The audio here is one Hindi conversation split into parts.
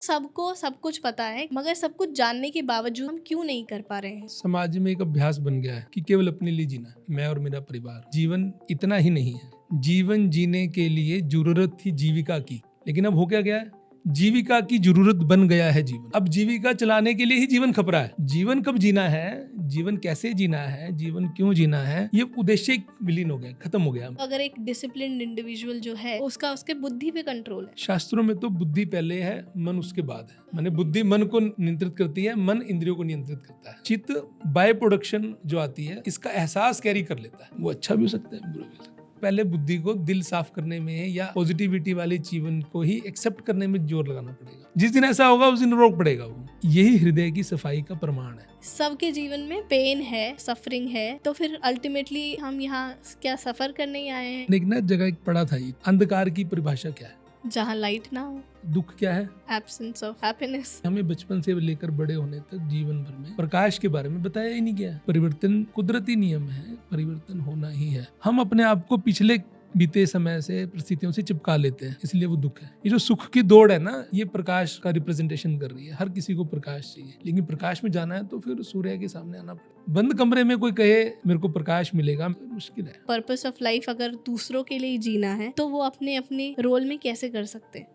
सबको सब कुछ पता है, मगर सब कुछ जानने के बावजूद हम क्यों नहीं कर पा रहे हैं? समाज में एक अभ्यास बन गया है कि केवल अपने लिए जीना है, मैं और मेरा परिवार। जीवन इतना ही नहीं है। जीवन जीने के लिए जरूरत थी जीविका की, लेकिन अब हो क्या गया है, जीविका की जरूरत बन गया है जीवन। अब जीविका चलाने के लिए ही जीवन खप रहा है। जीवन कब जीना है, जीवन कैसे जीना है, जीवन क्यों जीना है, ये उद्देश्य विलीन हो गया, खत्म हो गया। अगर एक डिसिप्लिन्ड इंडिविजुअल जो है उसका उसके बुद्धि पे कंट्रोल है। शास्त्रों में तो बुद्धि पहले है, मन उसके बाद है। माने बुद्धि मन को नियंत्रित करती है, मन इंद्रियों को नियंत्रित करता है। चित्त बाय प्रोडक्शन जो आती है, इसका एहसास कैरी कर लेता है। वो अच्छा भी हो सकता है, बुरा भी हो सकता है। पहले बुद्धि को दिल साफ करने में या पॉजिटिविटी वाले जीवन को ही एक्सेप्ट करने में जोर लगाना पड़ेगा। जिस दिन ऐसा होगा उस दिन रोक पड़ेगा। वो यही हृदय की सफाई का प्रमाण है। सबके जीवन में पेन है, सफरिंग है, तो फिर अल्टीमेटली हम यहाँ क्या सफर करने ही आए हैं? एक ना जगह एक पढ़ा था, ये अंधकार की परिभाषा क्या है? जहाँ लाइट ना हो। दुख क्या है? Absence of happiness. हमें बचपन से लेकर बड़े होने तक जीवन भर में प्रकाश के बारे में बताया ही नहीं गया। परिवर्तन कुदरती नियम है, परिवर्तन होना ही है। हम अपने आप को पिछले बीते समय से, परिस्थितियों से चिपका लेते हैं, इसलिए वो दुख है। ये जो सुख की दौड़ है ना, ये प्रकाश का रिप्रेजेंटेशन कर रही है। हर किसी को प्रकाश चाहिए, लेकिन प्रकाश में जाना है तो फिर सूर्य के सामने आना पड़ेगा। बंद कमरे में कोई कहे मेरे को प्रकाश मिलेगा, मुश्किल है। पर्पस ऑफ लाइफ अगर दूसरों के लिए जीना है तो वो अपने अपने रोल में कैसे कर सकते हैं?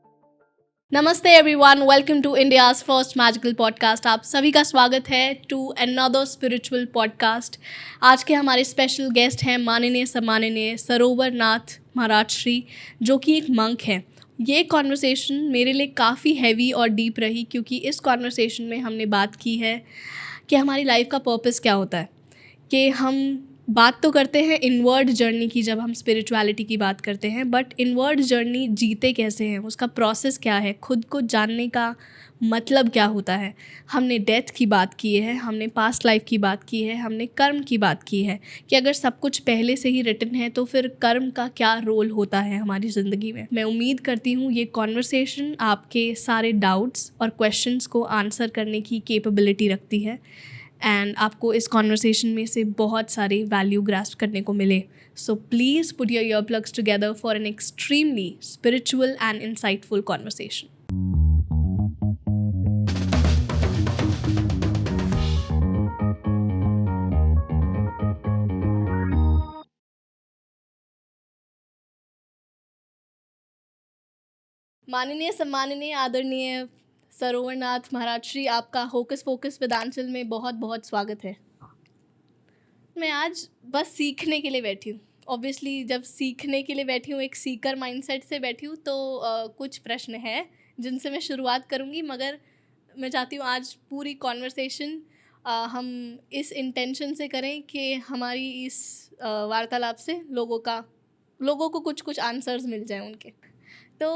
नमस्ते everyone, welcome to India's first magical podcast. आप सभी का स्वागत है टू अनदर स्पिरिचुअल पॉडकास्ट। आज के हमारे स्पेशल गेस्ट हैं माननीय सम्माननीय सरोवर नाथ महाराज श्री, जो कि एक मंक हैं। ये कॉन्वर्सेशन मेरे लिए काफ़ी हैवी और डीप रही, क्योंकि इस कॉन्वर्सेशन में हमने बात की है कि हमारी लाइफ का पर्पस क्या होता है। कि हम बात तो करते हैं इनवर्ड जर्नी की जब हम स्पिरिचुअलिटी की बात करते हैं, बट इनवर्ड जर्नी जीते कैसे हैं, उसका प्रोसेस क्या है, खुद को जानने का मतलब क्या होता है। हमने डेथ की बात की है, हमने पास्ट लाइफ की बात की है, हमने कर्म की बात की है कि अगर सब कुछ पहले से ही रिटन है तो फिर कर्म का क्या रोल होता है हमारी ज़िंदगी में। मैं उम्मीद करती हूँ ये कॉन्वर्सेशन आपके सारे डाउट्स और क्वेश्चंस को आंसर करने की कैपेबिलिटी रखती है, एंड आपको इस कॉन्वर्सेशन में से बहुत सारी वैल्यू ग्रास्प करने को मिले। So please put your ear plugs together for an extremely spiritual and insightful conversation. माननीय सम्माननीय आदरणीय सरोवरनाथ महाराज श्री, आपका होकस फोकस वेदांचल में बहुत बहुत स्वागत है। मैं आज बस सीखने के लिए बैठी हूँ। ऑब्वियसली जब सीखने के लिए बैठी हूँ, एक सीकर माइंडसेट से बैठी हूँ, तो कुछ प्रश्न हैं जिनसे मैं शुरुआत करूँगी, मगर मैं चाहती हूँ आज पूरी कॉन्वर्सेशन हम इस इंटेंशन से करें कि हमारी इस वार्तालाप से लोगों को कुछ कुछ आंसर्स मिल जाएं उनके। तो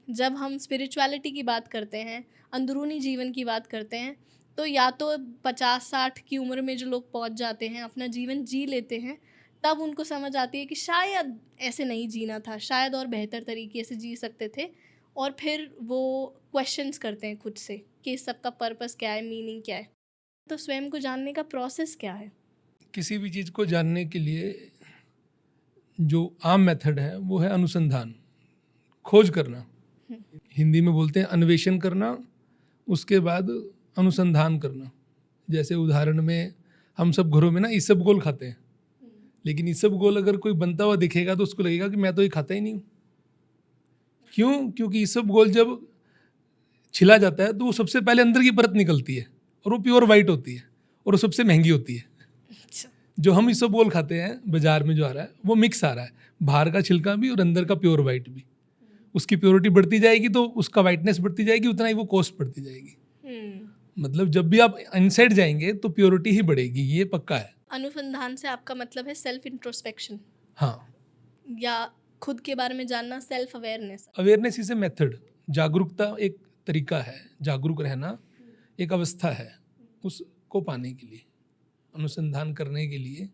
जब हम स्पिरिचुअलिटी की बात करते हैं, अंदरूनी जीवन की बात करते हैं, तो या तो 50-60 की उम्र में जो लोग पहुंच जाते हैं, अपना जीवन जी लेते हैं, तब उनको समझ आती है कि शायद ऐसे नहीं जीना था, शायद और बेहतर तरीके से जी सकते थे, और फिर वो क्वेश्चंस करते हैं खुद से कि इस सब का पर्पस क्या है, मीनिंग क्या है। तो स्वयं को जानने का प्रोसेस क्या है? किसी भी चीज़ को जानने के लिए जो आम मेथड है वो है अनुसंधान, खोज करना। हिंदी में बोलते हैं अन्वेषण करना, उसके बाद अनुसंधान करना। जैसे उदाहरण में हम सब घरों में ना इसबगोल खाते हैं, लेकिन इसबगोल अगर कोई बनता हुआ दिखेगा तो उसको लगेगा कि मैं तो ये खाता ही नहीं हूँ। क्यों? क्योंकि इसबगोल जब छिला जाता है तो वो सबसे पहले अंदर की परत निकलती है और वो प्योर वाइट होती है और वो सबसे महंगी होती है। जो हम इसबगोल खाते हैं बाजार में जो आ रहा है वो मिक्स आ रहा है, बाहर का छिलका भी और अंदर का प्योर वाइट भी। उसकी प्योरिटी बढ़ती जाएगी तो उसका वाइटनेस बढ़ती जाएगी, उतना ही वो कॉस्ट बढ़ती जाएगी। मतलब जब भी आप इनसाइड जाएंगे तो प्योरिटी ही बढ़ेगी, ये पक्का है। अनुसंधान से आपका मतलब है सेल्फ इंट्रोस्पेक्शन? हाँ, या खुद के बारे में जानना, self awareness? Awareness is a method. जागरूकता एक तरीका है, जागरूक रहना एक अवस्था है। उसको पाने के लिए, अनुसंधान करने के लिए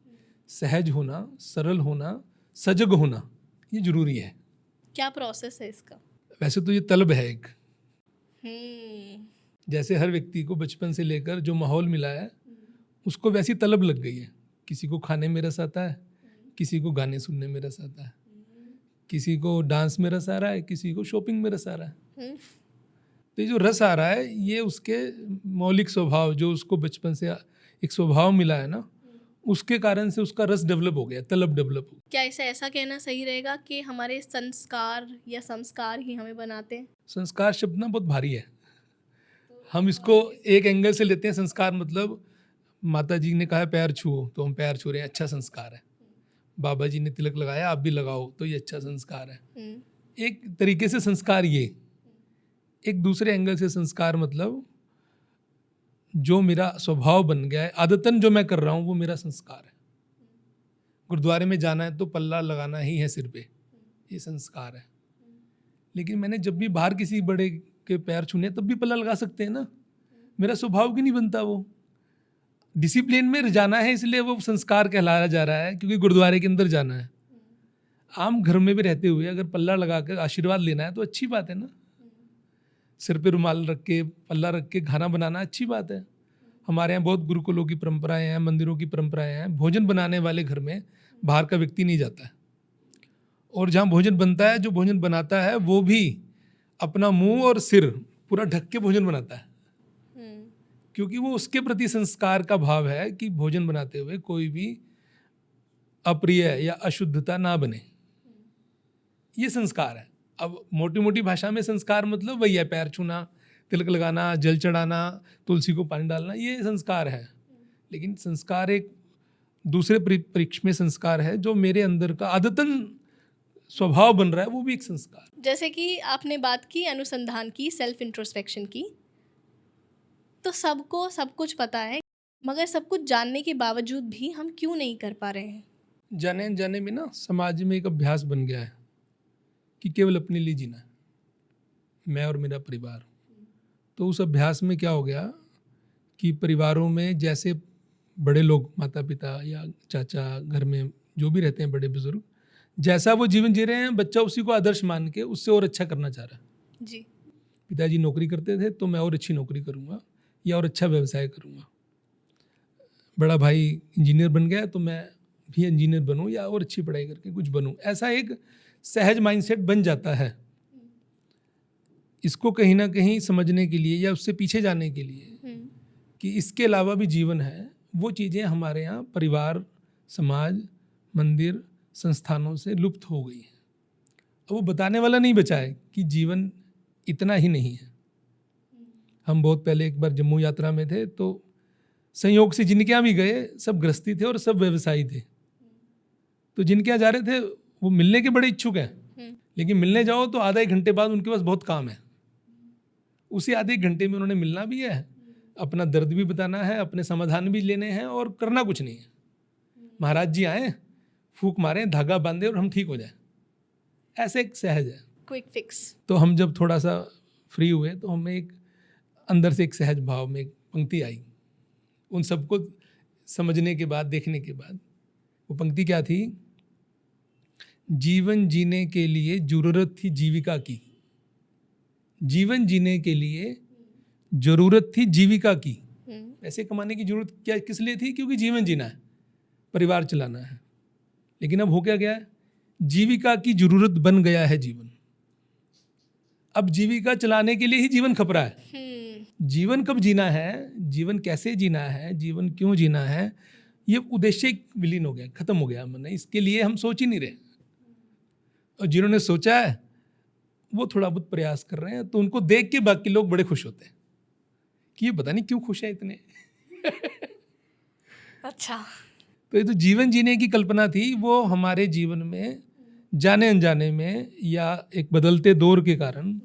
सहज होना, सरल होना, सजग होना, ये जरूरी है। क्या प्रोसेस है इसका? वैसे तो ये तलब है एक। हम्म। जैसे हर व्यक्ति को बचपन से लेकर जो माहौल मिला है उसको वैसी तलब लग गई है। किसी को खाने में रस आता है, किसी को गाने सुनने में रस आता है, किसी को डांस में रस आ रहा है, किसी को शॉपिंग में रस आ रहा है। तो ये जो रस आ रहा है ये उसके मौलिक स्वभाव, जो उसको बचपन से एक स्वभाव मिला है ना, उसके कारण से उसका रस डेवलप हो गया, तलब डेवलप हो। क्या इसे ऐसा कहना सही रहेगा कि हमारे संस्कार या संस्कार ही हमें बनाते हैं? संस्कार शब्द ना बहुत भारी है, हम इसको एक एंगल से लेते हैं। संस्कार मतलब माता जी ने कहा है पैर छुओ, तो हम पैर छू रहे हैं, अच्छा संस्कार है। बाबा जी ने तिलक लगाया, आप भी लगाओ, तो ये अच्छा संस्कार है। एक तरीके से संस्कार ये, एक दूसरे एंगल से संस्कार मतलब जो मेरा स्वभाव बन गया है, आदतन जो मैं कर रहा हूँ वो मेरा संस्कार है। गुरुद्वारे में जाना है तो पल्ला लगाना ही है सिर पे, ये संस्कार है। लेकिन मैंने जब भी बाहर किसी बड़े के पैर छूने तब भी पल्ला लगा सकते हैं ना, मेरा स्वभाव क्यों नहीं बनता? वो डिसिप्लिन में जाना है इसलिए वो संस्कार कहलाया जा रहा है, क्योंकि गुरुद्वारे के अंदर जाना है। आम घर में भी रहते हुए अगर पल्ला लगा कर आशीर्वाद लेना है तो अच्छी बात है ना। सिर पे रुमाल रख के, पल्ला रख के खाना बनाना अच्छी बात है। हमारे यहाँ बहुत गुरुकुलों की परंपराएं हैं, मंदिरों की परंपराएं हैं। भोजन बनाने वाले घर में बाहर का व्यक्ति नहीं जाता है, और जहाँ भोजन बनता है जो भोजन बनाता है वो भी अपना मुंह और सिर पूरा ढक के भोजन बनाता है, क्योंकि वो उसके प्रति संस्कार का भाव है कि भोजन बनाते हुए कोई भी अप्रिय या अशुद्धता ना बने। ये संस्कार है। अब मोटी मोटी भाषा में संस्कार मतलब वही है, पैर छूना, तिलक लगाना, जल चढ़ाना, तुलसी को पानी डालना, ये संस्कार है। लेकिन संस्कार एक दूसरे परिप्रेक्ष्य में संस्कार है, जो मेरे अंदर का आदतन स्वभाव बन रहा है, वो भी एक संस्कार। जैसे कि आपने बात की अनुसंधान की, सेल्फ इंट्रोस्पेक्शन की, तो सबको सब कुछ पता है, मगर सब कुछ जानने के बावजूद भी हम क्यों नहीं कर पा रहे हैं? जाने अनजाने में ना समाज में एक अभ्यास बन गया है कि केवल अपने लिए जीना है, मैं और मेरा परिवार। तो उस अभ्यास में क्या हो गया कि परिवारों में जैसे बड़े लोग, माता पिता या चाचा, घर में जो भी रहते हैं बड़े बुजुर्ग, जैसा वो जीवन जी रहे हैं, बच्चा उसी को आदर्श मान के उससे और अच्छा करना चाह रहा है। जी। पिताजी नौकरी करते थे तो मैं और अच्छी नौकरी करूँगा या और अच्छा व्यवसाय करूँगा। बड़ा भाई इंजीनियर बन गया तो मैं भी इंजीनियर बनूँ या और अच्छी पढ़ाई करके कुछ बनूँ। ऐसा एक सहज माइंडसेट बन जाता है। इसको कहीं ना कहीं समझने के लिए या उससे पीछे जाने के लिए कि इसके अलावा भी जीवन है, वो चीज़ें हमारे यहाँ परिवार, समाज, मंदिर, संस्थानों से लुप्त हो गई हैं। अब वो बताने वाला नहीं बचा है कि जीवन इतना ही नहीं है। हम बहुत पहले एक बार जम्मू यात्रा में थे, तो संयोग से जिनके यहाँ भी गए सब गृहस्थी थे और सब व्यवसायी थे। तो जिनके यहाँ जा रहे थे वो मिलने के बड़े इच्छुक हैं, लेकिन मिलने जाओ तो आधा एक घंटे बाद उनके पास बहुत काम है। उसी आधे एक घंटे में उन्होंने मिलना भी है, अपना दर्द भी बताना है, अपने समाधान भी लेने हैं, और करना कुछ नहीं है। महाराज जी आए, फूंक मारें, धागा बांधे और हम ठीक हो जाए, ऐसे एक सहज है, क्विक फिक्स। तो हम जब थोड़ा सा फ्री हुए तो हमें एक अंदर से एक सहज भाव में एक पंक्ति आई। उन सबको समझने के बाद, देखने के बाद, वो पंक्ति क्या थी? जीवन जीने के लिए जरूरत थी जीविका की। जीवन जीने के लिए जरूरत थी जीविका की। पैसे कमाने की जरूरत क्या, किस लिए थी? क्योंकि जीवन जीना है, परिवार चलाना है। लेकिन अब हो क्या गया है? जीविका की जरूरत बन गया है जीवन। अब जीविका चलाने के लिए ही जीवन खप रहा है। जीवन कब जीना है, जीवन कैसे जीना है, जीवन क्यों जीना है, ये उद्देश्य विलीन हो गया, खत्म हो गया मन। इसके लिए हम सोच ही नहीं रहे, और जिन्होंने सोचा है वो थोड़ा बहुत प्रयास कर रहे हैं, तो उनको देख के बाकी लोग बड़े खुश होते हैं कि ये पता नहीं क्यों खुश है इतने। अच्छा। तो ये तो जीवन जीने की कल्पना थी, वो हमारे जीवन में जाने अनजाने में या एक बदलते दौर के कारण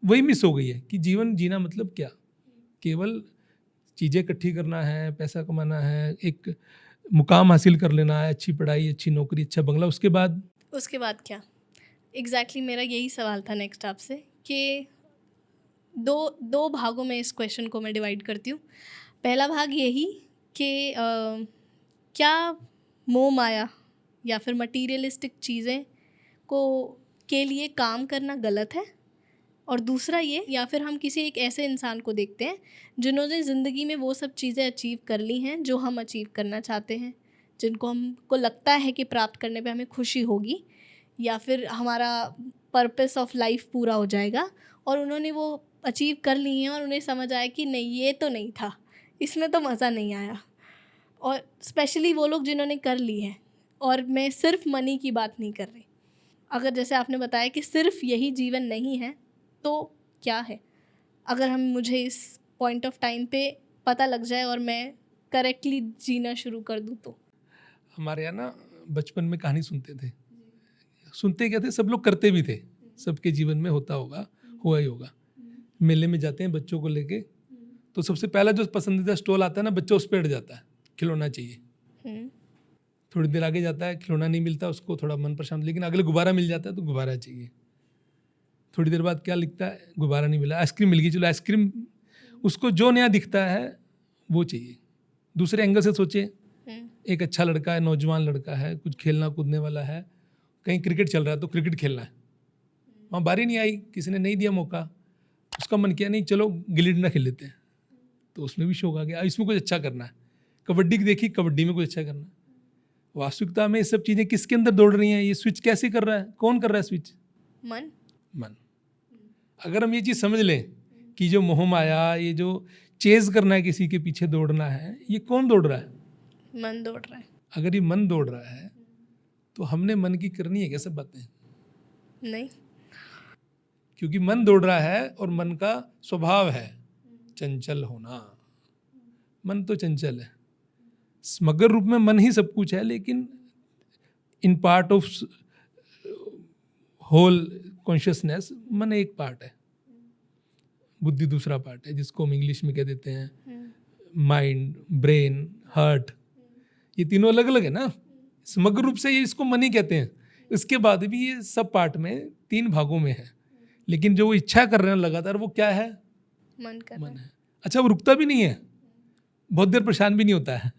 वही मिस हो गई है कि जीवन जीना मतलब क्या? केवल चीज़ें इकट्ठी करना है, पैसा कमाना है, एक मुकाम हासिल कर लेना है, अच्छी पढ़ाई, अच्छी नौकरी, अच्छा बंगला, उसके बाद क्या? एग्जैक्टली मेरा यही सवाल था नेक्स्ट आपसे, कि दो भागों में इस क्वेश्चन को मैं डिवाइड करती हूँ। पहला भाग यही कि क्या मोह माया या फिर मटीरियलिस्टिक चीज़ें के लिए काम करना गलत है, और दूसरा ये, या फिर हम किसी एक ऐसे इंसान को देखते हैं जिन्होंने ज़िंदगी में वो सब चीज़ें अचीव कर ली हैं जो हम अचीव करना चाहते हैं, जिनको हमको लगता है कि प्राप्त करने पे हमें खुशी होगी या फिर हमारा पर्पस ऑफ लाइफ पूरा हो जाएगा, और उन्होंने वो अचीव कर ली हैं और उन्हें समझ आया कि नहीं, ये तो नहीं था, इसमें तो मज़ा नहीं आया। और स्पेशली वो लोग जिन्होंने कर ली है, और मैं सिर्फ मनी की बात नहीं कर रही। अगर जैसे आपने बताया कि सिर्फ यही जीवन नहीं है, तो क्या है? अगर मुझे इस पॉइंट ऑफ टाइम पे पता लग जाए और मैं करेक्टली जीना शुरू कर दूँ तो। हमारे यहाँ ना बचपन में कहानी सुनते थे, सुनते क्या थे, सब लोग करते भी थे, सबके जीवन में होता होगा, हुआ ही होगा। मेले में जाते हैं बच्चों को लेके, तो सबसे पहला जो पसंदीदा स्टॉल आता है ना, बच्चा उस पर अड़ जाता है, खिलौना चाहिए। थोड़ी देर आगे जाता है, खिलौना नहीं मिलता उसको, थोड़ा मन परेशान, लेकिन अगले गुब्बारा मिल जाता है तो गुब्बारा चाहिए। थोड़ी देर बाद क्या लिखता है, गुब्बारा नहीं मिला, आइसक्रीम मिल गई, चलो आइसक्रीम। उसको जो नया दिखता है वो चाहिए। दूसरे एंगल से सोचे, एक अच्छा लड़का है, नौजवान लड़का है, कुछ खेलना कूदने वाला है, कहीं क्रिकेट चल रहा है तो क्रिकेट खेलना है, वहाँ बारी नहीं आई, किसी ने नहीं दिया मौका, उसका मन किया नहीं चलो गिल्ली डंडा खेल लेते हैं, तो उसमें भी शौक आ गया, इसमें कुछ अच्छा करना है। कबड्डी की देखी, कबड्डी में कुछ अच्छा करना है। वास्तविकता में ये सब चीज़ें किसके अंदर दौड़ रही हैं, ये स्विच कैसे कर रहा है, कौन कर रहा है स्विच? मन। अगर हम ये चीज़ समझ लें कि जो मोह माया, ये जो चेज करना है, किसी के पीछे दौड़ना है, ये कौन दौड़ रहा है? मन दौड़ रहा है। अगर ये मन दौड़ रहा है तो हमने मन की करनी है क्या सब बातें? नहीं, क्योंकि मन दौड़ रहा है और मन का स्वभाव है चंचल होना। मन तो चंचल है, समग्र रूप में मन ही सब कुछ है, लेकिन in part of whole consciousness मन एक पार्ट है, बुद्धि दूसरा पार्ट है, जिसको हम इंग्लिश में कह देते हैं माइंड, ब्रेन, हार्ट। ये तीनों अलग अलग है ना, समग्र रूप से ये इसको मन ही कहते हैं। इसके बाद भी ये सब पार्ट में 3 भागों में है, लेकिन जो वो इच्छा कर रहे हैं लगातार, वो क्या है? मन है। अच्छा, वो रुकता भी नहीं है, बहुत देर परेशान भी नहीं होता है।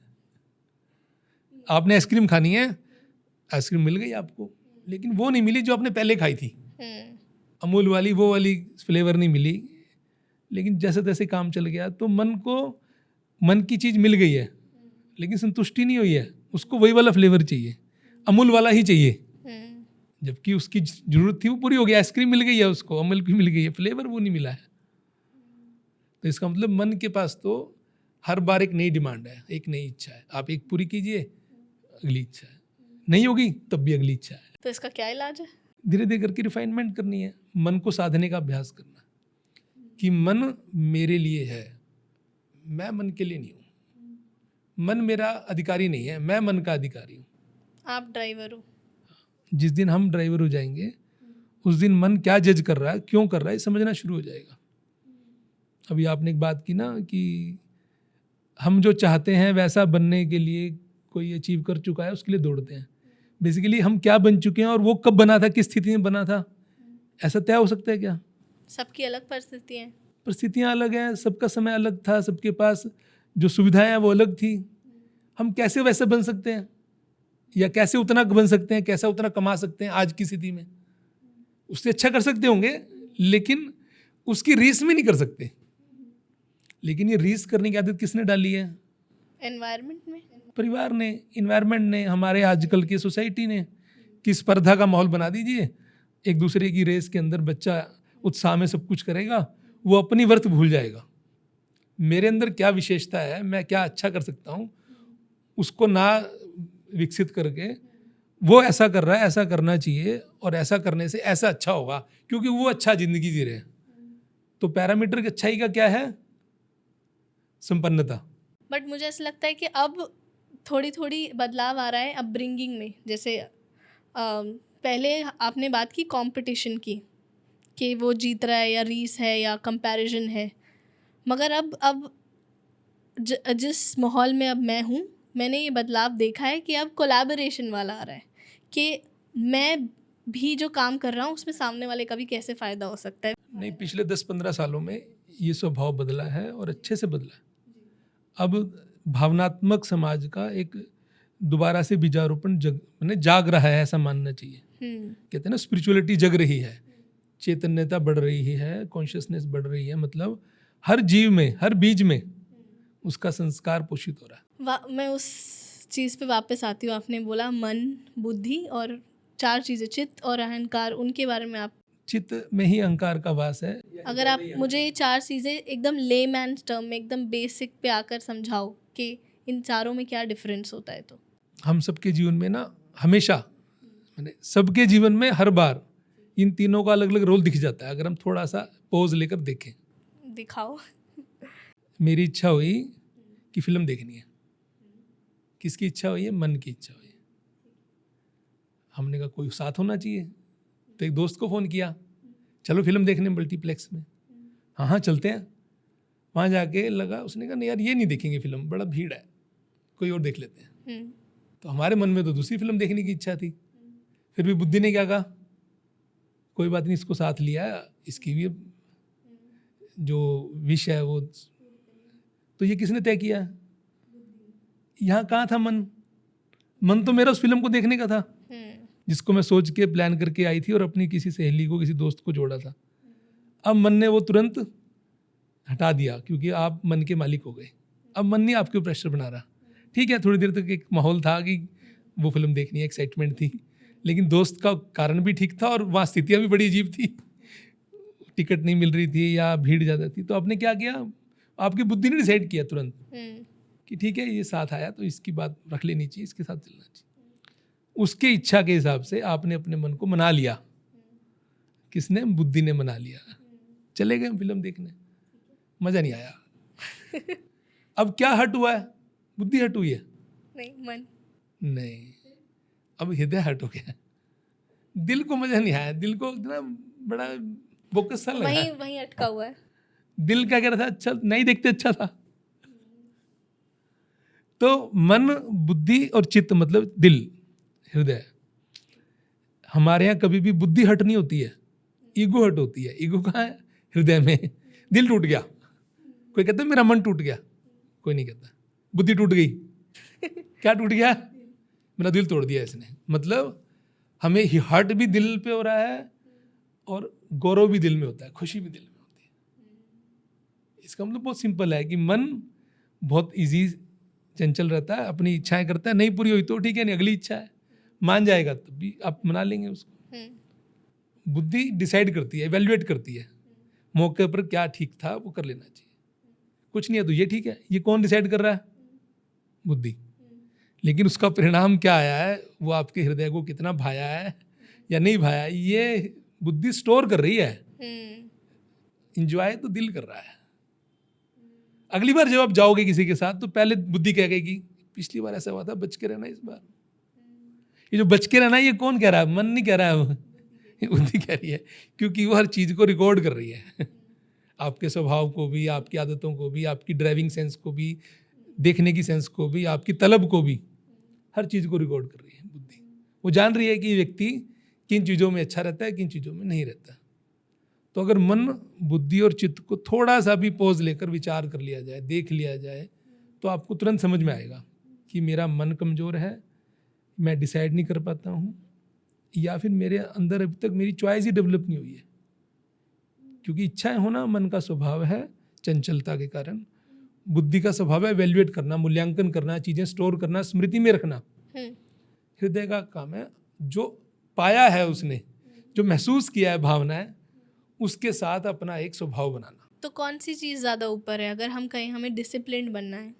आपने आइसक्रीम खानी है, आइसक्रीम मिल गई आपको, लेकिन वो नहीं मिली जो आपने पहले खाई थी, अमूल वाली, वो वाली फ्लेवर नहीं मिली, लेकिन जैसे तैसे काम चल गया। तो मन को मन की चीज़ मिल गई है, लेकिन संतुष्टि नहीं हुई है, उसको वही वाला फ्लेवर चाहिए, अमूल वाला ही चाहिए, जबकि उसकी जरूरत थी वो पूरी हो गई, आइसक्रीम मिल गई है उसको, अमूल की मिल गई है, फ्लेवर वो नहीं मिला है। तो इसका मतलब मन के पास तो हर बार एक नई डिमांड है, एक नई इच्छा है, आप एक पूरी कीजिए, अगली इच्छा है, नहीं होगी तब भी अगली इच्छा है। तो इसका क्या इलाज है? धीरे धीरे करके रिफाइनमेंट करनी है, मन को साधने का अभ्यास करना, कि मन मेरे लिए है, मैं मन के लिए नहीं हूँ, मन मेरा अधिकारी नहीं है, मैं मन का अधिकारी हूँ। आप ड्राइवर हो। जिस दिन हम ड्राइवर हो जाएंगे, उस दिन मन क्या जज कर रहा है, क्यों कर रहा है, समझना शुरू हो जाएगा। अभी आपने एक बात की ना कि हम जो चाहते हैं वैसा बनने के लिए कोई अचीव कर चुका है, उसके लिए दौड़ते हैं। बेसिकली हम क्या बन चुके हैं और वो कब बना था, किस स्थिति में बना था, ऐसा तय हो सकता है क्या? सबकी अलग परिस्थितियाँ अलग हैं, सबका समय अलग था, सबके पास जो सुविधाएं हैं वो अलग थी। हम कैसे वैसे बन सकते हैं, या कैसे उतना बन सकते हैं, कैसा उतना कमा सकते हैं आज की स्थिति में? उससे अच्छा कर सकते होंगे, लेकिन उसकी रीस में नहीं कर सकते। लेकिन ये रीस करने की आदत किसने डाली है? एनवायरनमेंट में, परिवार ने, इन्वायरमेंट ने, हमारे आजकल की सोसाइटी ने, कि स्पर्धा का माहौल बना दीजिए, एक दूसरे की रेस के अंदर बच्चा उत्साह में सब कुछ करेगा, वो अपनी वर्थ भूल जाएगा। मेरे अंदर क्या विशेषता है, मैं क्या अच्छा कर सकता हूँ, उसको ना विकसित करके वो ऐसा कर रहा है, ऐसा करना चाहिए, और ऐसा करने से ऐसा अच्छा होगा, क्योंकि वो अच्छा जिंदगी जी रहे हैं। तो पैरामीटर की अच्छाई का क्या है? संपन्नता। बट मुझे ऐसा लगता है कि अब थोड़ी थोड़ी बदलाव आ रहा है अपब्रिंगिंग में। जैसे पहले आपने बात की कंपटीशन की, कि वो जीत रहा है, या रीस है, या कंपैरिजन है, मगर अब जिस माहौल में अब मैं हूँ, मैंने ये बदलाव देखा है कि अब कोलैबोरेशन वाला आ रहा है, कि मैं भी जो काम कर रहा हूँ उसमें सामने वाले का भी कैसे फ़ायदा हो सकता है। नहीं, पिछले 10-15 सालों में ये स्वभाव बदला है, और अच्छे से बदला है। अब भावनात्मक समाज का एक दोबारा से बीजारोपण जाग रहा है, ऐसा मानना चाहिए। कहते हैं ना, स्पिरिचुअलिटी जग रही है, चैतन्यता बढ़ रही है, कॉन्शियसनेस बढ़ रही है, मतलब हर जीव में, हर बीज में उसका संस्कार पोषित हो रहा है। मैं उस चीज़ पे वापस आती हूँ। आपने बोला मन, बुद्धि और 4 चीज़ें, चित्त और अहंकार, उनके बारे में आप चित्त में ही अहंकार का वास है। अगर आप मुझे ये 4 चीज़ें एकदम लेमैन्स टर्म में एकदम बेसिक पे आकर समझाओ कि इन चारों में क्या डिफरेंस होता है तो। हम सबके जीवन में ना हमेशा, मैंने सबके जीवन में हर बार इन तीनों का अलग अलग रोल दिख जाता है अगर हम थोड़ा सा पॉज लेकर देखें। दिखाओ। मेरी इच्छा हुई कि फिल्म देखनी है, किसकी इच्छा हुई है? मन की इच्छा हुई है। हमने कहा कोई साथ होना चाहिए, तो एक दोस्त को फ़ोन किया, चलो फिल्म देखने मल्टीप्लेक्स में। हाँ हाँ चलते हैं। वहाँ जाके लगा, उसने कहा नहीं यार ये नहीं देखेंगे फिल्म, बड़ा भीड़ है, कोई और देख लेते हैं। तो हमारे मन में तो दूसरी फिल्म देखने की इच्छा थी। फिर भी बुद्धि ने क्या कहा, कोई बात नहीं, इसको साथ लिया, इसकी भी जो विश है वो, तो ये किसने तय किया? यहाँ कहाँ था मन? मन तो मेरा उस फिल्म को देखने का था, जिसको मैं सोच के प्लान करके आई थी और अपनी किसी सहेली को, किसी दोस्त को जोड़ा था। अब मन ने वो तुरंत हटा दिया क्योंकि आप मन के मालिक हो गए। अब मन नहीं आपके ऊपर प्रेशर बना रहा। ठीक है, थोड़ी देर तक एक माहौल था कि वो फिल्म देखनी है, एक्साइटमेंट थी, लेकिन दोस्त का कारण भी ठीक था और वहाँ स्थितियाँ भी बड़ी अजीब थी, टिकट नहीं मिल रही थी या भीड़ ज़्यादा थी। तो आपने क्या किया, आपकी बुद्धि ने डिसाइड किया तुरंत कि ठीक है ये साथ आया तो इसकी बात रख लेनी चाहिए, इसके साथ चलना चाहिए। उसके इच्छा के हिसाब से आपने अपने मन को मना लिया। किसने? बुद्धि ने मना लिया। चले गए फिल्म देखने, मज़ा नहीं आया। अब क्या हट हुआ है? बुद्धि हट हुई है? नहीं, मन नहीं, अब हृदय हट हो गया। दिल को मज़ा नहीं आया, दिल को इतना बड़ा बोकस सा लगा। वहीं अटका हुआ है। दिल क्या कह रहा था, अच्छा नहीं देखते अच्छा था। तो मन, बुद्धि और चित्त मतलब दिल, हृदय। हमारे यहाँ कभी भी बुद्धि हट नहीं होती है, ईगो हट होती है। ईगो कहाँ है? हृदय में। दिल टूट गया, कोई कहता है मेरा मन टूट गया, कोई नहीं कहता। बुद्धि टूट गई, क्या टूट गया? मेरा दिल तोड़ दिया इसने। मतलब हमें हर्ट भी दिल पे हो रहा है और गौरव भी दिल में होता है, खुशी भी दिल में होती है। इसका मतलब बहुत सिंपल है कि मन बहुत इजी चंचल रहता है, अपनी इच्छाएं करता है, नहीं पूरी हुई तो ठीक है, नहीं अगली इच्छा है, मान जाएगा तो भी आप मना लेंगे उसको। बुद्धि डिसाइड करती है, इवेल्युएट करती है, मौके पर क्या ठीक था वो कर लेना चाहिए। कुछ नहीं है तो ये ठीक है। ये कौन डिसाइड कर रहा है? बुद्धि। लेकिन उसका परिणाम क्या आया है, वो आपके हृदय को कितना भाया है या नहीं भाया, ये बुद्धि स्टोर कर रही है। इंजॉय तो दिल कर रहा है। अगली बार जब आप जाओगे किसी के साथ तो पहले बुद्धि कह गई कि पिछली बार ऐसा हुआ था, बच के रहना इस बार। ये जो बच के रहना, ये कौन कह रहा है? मन नहीं कह रहा है, वो बुद्धि कह रही है, क्योंकि वो हर चीज़ को रिकॉर्ड कर रही है। आपके स्वभाव को भी, आपकी आदतों को भी, आपकी ड्राइविंग सेंस को भी, देखने की सेंस को भी, आपकी तलब को भी, हर चीज़ को रिकॉर्ड कर रही है बुद्धि। वो जान रही है कि ये व्यक्ति किन चीज़ों में अच्छा रहता है, किन चीज़ों में नहीं रहता। तो अगर मन, बुद्धि और चित्त को थोड़ा सा भी पॉज लेकर विचार कर लिया जाए, देख लिया जाए, तो आपको तुरंत समझ में आएगा कि मेरा मन कमज़ोर है, मैं डिसाइड नहीं कर पाता हूँ, या फिर मेरे अंदर अभी तक मेरी चॉइस ही डेवलप नहीं हुई है। क्योंकि इच्छाएं होना मन का स्वभाव है चंचलता के कारण। बुद्धि का स्वभाव है वैल्यूएट करना, मूल्यांकन करना, चीज़ें स्टोर करना, स्मृति में रखना। हृदय का काम है जो पाया है उसने, जो महसूस किया है भावना है, उसके साथ अपना एक स्वभाव बनाना। तो कौन सी चीज़ ज़्यादा ऊपर है? अगर हम कहें हमें डिसिप्लिन बनना है,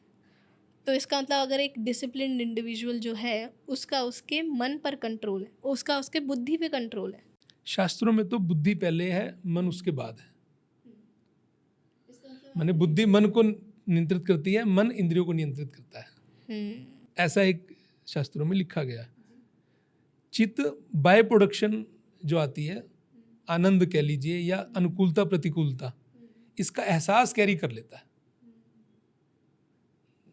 तो इसका मतलब अगर एक डिसिप्लिन इंडिविजुअल जो है उसका उसके मन पर कंट्रोल है, उसका उसके बुद्धि पे कंट्रोल है। शास्त्रों में तो बुद्धि पहले है, मन उसके बाद है। माने बुद्धि मन को नियंत्रित करती है, मन इंद्रियों को नियंत्रित करता है। ऐसा एक शास्त्रों में लिखा गया। चित्त बाय प्रोडक्शन जो आती है, आनंद कह लीजिए या अनुकूलता प्रतिकूलता, इसका एहसास कैरी कर लेता है।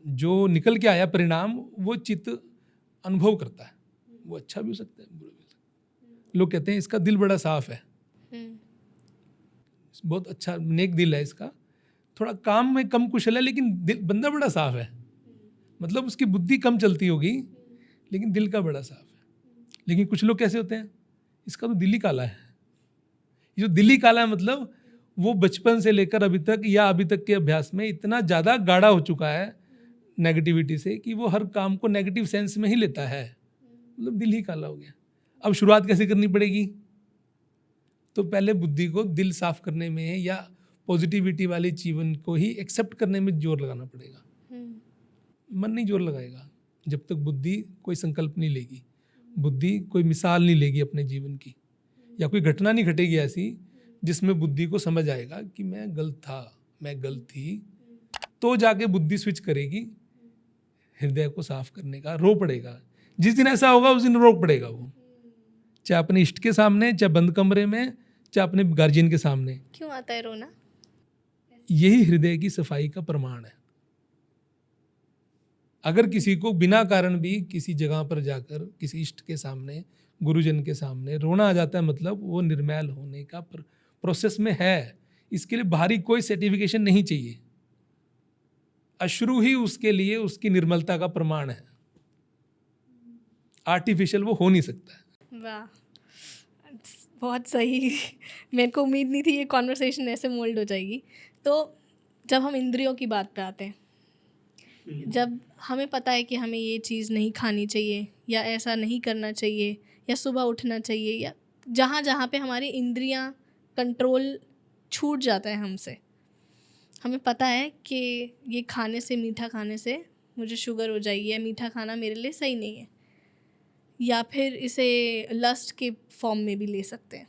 जो निकल के आया परिणाम वो चित्त अनुभव करता है। वो अच्छा भी हो सकता है, बुरा भी हो सकता है। लोग कहते हैं इसका दिल बड़ा साफ है, बहुत अच्छा नेक दिल है इसका, थोड़ा काम में कम कुशल है लेकिन बंदा बड़ा साफ है। मतलब उसकी बुद्धि कम चलती होगी लेकिन दिल का बड़ा साफ है। लेकिन कुछ लोग कैसे होते हैं, इसका तो दिल ही काला है। ये जो दिल ही काला है मतलब वो बचपन से लेकर अभी तक या अभी तक के अभ्यास में इतना ज़्यादा गाढ़ा हो चुका है नेगेटिविटी से कि वो हर काम को नेगेटिव सेंस में ही लेता है। मतलब दिल ही काला हो गया। अब शुरुआत कैसे करनी पड़ेगी? तो पहले बुद्धि को दिल साफ करने में या पॉजिटिविटी वाले जीवन को ही एक्सेप्ट करने में जोर लगाना पड़ेगा। मन नहीं जोर लगाएगा जब तक बुद्धि कोई संकल्प नहीं लेगी, बुद्धि कोई मिसाल नहीं लेगी अपने जीवन की, या कोई घटना नहीं घटेगी ऐसी जिसमें बुद्धि को समझ आएगा कि मैं गलत था, मैं गलत थी, तो जाके बुद्धि स्विच करेगी हृदय को साफ करने का। रो पड़ेगा जिस दिन ऐसा होगा, उस दिन रो पड़ेगा वो, चाहे अपने इष्ट के सामने, चाहे बंद कमरे में, चाहे अपने गार्जियन के सामने। क्यों आता है रोना? यही हृदय की सफाई का प्रमाण है। अगर किसी को बिना कारण भी किसी जगह पर जाकर किसी इष्ट के सामने, गुरुजन के सामने रोना आ जाता है, मतलब वो निर्मल होने का प्रोसेस में है। इसके लिए बाहरी कोई सर्टिफिकेशन नहीं चाहिए। अश्रु ही उसके लिए उसकी निर्मलता का प्रमाण है। आर्टिफिशियल वो हो नहीं सकता। वाह, बहुत सही। मेरे को उम्मीद नहीं थी ये कॉन्वर्सेशन ऐसे मोल्ड हो जाएगी। तो जब हम इंद्रियों की बात पे आते हैं, जब हमें पता है कि हमें ये चीज़ नहीं खानी चाहिए या ऐसा नहीं करना चाहिए या सुबह उठना चाहिए, या जहाँ जहाँ पे हमारी इंद्रियाँ कंट्रोल छूट जाता है हमसे, हमें पता है कि ये खाने से, मीठा खाने से मुझे शुगर हो जाएगी, या मीठा खाना मेरे लिए सही नहीं है, या फिर इसे लस्ट के फॉर्म में भी ले सकते हैं।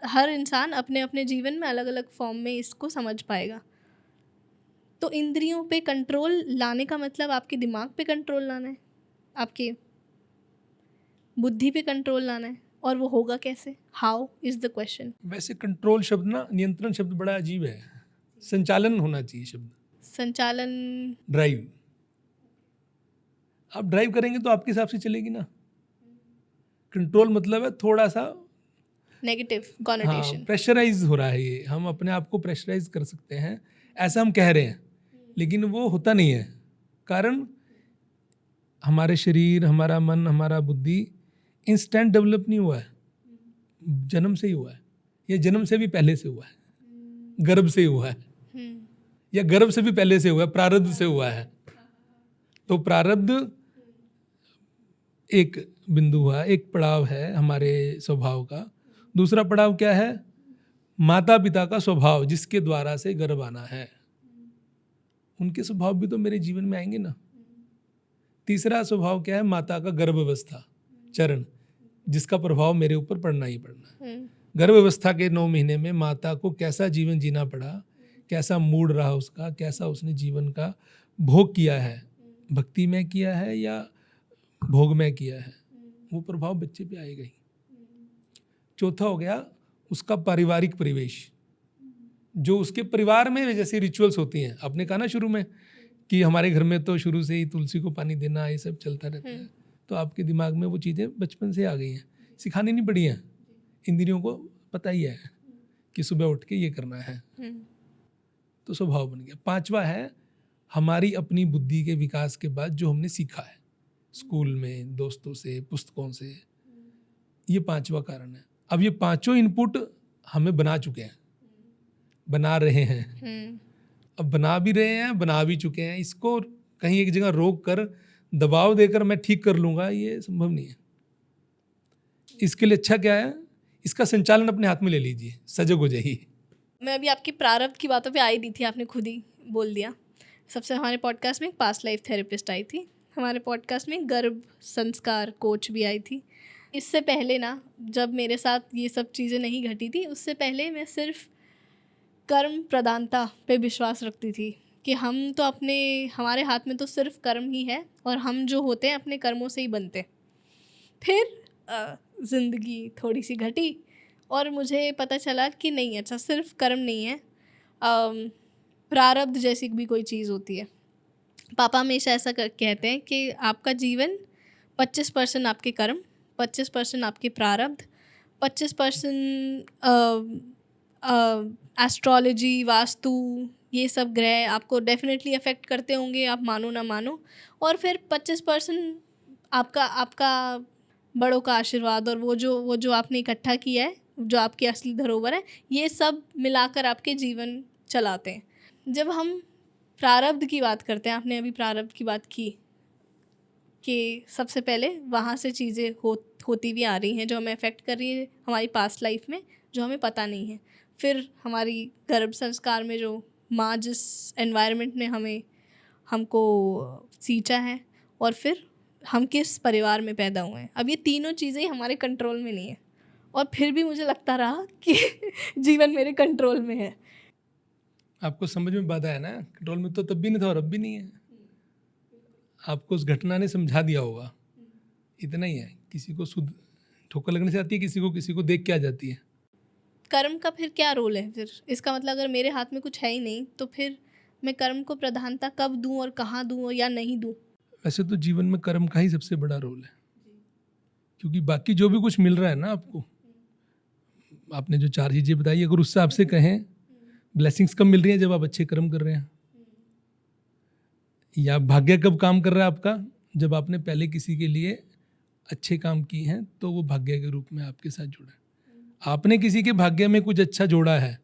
हर इंसान अपने अपने जीवन में अलग अलग फॉर्म में इसको समझ पाएगा। तो इंद्रियों पे कंट्रोल लाने का मतलब आपके दिमाग पे कंट्रोल लाना है, आपके बुद्धि पे कंट्रोल लाना है, और वो होगा कैसे? How is the question. वैसे कंट्रोल शब्द ना, नियंत्रण शब्द बड़ा अजीब है। संचालन होना चाहिए शब्द। संचालन, ड्राइव। आप ड्राइव करेंगे तो आपके हिसाब से चलेगी ना। कंट्रोल मतलब है थोड़ा सा नेगेटिव कॉनोटेशन। हाँ, प्रेशराइज हो रहा है ये, हम अपने आप को प्रेशराइज कर सकते हैं, ऐसा हम कह रहे हैं, लेकिन वो होता नहीं है। कारण हमारे शरीर, हमारा मन, हमारा बुद्धि इंस्टेंट डेवलप नहीं हुआ है, जन्म से ही हुआ है, या जन्म से भी पहले से हुआ है, गर्भ से ही हुआ है, या गर्भ से भी पहले से हुआ है, प्रारब्ध से हुआ है। तो प्रारब्ध एक बिंदु हुआ, एक पड़ाव है हमारे स्वभाव का। दूसरा पड़ाव क्या है? माता पिता का स्वभाव, जिसके द्वारा से गर्भ आना है, उनके स्वभाव भी तो मेरे जीवन में आएंगे ना। तीसरा स्वभाव क्या है? माता का गर्भ अवस्था चरण, जिसका प्रभाव मेरे ऊपर पड़ना ही पड़ना है। गर्भ अवस्था के 9 महीने में माता को कैसा जीवन जीना पड़ा, कैसा मूड रहा उसका, कैसा उसने जीवन का भोग किया है, भक्ति में किया है या भोग में किया है, वो प्रभाव बच्चे पे आएगा ही। चौथा हो गया उसका पारिवारिक परिवेश, जो उसके परिवार में जैसे रिचुअल्स होती हैं। आपने कहा ना शुरू में कि हमारे घर में तो शुरू से ही तुलसी को पानी देना, ये सब चलता रहता है। तो आपके दिमाग में वो चीज़ें बचपन से आ गई हैं, सिखानी नहीं पड़ी हैं। इंद्रियों को पता ही है कि सुबह उठ के ये करना है, तो स्वभाव बन गया। पांचवा है हमारी अपनी बुद्धि के विकास के बाद जो हमने सीखा है स्कूल में, दोस्तों से, पुस्तकों से, ये पांचवा कारण है। अब ये पांचों इनपुट हमें बना चुके हैं, बना रहे हैं, अब बना भी रहे हैं, बना भी चुके हैं। इसको कहीं एक जगह रोक कर, दबाव देकर मैं ठीक कर लूँगा, ये संभव नहीं है। इसके लिए अच्छा क्या है? इसका संचालन अपने हाथ में ले लीजिए, सजग हो जाइए। मैं अभी आपकी प्रारब्ध की बातों पे आई दी थी, आपने खुद ही बोल दिया। सबसे हमारे पॉडकास्ट में एक पास्ट लाइफ थेरेपिस्ट आई थी, हमारे पॉडकास्ट में गर्भ संस्कार कोच भी आई थी। इससे पहले ना, जब मेरे साथ ये सब चीज़ें नहीं घटी थी, उससे पहले मैं सिर्फ कर्म प्रधानता पे विश्वास रखती थी कि हम तो हमारे हाथ में तो सिर्फ कर्म ही है, और हम जो होते हैं अपने कर्मों से ही बनते। फिर ज़िंदगी थोड़ी सी घटी और मुझे पता चला कि नहीं, अच्छा सिर्फ कर्म नहीं है, प्रारब्ध जैसी भी कोई चीज़ होती है। पापा हमेशा ऐसा कहते हैं कि आपका जीवन 25% आपके कर्म, 25% आपके प्रारब्ध, 25% एस्ट्रोलॉजी, वास्तु, ये सब ग्रह आपको डेफिनेटली अफेक्ट करते होंगे, आप मानो ना मानो, और फिर 25% आपका बड़ों का आशीर्वाद, और वो जो आपने इकट्ठा किया है, जो आपकी असली धरोहर है, ये सब मिलाकर आपके जीवन चलाते हैं। जब हम प्रारब्ध की बात करते हैं, आपने अभी प्रारब्ध की बात की, कि सबसे पहले वहाँ से चीज़ें होती हुई आ रही हैं जो हमें अफेक्ट कर रही है हमारी पास्ट लाइफ में, जो हमें पता नहीं है। फिर हमारी गर्भ संस्कार में जो माँ जिस एनवायरनमेंट ने हमको सींचा है, और फिर हम किस परिवार में पैदा हुए हैं। अब ये तीनों चीज़ें हमारे कंट्रोल में नहीं है, और फिर भी मुझे लगता रहा कि जीवन मेरे कंट्रोल में है। आपको समझ में बात आया ना, कंट्रोल में तो तब भी नहीं था और अब भी नहीं है। आपको उस घटना ने समझा दिया होगा, इतना ही है। किसी को शुद्ध ठोकर लगने से आती है, किसी को देख के आ जाती है। कर्म का फिर क्या रोल है? फिर इसका मतलब अगर मेरे हाथ में कुछ है ही नहीं, तो फिर मैं कर्म को प्रधानता कब दूं और कहाँ दूं या नहीं दूं? वैसे तो जीवन में कर्म का ही सबसे बड़ा रोल है, क्योंकि बाकी जो भी कुछ मिल रहा है ना आपको, आपने जो 4 चीज़ें बताई, अगर उससे आपसे कहें ब्लेसिंग्स कब मिल रही हैं, जब आप अच्छे कर्म कर रहे हैं। या भाग्य कब काम कर रहा है आपका, जब आपने पहले किसी के लिए अच्छे काम किए हैं, तो वो भाग्य के रूप में आपके साथ जुड़ा है। आपने किसी के भाग्य में कुछ अच्छा जोड़ा है,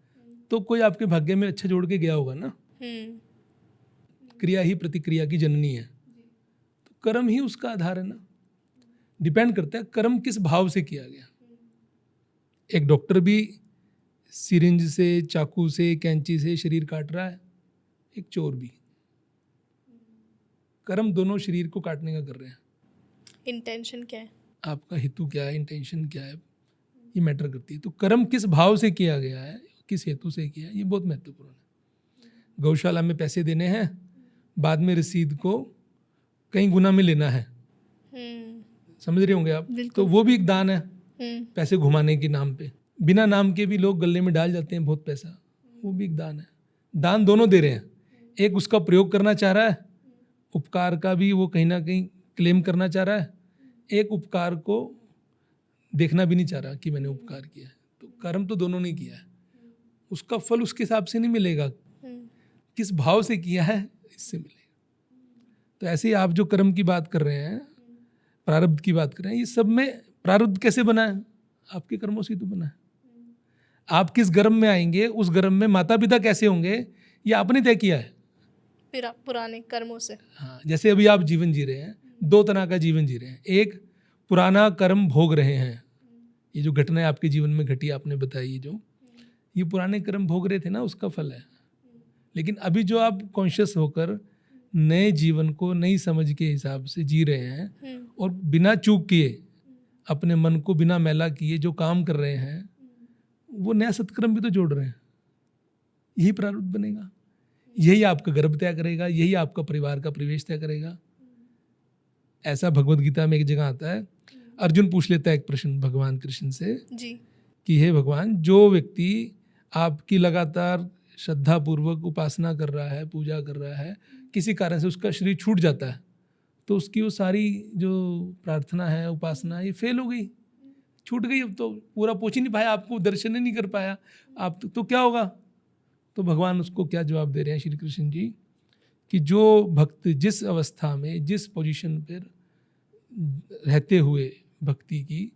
तो कोई आपके भाग्य में अच्छा जोड़ के गया होगा ना। क्रिया ही प्रतिक्रिया की जननी है, तो कर्म ही उसका आधार है ना। डिपेंड करता है कर्म किस भाव से किया गया। एक डॉक्टर भी सिरिंज से, चाकू से, कैंची से शरीर काट रहा है, एक चोर भी। कर्म दोनों शरीर को काटने का कर रहे हैं। इंटेंशन क्या है? आपका हेतु क्या है, इंटेंशन क्या है, ये मैटर करती है। तो कर्म किस भाव से किया गया है, किस हेतु से किया है, ये बहुत महत्वपूर्ण है। गौशाला में पैसे देने हैं, बाद में रसीद को कई गुना में लेना है, समझ रहे होंगे आप। तो वो भी एक दान है, पैसे घुमाने के नाम पे। बिना नाम के भी लोग गले में डाल जाते हैं बहुत पैसा, वो भी एक दान है। दान दोनों दे रहे हैं, एक उसका प्रयोग करना चाह रहा है, उपकार का भी वो कहीं ना कहीं क्लेम करना चाह रहा है, एक उपकार को देखना भी नहीं चाह रहा कि मैंने उपकार किया है। तो कर्म तो दोनों ने किया है, उसका फल उसके हिसाब से नहीं मिलेगा, किस भाव से किया है इससे मिलेगा। तो ऐसे ही आप जो कर्म की बात कर रहे हैं, प्रारब्ध की बात कर रहे हैं, ये सब में प्रारब्ध कैसे बना है? आपके कर्मों से तो बना है। आप किस गर्भ में आएंगे, उस गर्भ में माता पिता कैसे होंगे, ये आपने तय किया है पुराने कर्मों से। हाँ, जैसे अभी आप जीवन जी रहे हैं, 2 तरह का जीवन जी रहे हैं। एक पुराना कर्म भोग रहे हैं, ये जो घटनाएं आपके जीवन में घटी आपने बताई, जो ये पुराने कर्म भोग रहे थे ना, उसका फल है। लेकिन अभी जो आप कॉन्शियस होकर नए जीवन को नई समझ के हिसाब से जी रहे हैं, और बिना चूक किए, अपने मन को बिना मैला किए जो काम कर रहे हैं, वो नया सत्कर्म भी तो जोड़ रहे हैं। यही प्रारब्ध बनेगा, यही आपका गर्भ तय करेगा, यही आपका परिवार का प्रवेश तय करेगा। ऐसा भगवत गीता में एक जगह आता है, अर्जुन पूछ लेता है एक प्रश्न भगवान कृष्ण से जी, कि हे भगवान, जो व्यक्ति आपकी लगातार श्रद्धा पूर्वक उपासना कर रहा है, पूजा कर रहा है, किसी कारण से उसका शरीर छूट जाता है, तो उसकी वो सारी जो प्रार्थना है, उपासना, ये फेल हो गई, छूट गई। अब तो पूरा पहुँच ही नहीं पाया, आपको दर्शन ही नहीं कर पाया आप, तो क्या होगा? तो भगवान उसको क्या जवाब दे रहे हैं श्री कृष्ण जी, कि जो भक्त जिस अवस्था में, जिस पोजीशन पर रहते हुए भक्ति की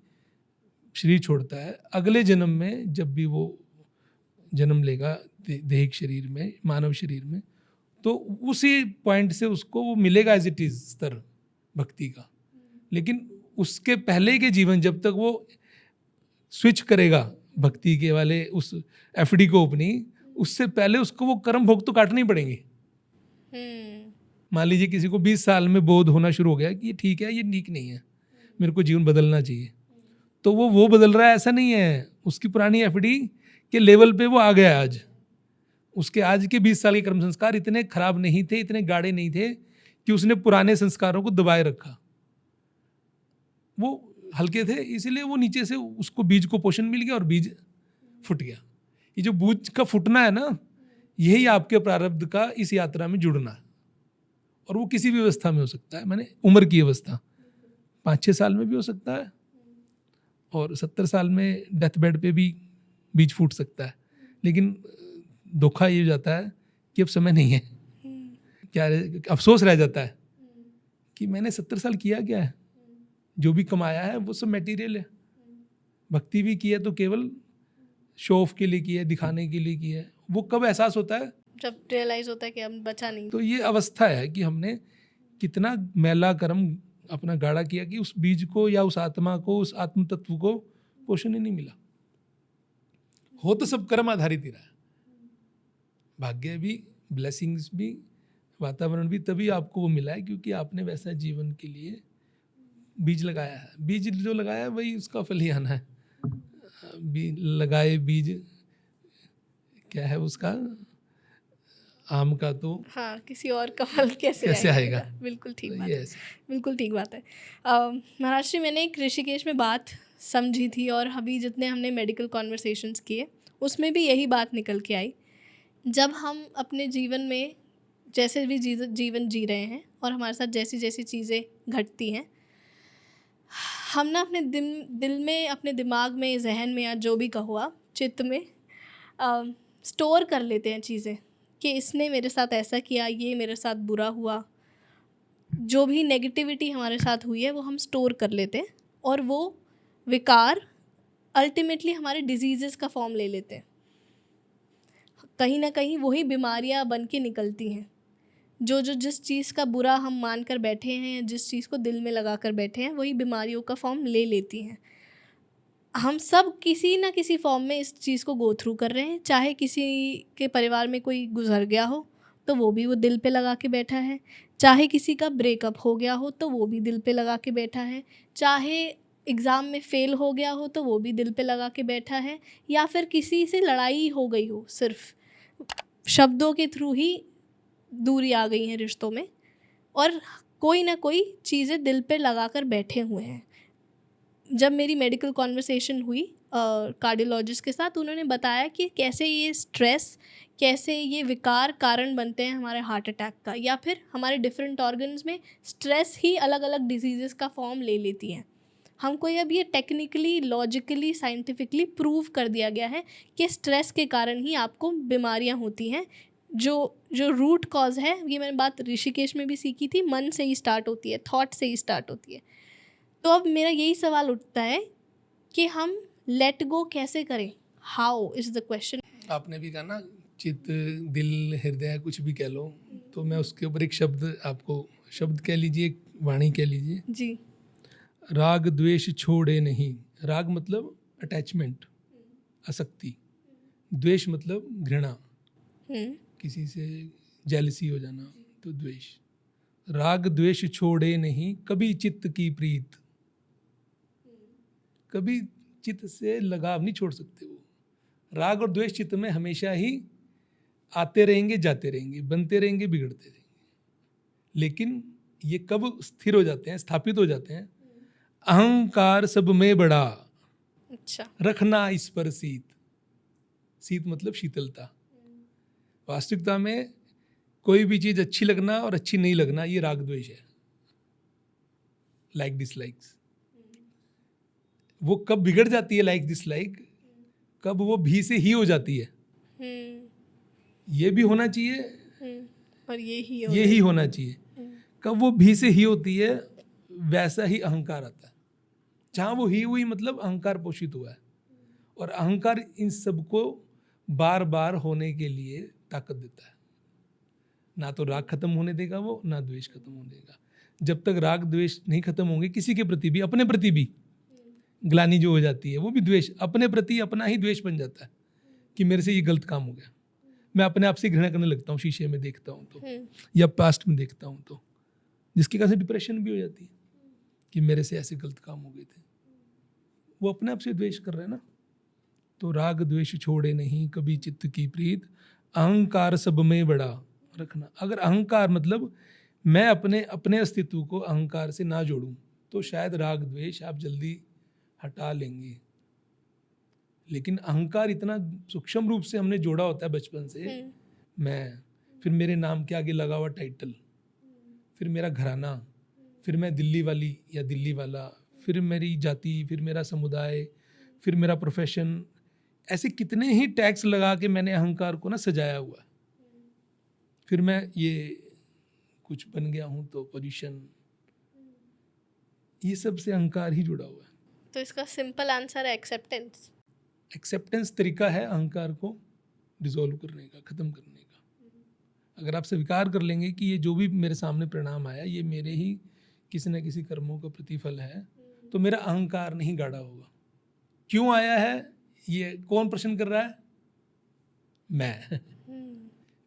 शरीर छोड़ता है, अगले जन्म में जब भी वो जन्म लेगा देहिक शरीर में, मानव शरीर में, तो उसी पॉइंट से उसको वो मिलेगा एज इट इज स्तर भक्ति का। लेकिन उसके पहले के जीवन, जब तक वो स्विच करेगा भक्ति के वाले उस एफडी को अपनी, उससे पहले उसको वो कर्म भोग तो काटने ही पड़ेंगे। मान लीजिए किसी को 20 साल में बोध होना शुरू हो गया कि ये ठीक है, ये ठीक नहीं है, मेरे को जीवन बदलना चाहिए, तो वो बदल रहा है, ऐसा नहीं है। उसकी पुरानी एफडी के लेवल पे वो आ गया आज। उसके आज के 20 साल के कर्म संस्कार इतने खराब नहीं थे, इतने गाढ़े नहीं थे कि उसने पुराने संस्कारों को दबाए रखा। वो हल्के थे, इसीलिए वो नीचे से उसको बीज को पोषण मिल गया और बीज फूट गया। ये जो बीज का फूटना है ना, यही आपके प्रारब्ध का इस यात्रा में जुड़ना है। और वो किसी भी अवस्था में हो सकता है, माने उम्र की अवस्था 5-6 साल में भी हो सकता है, और 70 साल में डेथ बेड पे भी बीज फूट सकता है। लेकिन धोखा ये हो जाता है कि अब समय नहीं है, क्या अफसोस रह जाता है कि मैंने 70 साल किया क्या है, जो भी कमाया है वो सब मटेरियल है। भक्ति भी की है तो केवल शो ऑफ के लिए की है, दिखाने के लिए की है। वो कब एहसास होता है? जब रियलाइज होता है कि अब बचा नहीं। तो ये अवस्था है कि हमने कितना मैला कर्म अपना गाढ़ा किया कि उस बीज को या उस आत्मा को, उस आत्म तत्व को पोषण ही नहीं मिला। हो तो सब कर्म आधारित ही रहा, भाग्य भी, ब्लेसिंग्स भी, वातावरण भी तभी आपको वो मिला है क्योंकि आपने वैसा जीवन के लिए बीज लगाया है। बीज जो लगाया है वही उसका फल ही आना है। लगाए बीज क्या है उसका, आम का तो हाँ, किसी और का फल कैसे आएगा। बिल्कुल ठीक बात है, बिल्कुल ठीक बात है। महाराज जी, मैंने एक ऋषिकेश में बात समझी थी और अभी जितने हमने मेडिकल कॉन्वर्सेशंस किए उसमें भी यही बात निकल के आई। जब हम अपने जीवन में जैसे भी जीवन जी रहे हैं और हमारे साथ जैसी जैसी चीज़ें घटती हैं, हम ना अपने दिल में, अपने दिमाग में, जहन में, या जो भी कहो आप, चित्त में स्टोर कर लेते हैं चीज़ें कि इसने मेरे साथ ऐसा किया, ये मेरे साथ बुरा हुआ। जो भी नेगेटिविटी हमारे साथ हुई है वो हम स्टोर कर लेते हैं और वो विकार अल्टीमेटली हमारे डिजीज़ेस का फॉर्म ले लेते हैं। कहीं ना कहीं वही बीमारियां बन के निकलती हैं। जो जिस चीज़ का बुरा हम मान कर बैठे हैं, जिस चीज़ को दिल में लगा कर बैठे हैं, वही बीमारियों का फॉर्म ले लेती हैं। हम सब किसी ना किसी फॉर्म में इस चीज़ को गो थ्रू कर रहे हैं। चाहे किसी के परिवार में कोई गुजर गया हो तो वो भी वो दिल पे लगा के बैठा है, चाहे किसी का ब्रेकअप हो गया हो तो वो भी दिल पे लगा के बैठा है, चाहे एग्ज़ाम में फ़ेल हो गया हो तो वो भी दिल पे लगा के बैठा है, या फिर किसी से लड़ाई हो गई हो, सिर्फ शब्दों के थ्रू ही दूरी आ गई है रिश्तों में, और कोई ना कोई चीज़ें दिल पे लगा कर बैठे हुए हैं। जब मेरी मेडिकल कॉन्वर्सेशन हुई कार्डियोलॉजिस्ट के साथ, उन्होंने बताया कि कैसे ये स्ट्रेस, कैसे ये विकार कारण बनते हैं हमारे हार्ट अटैक का, या फिर हमारे डिफरेंट ऑर्गन्स में स्ट्रेस ही अलग अलग डिजीज़ेस का फॉर्म ले लेती हैं। हमको अब ये टेक्निकली, लॉजिकली, साइंटिफिकली प्रूव कर दिया गया है कि स्ट्रेस के कारण ही आपको बीमारियां होती हैं। जो रूट कॉज है, ये मैंने बात ऋषिकेश में भी सीखी थी, मन से ही स्टार्ट होती है, थॉट से ही स्टार्ट होती है। तो अब मेरा यही सवाल उठता है कि हम लेट गो कैसे करें? How is the question. आपने भी कहा ना, चित्त, दिल, हृदय, कुछ भी कह लो, तो मैं उसके ऊपर एक शब्द, आपको शब्द कह लीजिए, एक वाणी कह लीजिए जी। राग द्वेष छोड़े नहीं। राग मतलब अटैचमेंट, आसक्ति। द्वेष मतलब घृणा, किसी से जेलसी हो जाना, तो द्वेष। राग द्वेष छोड़े नहीं, कभी चित्त की प्रीत। कभी चित्त से लगाव नहीं छोड़ सकते वो। राग और द्वेष चित्त में हमेशा ही आते रहेंगे, जाते रहेंगे, बनते रहेंगे, बिगड़ते रहेंगे। लेकिन ये कब स्थिर हो जाते हैं, स्थापित हो जाते हैं? अहंकार सब में बड़ा, अच्छा। रखना इस पर शीत। शीत मतलब शीतलता। वास्तविकता में कोई भी चीज अच्छी लगना और अच्छी नहीं लगना, ये राग द्वेष है। Like dislikes. वो कब बिगड़ जाती है लाइक डिसलाइक? कब वो भी से ही हो जाती है। ये भी होना चाहिए और ये ही होना चाहिए। कब वो भी से ही होती है, वैसा ही अहंकार आता है। जहाँ वो ही हुई मतलब अहंकार पोषित हुआ है, और अहंकार इन सबको बार बार होने के लिए ताकत देता है। ना तो राग खत्म होने देगा वो, ना द्वेष खत्म होने देगा। जब तक राग द्वेष नहीं खत्म होंगे, किसी के प्रति भी, अपने प्रति भी ग्लानि जो हो जाती है, वो भी द्वेष, अपने प्रति अपना ही द्वेष बन जाता है कि मेरे से ये गलत काम हो गया। मैं अपने आप से घृणा करने लगता हूँ, शीशे में देखता हूँ तो, या पास्ट में देखता हूँ तो, जिसकी वजह से डिप्रेशन भी हो जाती है कि मेरे से ऐसे गलत काम हो गए थे। वो अपने आप से द्वेष कर रहे हैं ना। तो राग द्वेष छोड़े नहीं, कभी चित्त की प्रीत, अहंकार सब में बड़ा, रखना। अगर अहंकार मतलब मैं अपने अस्तित्व को अहंकार से ना जोड़ूं, तो शायद राग द्वेष आप जल्दी हटा लेंगे। लेकिन अहंकार इतना सूक्ष्म रूप से हमने जोड़ा होता है बचपन से, मैं, फिर मेरे नाम के आगे लगा हुआ टाइटल, फिर मेरा घराना, फिर मैं दिल्ली वाली या दिल्ली वाला, फिर मेरी जाति, फिर मेरा समुदाय, फिर मेरा प्रोफेशन, ऐसे कितने ही टैग्स लगा के मैंने अहंकार को ना सजाया हुआ। फिर मैं ये कुछ बन गया हूँ तो पोजीशन, ये सब से अहंकार ही जुड़ा हुआ है। तो इसका सिंपल आंसर है एक्सेप्टेंस। एक्सेप्टेंस तरीका है अहंकार को डिसॉल्व करने का, खत्म करने का। अगर आप स्वीकार कर लेंगे कि ये जो भी मेरे सामने परिणाम आया, ये मेरे ही किसी न किसी कर्मों का प्रतिफल है, तो मेरा अहंकार नहीं गाढ़ा होगा। क्यों आया है ये कौन प्रश्न कर रहा है? मैं।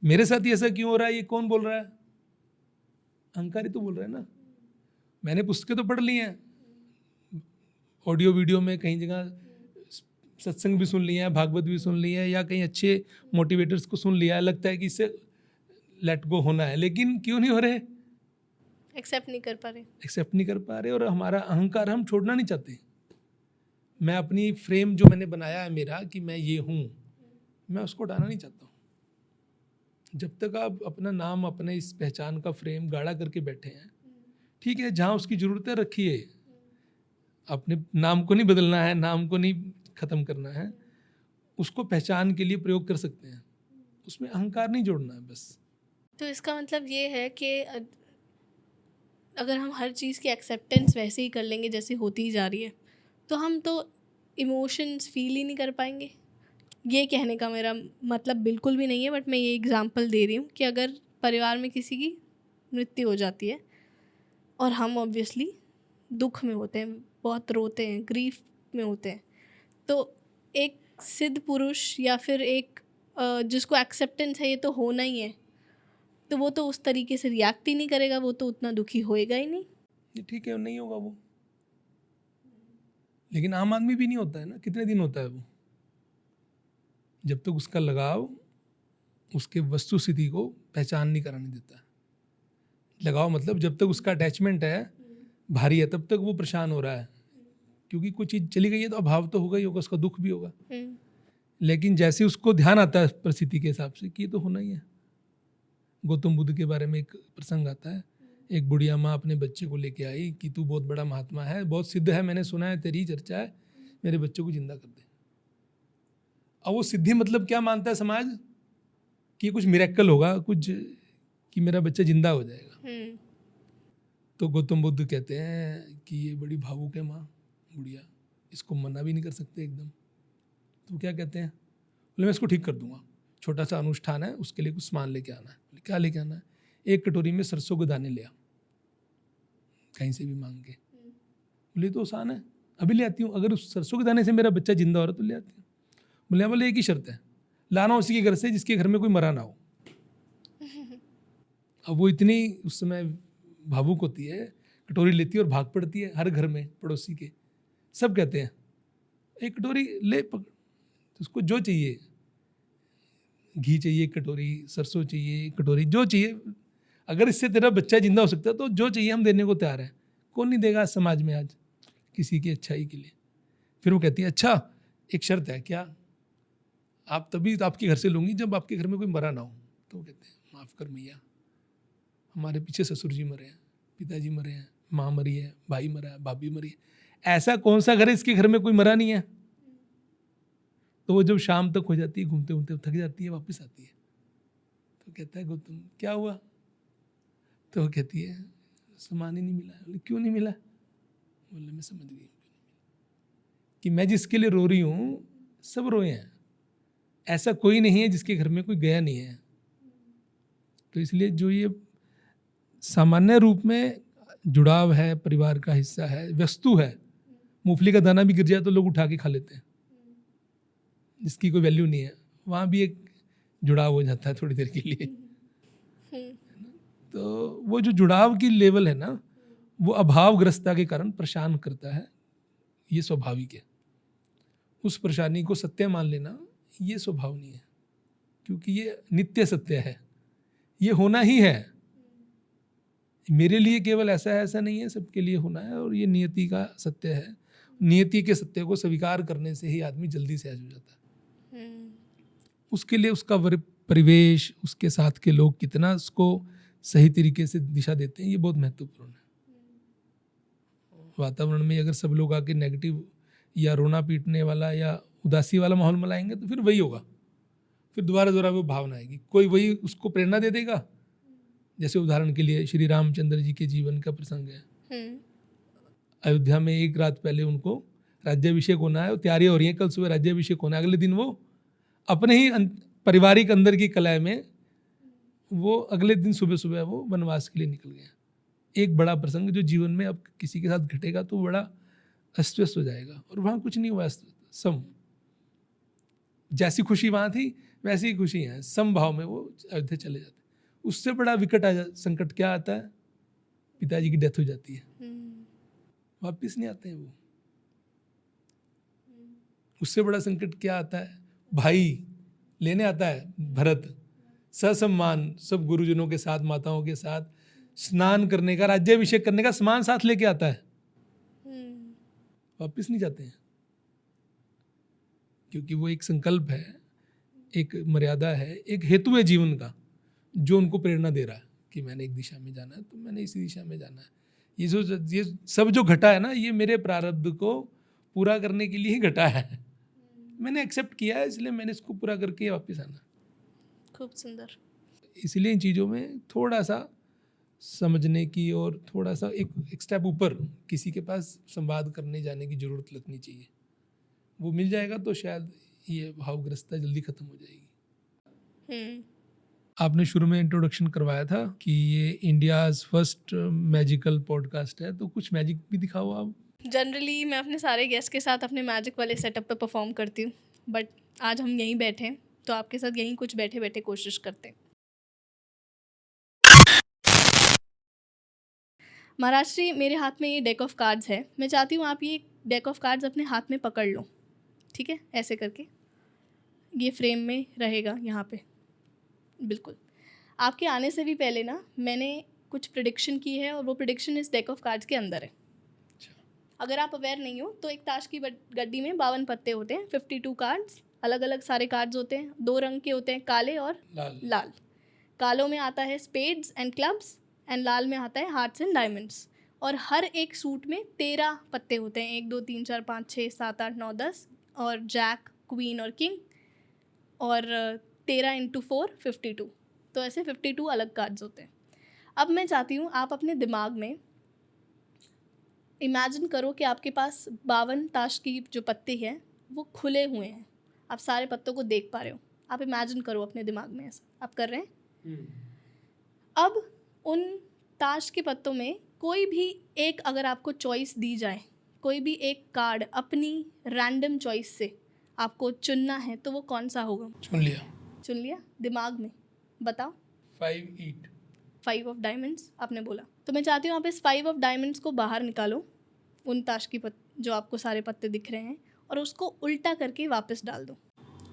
मेरे साथ ही ऐसा क्यों हो रहा है ये कौन बोल रहा है? अहंकार ही तो बोल रहा है ना। मैंने पुस्तकें तो पढ़ ली हैं, ऑडियो वीडियो में कहीं जगह सत्संग भी सुन लिया है, भागवत भी सुन लिया है, या कहीं अच्छे मोटिवेटर्स को सुन लिया है, लगता है कि इससे लेट गो होना है, लेकिन क्यों नहीं हो रहे? एक्सेप्ट नहीं कर पा रहे। एक्सेप्ट नहीं कर पा रहे, और हमारा अहंकार हम छोड़ना नहीं चाहते। मैं अपनी फ्रेम जो मैंने बनाया है मेरा कि मैं ये हूँ, मैं उसको हटाना नहीं चाहता हूँ। जब तक आप अपना नाम, अपने इस पहचान का फ्रेम गाढ़ा करके बैठे हैं, ठीक है, जहाँ उसकी ज़रूरत है रखिए। अपने नाम को नहीं बदलना है, नाम को नहीं ख़त्म करना है, उसको पहचान के लिए प्रयोग कर सकते हैं, उसमें अहंकार नहीं जोड़ना है बस। तो इसका मतलब ये है कि अगर हम हर चीज़ की एक्सेप्टेंस वैसे ही कर लेंगे जैसे होती ही जा रही है, तो हम तो इमोशंस फील ही नहीं कर पाएंगे। ये कहने का मेरा मतलब बिल्कुल भी नहीं है, बट मैं ये एग्जांपल दे रही हूँ कि अगर परिवार में किसी की मृत्यु हो जाती है और हम ऑब्वियसली दुख में होते हैं, बहुत रोते हैं, ग्रीफ में होते हैं, तो एक सिद्ध पुरुष या फिर एक जिसको एक्सेप्टेंस है ये तो होना ही है, तो वो तो उस तरीके से रिएक्ट ही नहीं करेगा, वो तो उतना दुखी होएगा ही नहीं। ये ठीक है, नहीं होगा वो। लेकिन आम आदमी भी नहीं होता है ना, कितने दिन होता है वो? जब तक उसका लगाव उसके वस्तु स्थिति को पहचान नहीं कराने देता। लगाव मतलब जब तक उसका अटैचमेंट है भारी है, तब तक वो परेशान हो रहा है, क्योंकि कोई चीज़ चली गई है तो अभाव तो होगा ही होगा, उसका दुख भी होगा। लेकिन जैसे उसको ध्यान आता है परिस्थिति के हिसाब से कि ये तो होना ही है। गौतम बुद्ध के बारे में एक प्रसंग आता है, एक बुढ़िया माँ अपने बच्चे को लेके आई कि तू बहुत बड़ा महात्मा है, बहुत सिद्ध है, मैंने सुना है, तेरी चर्चा है, मेरे बच्चे को जिंदा कर दे। अब वो सिद्धि मतलब क्या मानता है समाज? कि कुछ मिरेकल होगा, कुछ कि मेरा बच्चा जिंदा हो जाएगा। तो गौतम बुद्ध कहते हैं कि ये बड़ी भावुक है माँ, बुढ़िया, इसको मना भी नहीं कर सकते एकदम। तो क्या कहते हैं? बोले मैं इसको ठीक कर दूंगा, छोटा सा अनुष्ठान है, उसके लिए कुछ सामान लेके आना है। बोले क्या लेके आना है? एक कटोरी में सरसों के दाने ले आ, कहीं से भी मांग के। बोले तो आसान है, अभी ले आती हूँ, अगर उस सरसों के दाने से मेरा बच्चा जिंदा हो रहा तो ले आती हूँ। बोले एक ही शर्त है, लाना उसी के घर से जिसके घर में कोई मरा ना हो। अब वो इतनी उस समय भावुक होती है, कटोरी लेती है और भाग पड़ती है हर घर में, पड़ोसी के सब कहते हैं एक कटोरी ले पकड़। तो उसको जो चाहिए, घी चाहिए कटोरी, सरसों चाहिए कटोरी, जो चाहिए, अगर इससे तेरा बच्चा जिंदा हो सकता है तो जो चाहिए हम देने को तैयार हैं। कौन नहीं देगा समाज में आज किसी की अच्छाई के लिए? फिर वो कहती है अच्छा एक शर्त है, क्या? आप तभी तो आपके घर से लूँगी जब आपके घर में कोई मरा ना हो। तो वो कहते हैं माफ़ कर मैया, हमारे पीछे ससुर जी मरे हैं, पिताजी मरे हैं, माँ मरी है, भाई मरा है, भाभी मरी है, ऐसा कौन सा घर है इसके घर में कोई मरा नहीं है? तो वो जब शाम तक हो जाती है, घूमते घूमते थक जाती है, वापस आती है, तो कहता है गौतम क्या हुआ? तो वो कहती है सामान ही नहीं मिला। बोले क्यों नहीं मिला? बोले मैं समझ गई कि मैं जिसके लिए रो रही हूँ सब रोए हैं, ऐसा कोई नहीं है जिसके घर में कोई गया नहीं है। तो इसलिए जो ये सामान्य रूप में जुड़ाव है, परिवार का हिस्सा है, वस्तु है, मूंगफली का दाना भी गिर जाए तो लोग उठा के खा लेते हैं, जिसकी कोई वैल्यू नहीं है, वहाँ भी एक जुड़ाव हो जाता है थोड़ी देर के लिए। तो वो जो जुड़ाव की लेवल है ना, वो अभावग्रस्तता के कारण परेशान करता है, ये स्वाभाविक है। उस परेशानी को सत्य मान लेना ये स्वभाव नहीं है, क्योंकि ये नित्य सत्य है, ये होना ही है। मेरे लिए केवल ऐसा है ऐसा नहीं है, सबके लिए होना है, और ये नियति का सत्य है। नियति के सत्य को स्वीकार करने से ही आदमी जल्दी सहज हो जाता है। उसके लिए उसका परिवेश, उसके साथ के लोग कितना उसको सही तरीके से दिशा देते हैं, ये बहुत महत्वपूर्ण है। वातावरण में अगर सब लोग आके नेगेटिव या रोना पीटने वाला या उदासी वाला माहौल मिलाएंगे तो फिर वही होगा, फिर दोबारा वो भावना आएगी, कोई वही उसको प्रेरणा दे देगा। जैसे उदाहरण के लिए श्री रामचंद्र जी के जीवन का प्रसंग है। अयोध्या में एक रात पहले उनको राज्याभिषेक होना है, तैयारी हो रही है, कल सुबह राज्याभिषेक होना है। अगले दिन वो अपने ही पारिवारिक अंदर की कलह में वो अगले दिन सुबह सुबह वो वनवास के लिए निकल गया। एक बड़ा प्रसंग जो जीवन में अब किसी के साथ घटेगा तो बड़ा अस्त व्यस्त हो जाएगा, और वहाँ कुछ नहीं हुआ, सम, जैसी खुशी वहाँ थी वैसी ही खुशी है, सम भाव में वो अयोध्या चले जाते। उससे बड़ा विकट संकट क्या आता है, पिताजी की डेथ हो जाती है, वापिस नहीं आते हैं वो। उससे बड़ा संकट क्या आता है, भाई लेने आता है भरत, ससम्मान सब गुरुजनों के साथ, माताओं के साथ स्नान करने का, राज्याभिषेक करने का सामान साथ लेके आता है, वापिस नहीं जाते हैं, क्योंकि वो एक संकल्प है, एक मर्यादा है, एक हेतु है जीवन का जो उनको प्रेरणा दे रहा है कि मैंने एक दिशा में जाना है तो मैंने इसी दिशा में जाना है। ये सब जो घटा है ना, ये मेरे प्रारब्ध को पूरा करने के लिए ही घटा है, मैंने एक्सेप्ट किया है, इसलिए मैंने इसको पूरा करके वापस आना। खूब सुंदर। इसलिए इन चीज़ों में थोड़ा सा समझने की और थोड़ा सा एक स्टेप ऊपर किसी के पास संवाद करने जाने की ज़रूरत लगनी चाहिए। वो मिल जाएगा तो शायद ये भावग्रस्तता जल्दी ख़त्म हो जाएगी। आपने शुरू में इंट्रोडक्शन करवाया था कि ये इंडियाज़ फर्स्ट मैजिकल पॉडकास्ट है, तो कुछ मैजिक भी दिखाओ आप। जनरली मैं अपने सारे गेस्ट के साथ अपने मैजिक वाले सेटअप पे परफॉर्म करती हूँ, बट आज हम यहीं बैठे हैं तो आपके साथ यहीं कुछ बैठे बैठे कोशिश करते हैं। महाराष्ट्री, मेरे हाथ में ये डेक ऑफ कार्ड्स है, मैं चाहती हूँ आप ये डेक ऑफ कार्ड्स अपने हाथ में पकड़ लो, ठीक है, ऐसे करके ये फ्रेम में रहेगा यहाँ पे। बिल्कुल, आपके आने से भी पहले ना मैंने कुछ प्रेडिक्शन की है और वो प्रेडिक्शन इस डेक ऑफ कार्ड्स के अंदर है। अगर आप अवेयर नहीं हो तो एक ताश की गड्डी में 52 पत्ते होते हैं, 52 कार्ड्स, अलग अलग सारे कार्ड्स होते हैं, 2 रंग के होते हैं, काले और लाल। कालों में आता है स्पेड्स एंड क्लब्स एंड लाल में आता है हार्ट्स एंड डायमंड्स। और हर एक सूट में 13 पत्ते होते हैं, 1 2 3 4 5 6 7 8 9 10, और जैक, क्वीन और किंग, और 13 × 4 52, तो ऐसे 52 अलग कार्ड्स होते हैं। अब मैं चाहती हूँ आप अपने दिमाग में इमेजिन करो कि आपके पास 52 ताश की जो पत्ते हैं वो खुले हुए हैं, आप सारे पत्तों को देख पा रहे हो। आप इमेजिन करो अपने दिमाग में, ऐसा आप कर रहे हैं। अब उन ताश के पत्तों में कोई भी एक, अगर आपको चॉइस दी जाए, कोई भी एक कार्ड अपनी रैंडम चॉइस से आपको चुनना है, तो वो कौन सा होगा? चुन लिया दिमाग में, बताओ। 5 ऑफ डायमंड्स आपने बोला, तो मैं चाहती हूँ आप इस 5 ऑफ डायमंड्स को बाहर निकालो, उन ताश की जो आपको सारे पत्ते दिख रहे हैं, और उसको उल्टा करके वापस डाल दो।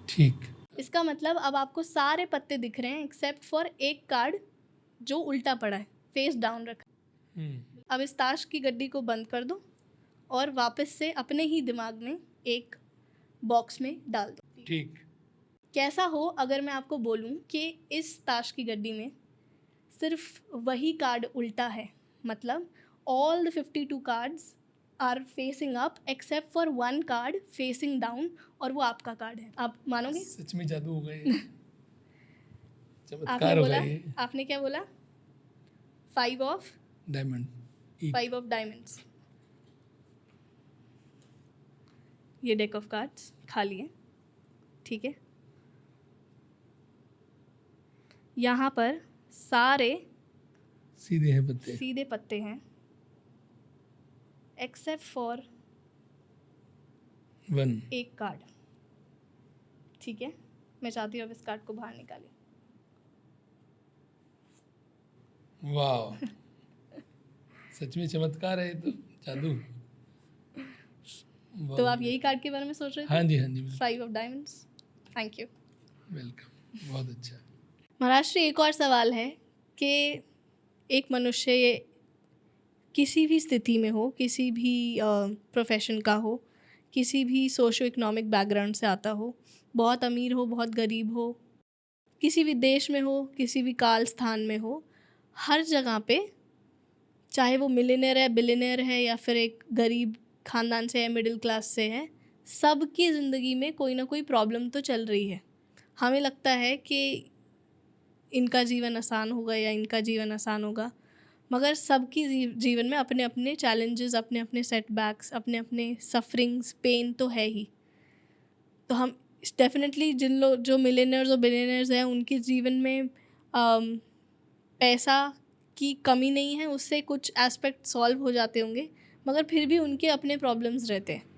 ठीक। इसका मतलब अब आपको सारे पत्ते दिख रहे हैं एक्सेप्ट फॉर एक कार्ड जो उल्टा पड़ा है, फेस डाउन रखा। अब इस ताश की गड्डी को बंद कर दो और वापस से अपने ही दिमाग में एक बॉक्स में डाल दो। ठीक। कैसा हो अगर मैं आपको बोलूं कि इस ताश की गड्डी में सिर्फ वही कार्ड उल्टा है, मतलब all the 52 cards are facing up except for 1 card facing down, और वो आपका कार्ड है। आप मानोगे? सच में जादू हो गए। आपने बोला, आपने क्या बोला? 5 ऑफ डायमंड, 5 ऑफ डायमंड्स। ये डेक ऑफ कार्ड्स खाली है, ठीक है। यहाँ पर सारे सीधे पत्ते हैं एक्सेप्ट फॉर 1 एक कार्ड, ठीक है। मैं चाहती हूँ अब इस कार्ड को बाहर निकालें। वाह, सच में चमत्कार है, तो जादू। तो आप यही कार्ड के बारे में सोच रहे थे? हाँ जी, हाँ जी। 5 of diamonds. Thank you, welcome, बहुत अच्छा। महाराष्ट्र, एक और सवाल है कि एक मनुष्य किसी भी स्थिति में हो, किसी भी प्रोफेशन का हो, किसी भी सोशो इकोनॉमिक बैकग्राउंड से आता हो, बहुत अमीर हो, बहुत गरीब हो, किसी भी देश में हो, किसी भी काल स्थान में हो, हर जगह पे, चाहे वो मिलियनेयर है, बिलियनेयर है, या फिर एक गरीब ख़ानदान से है, मिडिल क्लास से है, सबकी ज़िंदगी में कोई ना कोई प्रॉब्लम तो चल रही है। हमें लगता है कि इनका जीवन आसान होगा या इनका जीवन आसान होगा, मगर सबकी जीवन में अपने अपने चैलेंजेस, अपने अपने सेटबैक्स, अपने अपने सफरिंग्स, पेन तो है ही। तो हम डेफिनेटली जो मिलियनर्स और बिलियनर्स हैं, उनके जीवन में पैसा की कमी नहीं है, उससे कुछ एस्पेक्ट सॉल्व हो जाते होंगे, मगर फिर भी उनके अपने प्रॉब्लम्स रहते हैं।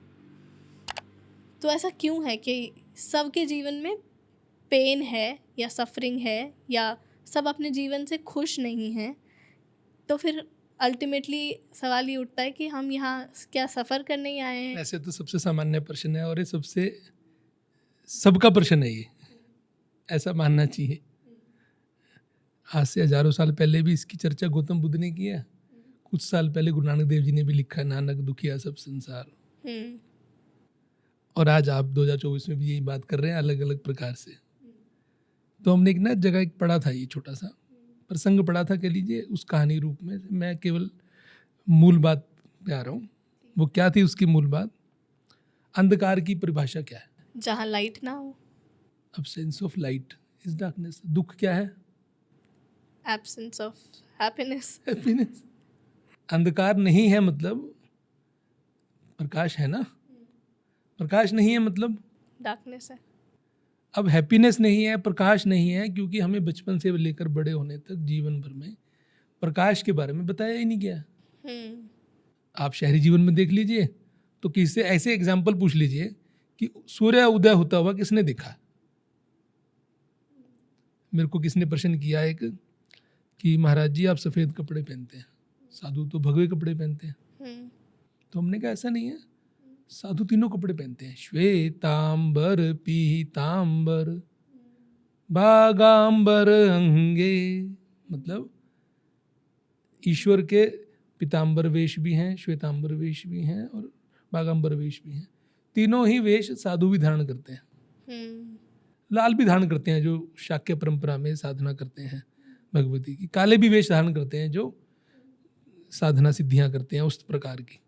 तो ऐसा क्यों है कि सबके जीवन में पेन है या सफरिंग है, या सब अपने जीवन से खुश नहीं हैं? तो फिर अल्टीमेटली सवाल ये उठता है कि हम यहाँ क्या सफ़र करने ही आए हैं? ऐसे तो सबसे सामान्य प्रश्न है और ये सबसे सबका प्रश्न है, ये ऐसा मानना चाहिए। आज से हजारों साल पहले भी इसकी चर्चा गौतम बुद्ध ने की है। कुछ साल पहले गुरु नानक देव जी ने भी लिखा है, नानक दुखिया सब संसार। और आज आप 2024 में भी यही बात कर रहे हैं अलग अलग प्रकार से। तो हमने एक ना जगह एक पढ़ा था, ये छोटा सा प्रसंग पढ़ा था कह लीजिए, उस कहानी रूप में। मैं केवल मूल बात पे आ रहा हूँ। वो क्या थी उसकी मूल बात? अंधकार की परिभाषा क्या है? जहाँ लाइट ना हो। Absence of light is darkness. दुख क्या है? Absence of happiness. हैप्पीनेस। अंधकार नहीं है मतलब प्रकाश है ना, प्रकाश नहीं है मतलब डार्कनेस है। अब हैप्पीनेस नहीं है, प्रकाश नहीं है, क्योंकि हमें बचपन से लेकर बड़े होने तक जीवन भर में प्रकाश के बारे में बताया ही नहीं गया। आप शहरी जीवन में देख लीजिए तो किससे ऐसे एग्जाम्पल पूछ लीजिए कि सूर्य उदय होता हुआ किसने देखा। मेरे को किसने प्रश्न किया एक कि महाराज जी आप सफ़ेद कपड़े पहनते हैं, साधु तो भगवे कपड़े पहनते हैं। तो हमने कहा ऐसा नहीं है, साधु तीनों कपड़े पहनते हैं, श्वेतांबर पीतांबर बागांबर अंगे। मतलब ईश्वर के पीतांबर वेश भी हैं, श्वेतांबर वेश भी हैं और बागांबर वेश भी हैं। तीनों ही वेश साधु भी धारण करते हैं। लाल भी धारण करते हैं जो शाक्य परंपरा में साधना करते हैं भगवती की। काले भी वेश धारण करते हैं जो साधना सिद्धियां करते हैं उस प्रकार की।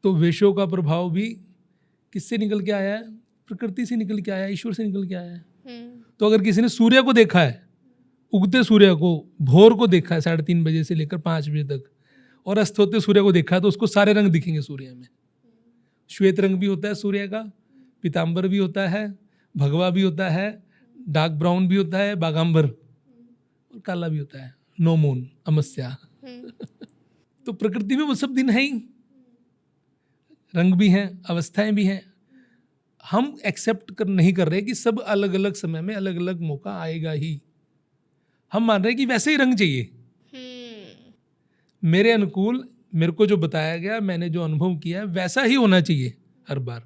तो वेशों का प्रभाव भी किससे निकल के आया है? प्रकृति से निकल के आया है, ईश्वर से निकल के आया है। तो अगर किसी ने सूर्य को देखा है, उगते सूर्य को, भोर को देखा है 3:30 बजे से लेकर 5 बजे तक, और अस्त होते सूर्य को देखा है, तो उसको सारे रंग दिखेंगे सूर्य में। श्वेत रंग भी होता है सूर्य का, पीतांबर भी होता है, भगवा भी होता है, डार्क ब्राउन भी होता है, बागांबर, और काला भी होता है, नो मून, अमावस्या। तो प्रकृति में वो सब दिन है ही, रंग भी हैं, अवस्थाएं भी हैं। हम एक्सेप्ट नहीं कर रहे कि सब अलग अलग समय में अलग अलग मौका आएगा ही। हम मान रहे हैं कि वैसे ही रंग चाहिए मेरे अनुकूल, मेरे को जो बताया गया, मैंने जो अनुभव किया वैसा ही होना चाहिए हर बार।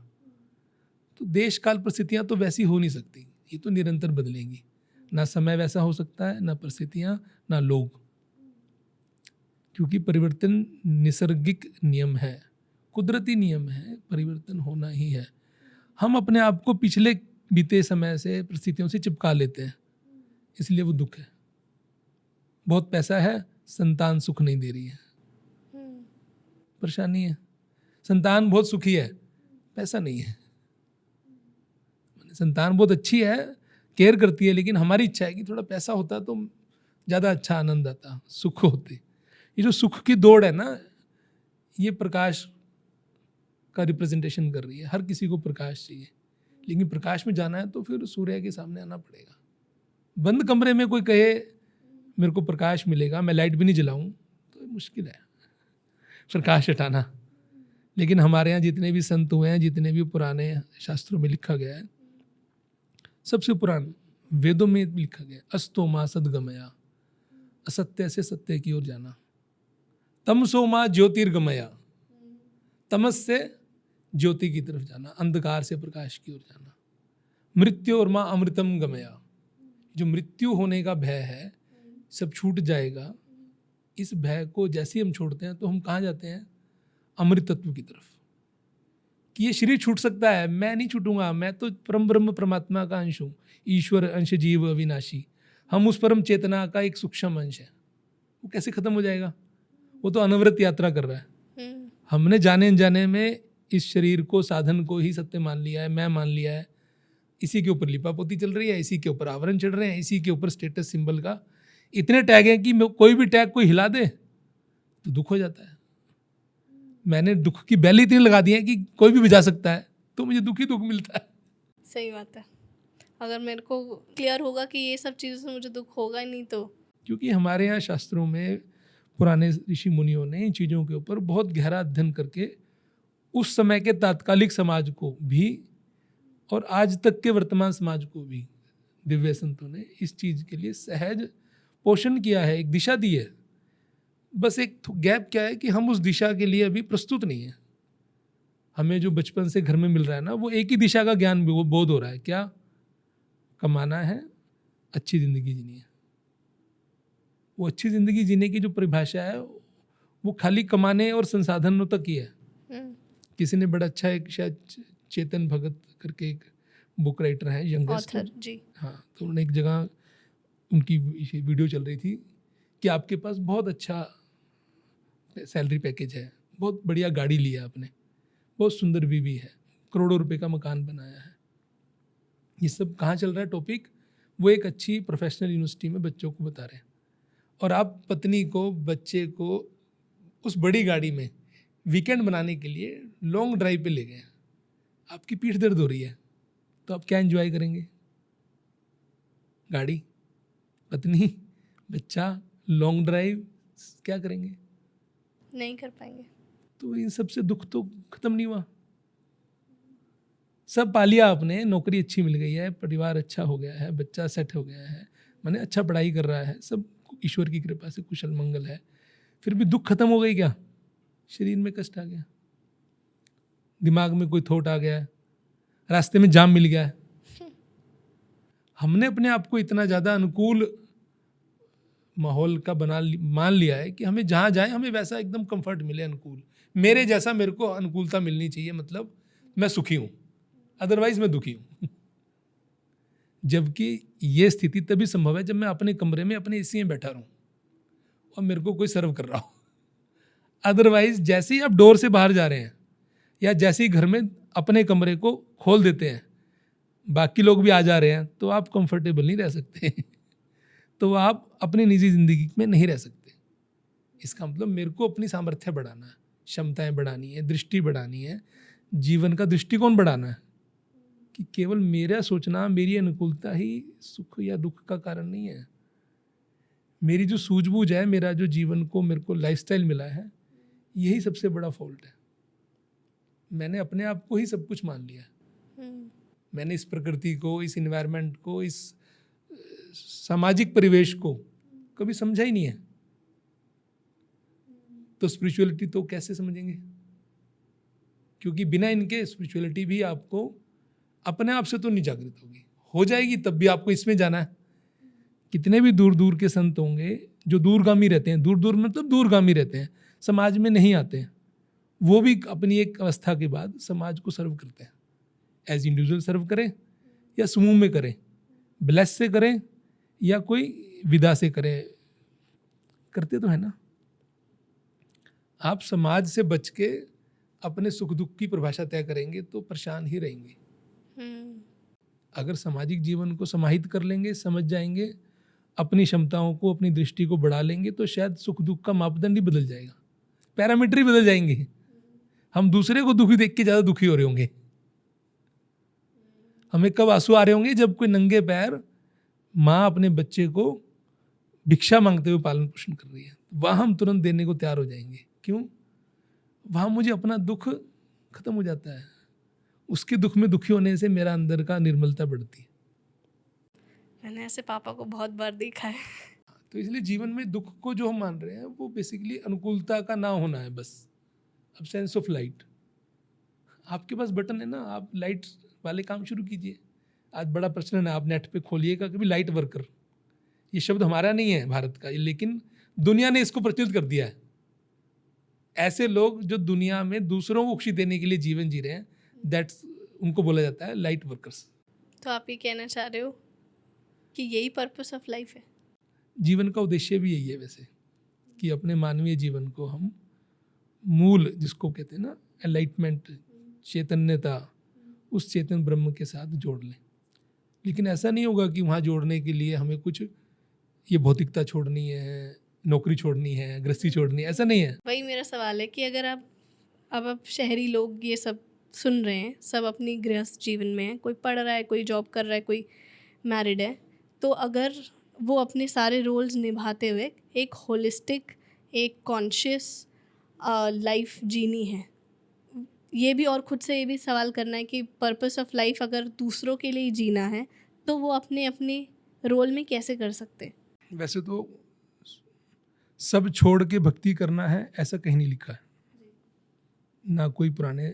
तो देश काल परिस्थितियां तो वैसी हो नहीं सकती, ये तो निरंतर बदलेंगी। ना समय वैसा हो सकता है, ना परिस्थितियां, ना लोग, क्योंकि परिवर्तन निसर्गिक नियम है, कुदरती नियम है, परिवर्तन होना ही है। हम अपने आप को पिछले बीते समय से, परिस्थितियों से चिपका लेते हैं, इसलिए वो दुख है। बहुत पैसा है, संतान सुख नहीं दे रही है, परेशानी है। संतान बहुत सुखी है, पैसा नहीं है। संतान बहुत अच्छी है, केयर करती है, लेकिन हमारी इच्छा है कि थोड़ा पैसा होता तो ज़्यादा अच्छा आनंद आता, सुख होते। ये जो सुख की दौड़ है ना, ये प्रकाश का रिप्रेजेंटेशन कर रही है। हर किसी को प्रकाश चाहिए, लेकिन प्रकाश में जाना है तो फिर सूर्य के सामने आना पड़ेगा। बंद कमरे में कोई कहे मेरे को प्रकाश मिलेगा, मैं लाइट भी नहीं जलाऊं, तो मुश्किल है प्रकाश हटाना। लेकिन हमारे यहाँ जितने भी संत हुए हैं, जितने भी पुराने शास्त्रों में लिखा गया है, सबसे पुराना वेदों में लिखा गया, अस्तो माँ सदगमया, असत्य से सत्य की ओर जाना। तमसो माँ ज्योतिर्गमया, तमस से ज्योति की तरफ जाना, अंधकार से प्रकाश की ओर जाना। मृत्यु और माँ अमृतम गमया, जो मृत्यु होने का भय है सब छूट जाएगा। इस भय को जैसे ही हम छोड़ते हैं तो हम कहाँ जाते हैं? अमृत तत्व की तरफ। कि ये शरीर छूट सकता है, मैं नहीं छूटूंगा, मैं तो परम ब्रह्म परमात्मा का अंश हूँ, ईश्वर अंश जीव अविनाशी। हम उस परम चेतना का एक सूक्ष्म अंश है। वो कैसे खत्म हो जाएगा? वो तो अनवरत यात्रा कर रहा है। हमने जाने अनजाने में इस शरीर को, साधन को ही सत्य मान लिया है, मैं मान लिया है। इसी के ऊपर लिपापोती चल रही है, इसी के ऊपर आवरण चढ़ रहे हैं, इसी के ऊपर स्टेटस सिंबल का इतने टैग हैं कि कोई भी टैग कोई हिला दे तो दुख हो जाता है। मैंने दुख की बैल इतनी लगा दी है कि कोई भी बजा सकता है, तो मुझे दुख ही दुख मिलता है। सही बात है। अगर मेरे को क्लियर होगा कि ये सब चीज़ों से मुझे दुख होगा ही नहीं, तो क्योंकि हमारे यहाँ शास्त्रों में पुराने ऋषि मुनियों ने इन चीज़ों के ऊपर बहुत गहरा अध्ययन करके उस समय के तात्कालिक समाज को भी और आज तक के वर्तमान समाज को भी दिव्य संतों ने इस चीज़ के लिए सहज पोषण किया है, एक दिशा दी है। बस एक गैप क्या है कि हम उस दिशा के लिए अभी प्रस्तुत नहीं है। हमें जो बचपन से घर में मिल रहा है ना, वो एक ही दिशा का ज्ञान बोध हो रहा है, क्या कमाना है, अच्छी ज़िंदगी जीनी है। वो अच्छी ज़िंदगी जीने की जो परिभाषा है वो खाली कमाने और संसाधनों तक ही है। किसी ने बड़ा अच्छा एक शायद चेतन भगत करके एक बुक राइटर है, यंगेस्ट जी, हाँ, तो उन्होंने एक जगह उनकी वीडियो चल रही थी कि आपके पास बहुत अच्छा सैलरी पैकेज है, बहुत बढ़िया गाड़ी लिया आपने, बहुत सुंदर बीवी है, करोड़ों रुपए का मकान बनाया है। ये सब कहाँ चल रहा है टॉपिक? वो एक अच्छी प्रोफेशनल यूनिवर्सिटी में बच्चों को बता रहे हैं, और आप पत्नी को, बच्चे को उस बड़ी गाड़ी में वीकेंड बनाने के लिए लॉन्ग ड्राइव पे ले गए। आपकी पीठ दर्द हो रही है, तो आप क्या एंजॉय करेंगे? गाड़ी, पत्नी, बच्चा, लॉन्ग ड्राइव, क्या करेंगे? नहीं कर पाएंगे। तो इन सब से दुख तो खत्म नहीं हुआ। सब पा लिया आपने, नौकरी अच्छी मिल गई है, परिवार अच्छा हो गया है, बच्चा सेट हो गया है, माने अच्छा पढ़ाई कर रहा है, सब ईश्वर की कृपा से कुशल मंगल है, फिर भी दुख खत्म हो गई क्या? शरीर में कष्ट आ गया, दिमाग में कोई थॉट आ गया है, रास्ते में जाम मिल गया है। हमने अपने आप को इतना ज़्यादा अनुकूल माहौल का मान लिया है कि हमें जहाँ जाए हमें वैसा एकदम कंफर्ट मिले, अनुकूल, मेरे जैसा मेरे को अनुकूलता मिलनी चाहिए, मतलब मैं सुखी हूँ, अदरवाइज मैं दुखी हूँ। जबकि ये स्थिति तभी संभव है जब मैं अपने कमरे में अपने एसी में बैठा रहूँ और मेरे को कोई सर्व कर रहा हो। अदरवाइज जैसे ही आप डोर से बाहर जा रहे हैं या जैसे ही घर में अपने कमरे को खोल देते हैं, बाकी लोग भी आ जा रहे हैं, तो आप कंफर्टेबल नहीं रह सकते। तो आप अपनी निजी जिंदगी में नहीं रह सकते। इसका मतलब मेरे को अपनी सामर्थ्य बढ़ाना है, क्षमताएं बढ़ानी है, दृष्टि बढ़ानी है, जीवन का दृष्टिकोण बढ़ाना है कि केवल मेरा सोचना, मेरी अनुकूलता ही सुख या दुख का कारण नहीं है। मेरी जो सूझबूझ है, मेरा जो जीवन को मेरे को लाइफस्टाइल मिला है, यही सबसे बड़ा फॉल्ट है। मैंने अपने आप को ही सब कुछ मान लिया। मैंने इस प्रकृति को, इस इन्वायरमेंट को, इस सामाजिक परिवेश को कभी समझा ही नहीं है। तो स्पिरिचुअलिटी तो कैसे समझेंगे? क्योंकि बिना इनके स्पिरिचुअलिटी भी आपको अपने आप से तो नहीं जागृत होगी, हो जाएगी तब भी आपको इसमें जाना है। कितने भी दूर दूर के संत होंगे जो दूरगामी रहते हैं, दूर दूर मतलब दूरगामी रहते हैं, समाज में नहीं आते हैं, वो भी अपनी एक अवस्था के बाद समाज को सर्व करते हैं। एज इंडिविजुअल सर्व करें या समूह में करें, ब्लेस से करें या कोई विदा से करें, करते तो है ना। आप समाज से बच के अपने सुख दुख की परिभाषा तय करेंगे तो परेशान ही रहेंगे। अगर सामाजिक जीवन को समाहित कर लेंगे, समझ जाएंगे, अपनी क्षमताओं को, अपनी दृष्टि को बढ़ा लेंगे, तो शायद सुख दुख का मापदंड ही बदल जाएगा, पैरामीटर ही बदल जाएंगे। हम दूसरे को दुखी देख के ज़्यादा दुखी हो रहे होंगे। हमें कब आंसू आ रहे होंगे? जब कोई नंगे पैर माँ अपने बच्चे को भिक्षा मांगते हुए पालन पोषण कर रही है, वहाँ हम तुरंत देने को तैयार हो जाएंगे। क्यों? वहाँ मुझे अपना दुख खत्म हो जाता है। उसके दुख में दुखी होने से मेरा अंदर का निर्मलता बढ़ती है। मैंने ऐसे पापा को बहुत बार देखा है। तो इसलिए जीवन में दुख को जो हम मान रहे हैं वो बेसिकली अनुकूलता का ना होना है बस। अब सेंस ऑफ लाइट, आपके पास बटन है ना, आप लाइट वाले काम शुरू कीजिए। आज बड़ा प्रश्न है, आप नेट पे खोलिएगा कभी लाइट वर्कर, ये शब्द हमारा नहीं है भारत का, लेकिन दुनिया ने इसको प्रचलित कर दिया है। ऐसे लोग जो दुनिया में दूसरों को खुशी देने के लिए जीवन जी रहे हैं, दैट्स उनको बोला जाता है लाइट वर्कर्स। तो आप ये कहना चाह रहे हो कि यही पर्पस ऑफ लाइफ है? जीवन का उद्देश्य भी यही है वैसे, कि अपने मानवीय जीवन को हम मूल, जिसको कहते हैं ना एनलाइटमेंट, चैतन्यता, उस चेतन ब्रह्म के साथ जोड़ लें। लेकिन ऐसा नहीं होगा कि वहाँ जोड़ने के लिए हमें कुछ ये भौतिकता छोड़नी है, नौकरी छोड़नी है, गृहस्थी छोड़नी है, ऐसा नहीं है। वही मेरा सवाल है कि अगर आप शहरी लोग ये सब सुन रहे हैं, सब अपनी गृहस्थ जीवन में है, कोई पढ़ रहा है, कोई जॉब कर रहा है, कोई मैरिड है, तो अगर वो अपने सारे रोल्स निभाते हुए एक होलिस्टिक, एक कॉन्शियस लाइफ जीनी है। ये भी और खुद से ये भी सवाल करना है कि पर्पस ऑफ लाइफ अगर दूसरों के लिए ही जीना है तो वो अपने अपने रोल में कैसे कर सकते हैं? वैसे तो सब छोड़ के भक्ति करना है ऐसा कहीं नहीं लिखा है, ना कोई पुराने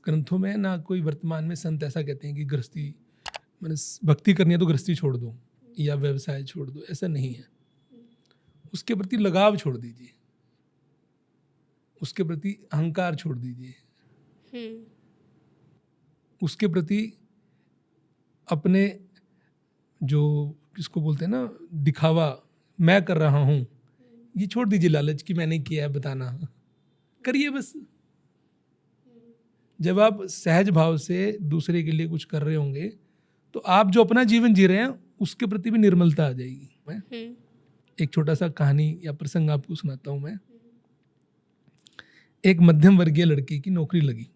ग्रंथों में, ना कोई वर्तमान में संत ऐसा कहते हैं कि गृहस्थी मैंने भक्ति करनी है तो गृहस्थी छोड़ दो या व्यवसाय छोड़ दो, ऐसा नहीं है। उसके प्रति लगाव छोड़ दीजिए, उसके प्रति अहंकार छोड़ दीजिए, उसके प्रति अपने जो किसको बोलते हैं ना दिखावा, मैं कर रहा हूँ, ये छोड़ दीजिए। लालच की मैंने किया है बताना, करिए बस। जब आप सहज भाव से दूसरे के लिए कुछ कर रहे होंगे तो आप जो अपना जीवन जी रहे हैं उसके प्रति भी निर्मलता आ जाएगी। मैं एक छोटा सा कहानी या प्रसंग आपको सुनाता हूँ। मैं एक मध्यम वर्गीय लड़की की नौकरी लगी।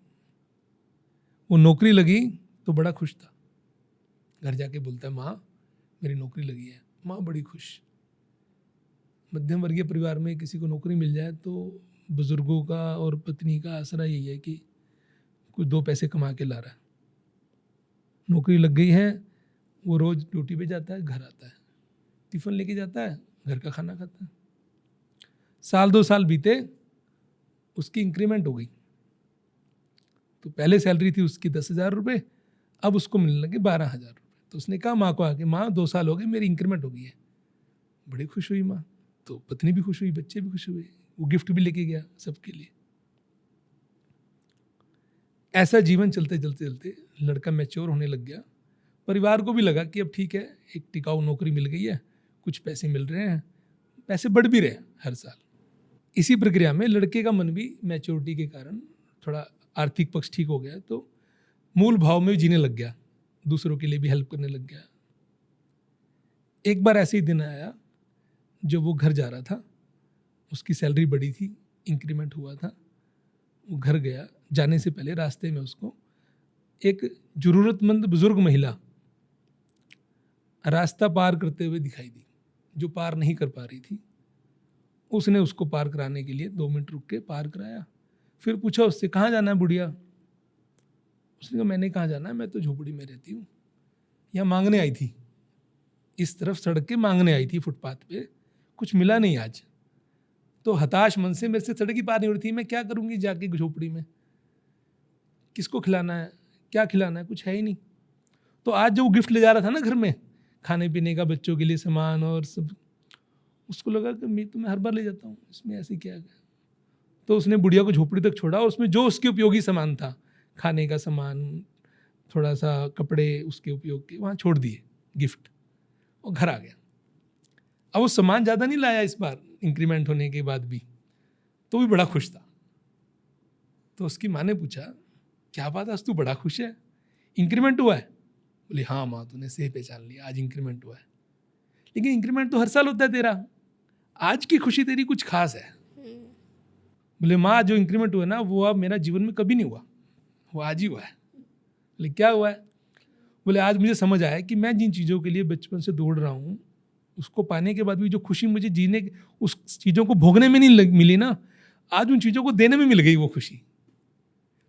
वो नौकरी लगी तो बड़ा खुश था। घर जाके बोलता है, माँ मेरी नौकरी लगी है। माँ बड़ी खुश। मध्यम वर्गीय परिवार में किसी को नौकरी मिल जाए तो बुजुर्गों का और पत्नी का आसरा यही है कि कुछ दो पैसे कमा के ला रहा है। नौकरी लग गई है, वो रोज ड्यूटी पे जाता है, घर आता है, टिफिन लेके जाता है, घर का खाना खाता है। साल 2 साल बीते, उसकी इंक्रीमेंट हो गई। तो पहले सैलरी थी उसकी 10,000 रुपये, अब उसको मिलने लगे 12,000 रुपये। तो उसने कहा माँ को आके, माँ 2 साल हो गए मेरी इंक्रीमेंट हो गई है। बड़ी खुश हुई माँ। तो पत्नी भी खुश हुई, बच्चे भी खुश हुए, वो गिफ्ट भी लेके गया सबके लिए। ऐसा जीवन चलते चलते चलते लड़का मैच्योर होने लग गया। परिवार को भी लगा कि अब ठीक है, एक टिकाऊ नौकरी मिल गई है, कुछ पैसे मिल रहे हैं, पैसे बढ़ भी रहे हैं हर साल। इसी प्रक्रिया में लड़के का मन भी मैच्योरिटी के कारण थोड़ा आर्थिक पक्ष ठीक हो गया, तो मूल भाव में जीने लग गया, दूसरों के लिए भी हेल्प करने लग गया। एक बार ऐसे ही दिन आया जब वो घर जा रहा था, उसकी सैलरी बढ़ी थी, इंक्रीमेंट हुआ था। वो घर गया, जाने से पहले रास्ते में उसको एक जरूरतमंद बुजुर्ग महिला रास्ता पार करते हुए दिखाई दी, जो पार नहीं कर पा रही थी। उसने उसको पार कराने के लिए 2 मिनट रुक के पार कराया। फिर पूछा उससे, कहाँ जाना है बुढ़िया? उसने कहा, मैंने कहाँ जाना है, मैं तो झोपड़ी में रहती हूँ, यहाँ मांगने आई थी, इस तरफ सड़क के मांगने आई थी फुटपाथ पे, कुछ मिला नहीं आज। तो हताश मन से मेरे से सड़क ही पार नहीं हो रही थी, मैं क्या करूँगी जाके झोपड़ी में, किसको खिलाना है, क्या खिलाना है, कुछ है ही नहीं। तो आज जो वो गिफ्ट ले जा रहा था ना घर में, खाने पीने का, बच्चों के लिए सामान और सब, उसको लगा कि मैं तुम्हें हर बार ले जाता हूँ, इसमें ऐसे क्या है। तो उसने बुढ़िया को झोपड़ी तक छोड़ा और उसमें जो उसके उपयोगी सामान था, खाने का सामान, थोड़ा सा कपड़े उसके उपयोग के, वहाँ छोड़ दिए गिफ्ट, और घर आ गया। अब वो सामान ज़्यादा नहीं लाया इस बार, इंक्रीमेंट होने के बाद भी, तो भी बड़ा खुश था। तो उसकी माँ ने पूछा, क्या बात है, आज तू बड़ा खुश है, इंक्रीमेंट हुआ है? बोली, हाँ माँ, तूने सही पहचान लिया, आज इंक्रीमेंट हुआ है। लेकिन इंक्रीमेंट तो हर साल होता है तेरा, आज की खुशी तेरी कुछ खास है। बोले, माँ जो इंक्रीमेंट हुआ ना, वो अब मेरा जीवन में कभी नहीं हुआ, वो आज ही हुआ है। बोले, क्या हुआ है? बोले, आज मुझे समझ आया कि मैं जिन चीज़ों के लिए बचपन से दौड़ रहा हूँ, उसको पाने के बाद भी जो खुशी मुझे जीने, उस चीज़ों को भोगने में नहीं मिली ना, आज उन चीज़ों को देने में मिल गई वो खुशी।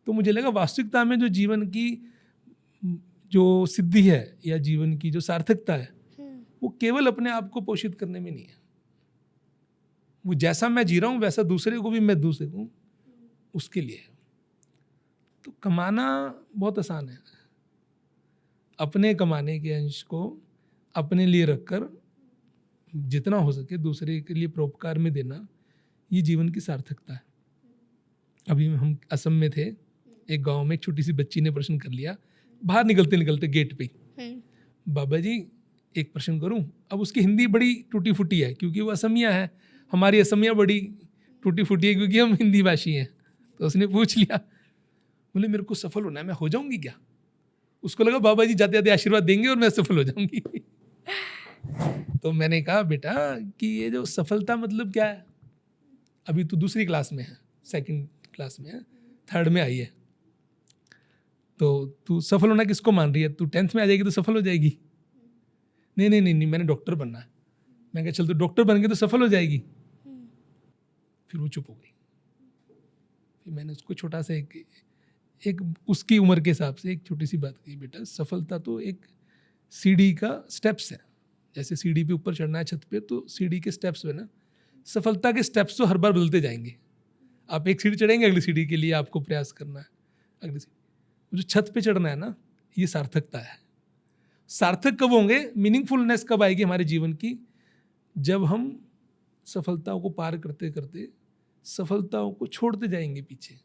तो मुझे लगा वास्तविकता में जो जीवन की जो सिद्धि है या जीवन की जो सार्थकता है, वो केवल अपने आप को पोषित करने में नहीं है। वो जैसा मैं जी रहा हूँ वैसा दूसरे को भी मैं दू सकूँ, उसके लिए है। तो कमाना बहुत आसान है, अपने कमाने के अंश को अपने लिए रखकर जितना हो सके दूसरे के लिए परोपकार में देना, ये जीवन की सार्थकता है। अभी हम असम में थे, एक गांव में एक छोटी सी बच्ची ने प्रश्न कर लिया, बाहर निकलते निकलते गेट पे, बाबा जी एक प्रश्न करूं? अब उसकी हिंदी बड़ी टूटी फूटी है क्योंकि वो असमिया है, हमारी असमिया बड़ी टूटी फूटी है क्योंकि हम हिंदी भाषी हैं। तो उसने पूछ लिया, बोले मेरे को सफल होना है, मैं हो जाऊंगी क्या? उसको लगा बाबा जी जाते जाते आशीर्वाद देंगे और मैं सफल हो जाऊंगी। तो मैंने कहा, बेटा कि ये जो सफलता मतलब क्या है? अभी तू दूसरी क्लास में है, 2nd क्लास में है, 3rd में आई है, तो तू सफल होना किसको मान रही है? तू 10th में आ जाएगी तो सफल हो जाएगी? नहीं, मैंने डॉक्टर बनना है। मैं कहा चल तो डॉक्टर बन के तो सफल हो जाएगी। फिर वो चुप हो गई। फिर मैंने उसको छोटा सा एक उसकी उम्र के हिसाब से एक छोटी सी बात कही, बेटा सफलता तो एक सीढ़ी का स्टेप्स है। जैसे सीढ़ी पे ऊपर चढ़ना है छत पे, तो सीढ़ी के स्टेप्स पे ना, सफलता के स्टेप्स तो हर बार बदलते जाएंगे। आप एक सीढ़ी चढ़ेंगे, अगली सीढ़ी के लिए आपको प्रयास करना है, अगली सीढ़ी। जो छत पे चढ़ना है ना, ये सार्थकता है। सार्थक कब होंगे, मीनिंगफुलनेस कब आएगी हमारे जीवन की, जब हम सफलताओं को पार करते करते सफलताओं को छोड़ते जाएंगे पीछे।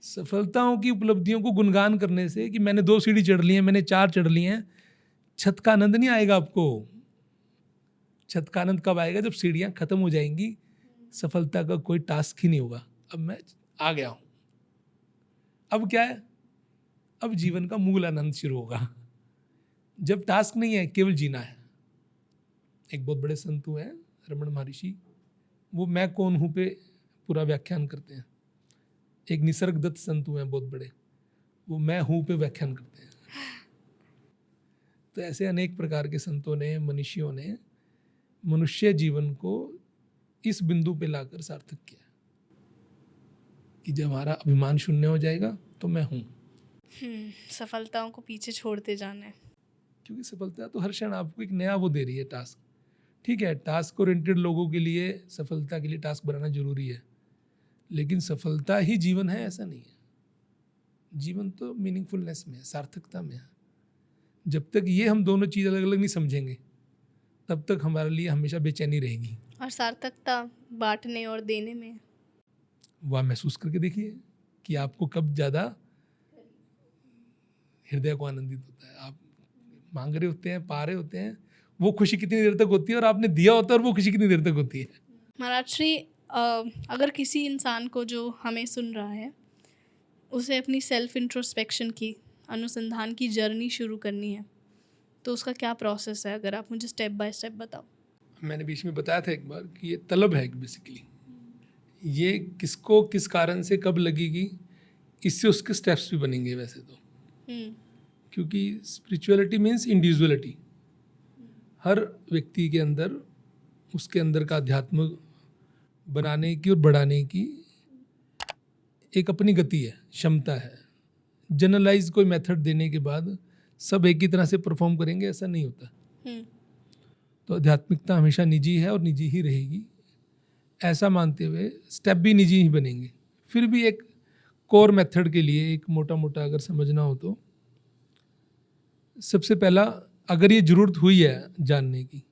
सफलताओं की उपलब्धियों को गुणगान करने से कि मैंने 2 सीढ़ी चढ़ ली हैं, मैंने 4 चढ़ ली हैं, छत का आनंद नहीं आएगा आपको। छत का आनंद कब आएगा, जब सीढ़ियां खत्म हो जाएंगी, सफलता का कोई टास्क ही नहीं होगा। अब मैं आ गया हूं, अब क्या है, अब जीवन का मूल आनंद शुरू होगा। जब टास्क नहीं है, केवल जीना है। एक बहुत बड़े संत हैं रमण महर्षि, वो मैं कौन हूं पे पूरा व्याख्यान करते हैं। एक निसर्ग दत्त संत हैं बहुत बड़े, वो मैं हूं पे व्याख्यान करते हैं। तो ऐसे अनेक प्रकार के संतों ने, मनीषियों ने मनुष्य जीवन को इस बिंदु पे लाकर सार्थक किया कि जब हमारा अभिमान शून्य हो जाएगा तो मैं हूं। सफलताओं को पीछे छोड़ते जाना है। क्योंकि सफलता तो हर क्षण आपको एक नया वो दे रही है, टास्क। ठीक है, टास्क ओरिएंटेड लोगों के लिए सफलता के लिए टास्क बनाना जरूरी है, लेकिन सफलता ही जीवन है ऐसा नहीं है। जीवन तो मीनिंगफुलनेस में है, सार्थकता में है। जब तक ये हम दोनों चीज़ अलग अलग नहीं समझेंगे, तब तक हमारे लिए हमेशा बेचैनी रहेगी। और सार्थकता बांटने और देने में है। वह महसूस करके देखिए कि आपको कब ज़्यादा हृदय को आनंदित होता है। आप मांग रहे होते हैं, पा रहे होते हैं, वो खुशी कितनी देर तक होती है, और आपने दिया होता है और वो खुशी कितनी देर तक होती है। महाराज श्री, अगर किसी इंसान को जो हमें सुन रहा है, उसे अपनी सेल्फ इंट्रोस्पेक्शन की, अनुसंधान की जर्नी शुरू करनी है, तो उसका क्या प्रोसेस है? अगर आप मुझे स्टेप बाय स्टेप बताओ। मैंने बीच में बताया था एक बार कि ये तलब है बेसिकली। ये किसको किस कारण से कब लगेगी, इससे उसके स्टेप्स भी बनेंगे वैसे तो। क्योंकि स्पिरिचुअलिटी मीन्स इंडिविजुअलिटी। हर व्यक्ति के अंदर, उसके अंदर का अध्यात्म बनाने की और बढ़ाने की एक अपनी गति है, क्षमता है। जनरलाइज कोई मेथड देने के बाद सब एक ही तरह से परफॉर्म करेंगे, ऐसा नहीं होता। तो आध्यात्मिकता हमेशा निजी है और निजी ही रहेगी, ऐसा मानते हुए स्टेप भी निजी ही बनेंगे। फिर भी एक कोर मेथड के लिए एक मोटा मोटा अगर समझना हो तो सबसे पहला, अगर ये ज़रूरत हुई है जानने की,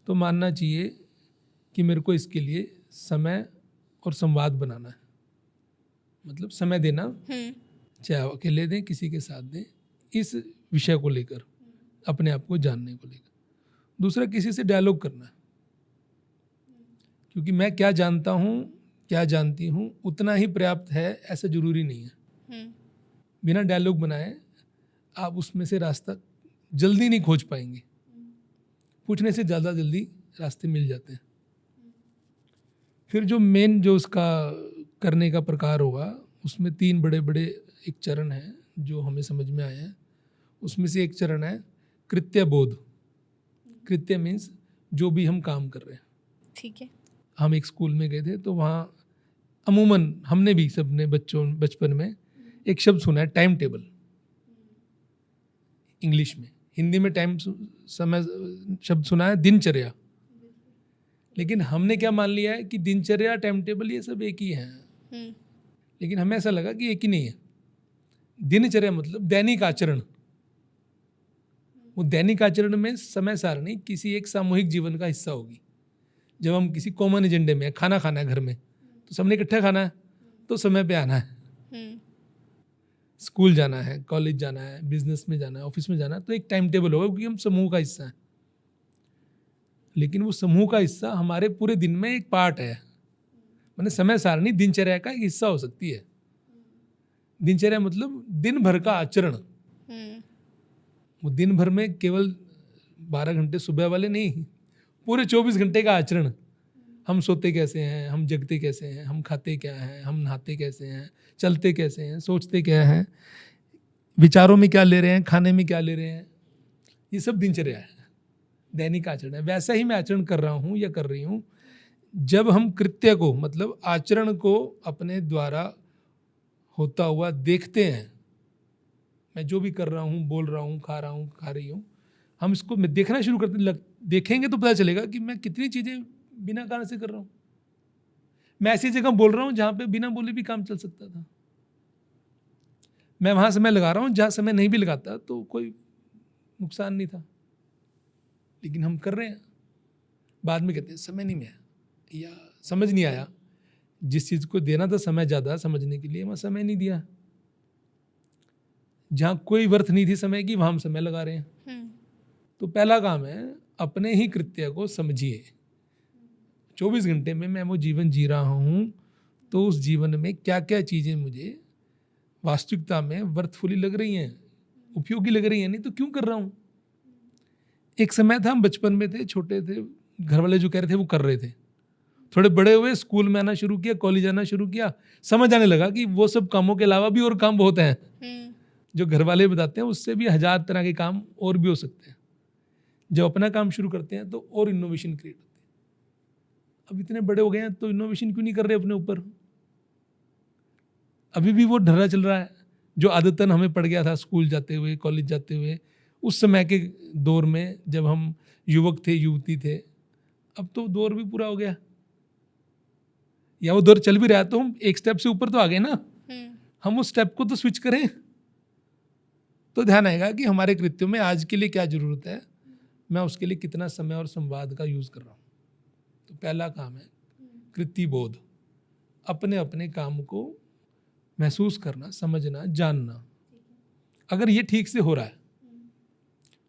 तो मानना चाहिए कि मेरे को इसके लिए समय और संवाद बनाना है। मतलब समय देना, चाहे अकेले दें, किसी के साथ दें, इस विषय को लेकर, अपने आप को जानने को लेकर। दूसरा, किसी से डायलॉग करना है, क्योंकि मैं क्या जानता हूँ, क्या जानती हूँ, उतना ही पर्याप्त है ऐसा जरूरी नहीं है। बिना डायलॉग बनाए आप उसमें से रास्ता जल्दी नहीं खोज पाएंगे। पूछने से ज़्यादा जल्दी रास्ते मिल जाते हैं। फिर जो मेन जो उसका करने का प्रकार होगा, उसमें 3 बड़े बड़े एक चरण हैं जो हमें समझ में आए हैं। उसमें से एक चरण है कृत्य बोध। कृत्य मीन्स जो भी हम काम कर रहे हैं। ठीक है। हम एक स्कूल में गए थे, तो वहाँ अमूमन हमने भी सबने बचपन में एक शब्द सुना है, टाइम टेबल। इंग्लिश में, हिंदी में टाइम समय शब्द सुना है दिनचर्या। लेकिन हमने क्या मान लिया है कि दिनचर्या, टाइम टेबल ये सब एक ही हैं। लेकिन हमें ऐसा लगा कि एक ही नहीं है। दिनचर्या मतलब दैनिक आचरण। वो दैनिक आचरण में समय सारणी किसी एक सामूहिक जीवन का हिस्सा होगी। जब हम किसी कॉमन एजेंडे में, खाना खाना है घर में, तो सबने इकट्ठा खाना है, तो समय पे आना है। स्कूल जाना है, कॉलेज जाना है, बिजनेस में जाना है, ऑफिस में जाना है, तो एक टाइम टेबल होगा, क्योंकि हम समूह का हिस्सा है। लेकिन वो समूह का हिस्सा हमारे पूरे दिन में एक पार्ट है। माने समय सारणी दिनचर्या का एक हिस्सा हो सकती है। दिनचर्या मतलब दिन भर का आचरण। वो दिन भर में केवल 12 घंटे सुबह वाले नहीं, पूरे 24 घंटे का आचरण। हम सोते कैसे हैं, हम जगते कैसे हैं, हम खाते क्या हैं, हम नहाते कैसे हैं, चलते कैसे हैं, सोचते क्या हैं, विचारों में क्या ले रहे हैं, खाने में क्या ले रहे हैं, ये सब दिनचर्या है। दैनिक आचरण है। वैसा ही मैं आचरण कर रहा हूँ या कर रही हूँ। जब हम कृत्य को मतलब आचरण को अपने द्वारा होता हुआ देखते हैं, मैं जो भी कर रहा हूँ, बोल रहा हूँ, खा रहा हूँ, खा रही हूँ, हम इसको देखना शुरू करते देखेंगे तो पता चलेगा कि मैं कितनी चीज़ें बिना कारण से कर रहा हूँ। मैं ऐसी जगह बोल रहा हूँ जहाँ पे बिना बोले भी काम चल सकता था। मैं वहाँ समय लगा रहा हूँ जहाँ समय नहीं भी लगाता तो कोई नुकसान नहीं था, लेकिन हम कर रहे हैं। बाद में कहते हैं समय नहीं मिला या समझ नहीं आया। जिस चीज़ को देना था समय ज़्यादा समझने के लिए, वहाँ समय नहीं दिया। जहाँ कोई वर्थ नहीं थी समय की, वहाँ हम समय लगा रहे हैं। तो पहला काम है, अपने ही कृत्य को समझिए। 24 घंटे में मैं वो जीवन जी रहा हूँ, तो उस जीवन में क्या क्या चीज़ें मुझे वास्तविकता में वर्थफुली लग रही हैं, उपयोगी लग रही हैं, नहीं तो क्यों कर रहा हूँ। एक समय था, हम बचपन में थे, छोटे थे, घर वाले जो कह रहे थे वो कर रहे थे। थोड़े बड़े हुए, स्कूल में आना शुरू किया, कॉलेज आना शुरू किया, समझ आने लगा कि वो सब कामों के अलावा भी और काम बहुत हैं। जो घर वाले बताते हैं उससे भी 1000 तरह के काम और भी हो सकते हैं। जब अपना काम शुरू करते हैं तो और इनोवेशन क्रिएट होती है। अब इतने बड़े हो गए हैं तो इनोवेशन क्यों नहीं कर रहे अपने ऊपर? अभी भी वो ढर्रा चल रहा है जो आदतन हमें पड़ गया था स्कूल जाते हुए, कॉलेज जाते हुए, उस समय के दौर में जब हम युवक थे, युवती थे। अब तो दौर भी पूरा हो गया, या वो दौर चल भी रहा है तो हम एक स्टेप से ऊपर तो आ गए ना। हम उस स्टेप को तो स्विच करें तो ध्यान आएगा कि हमारे कृत्यों में आज के लिए क्या जरूरत है, मैं उसके लिए कितना समय और संवाद का यूज कर रहा हूँ। तो पहला काम है कृत्य बोध, अपने अपने काम को महसूस करना, समझना, जानना। अगर ये ठीक से हो रहा है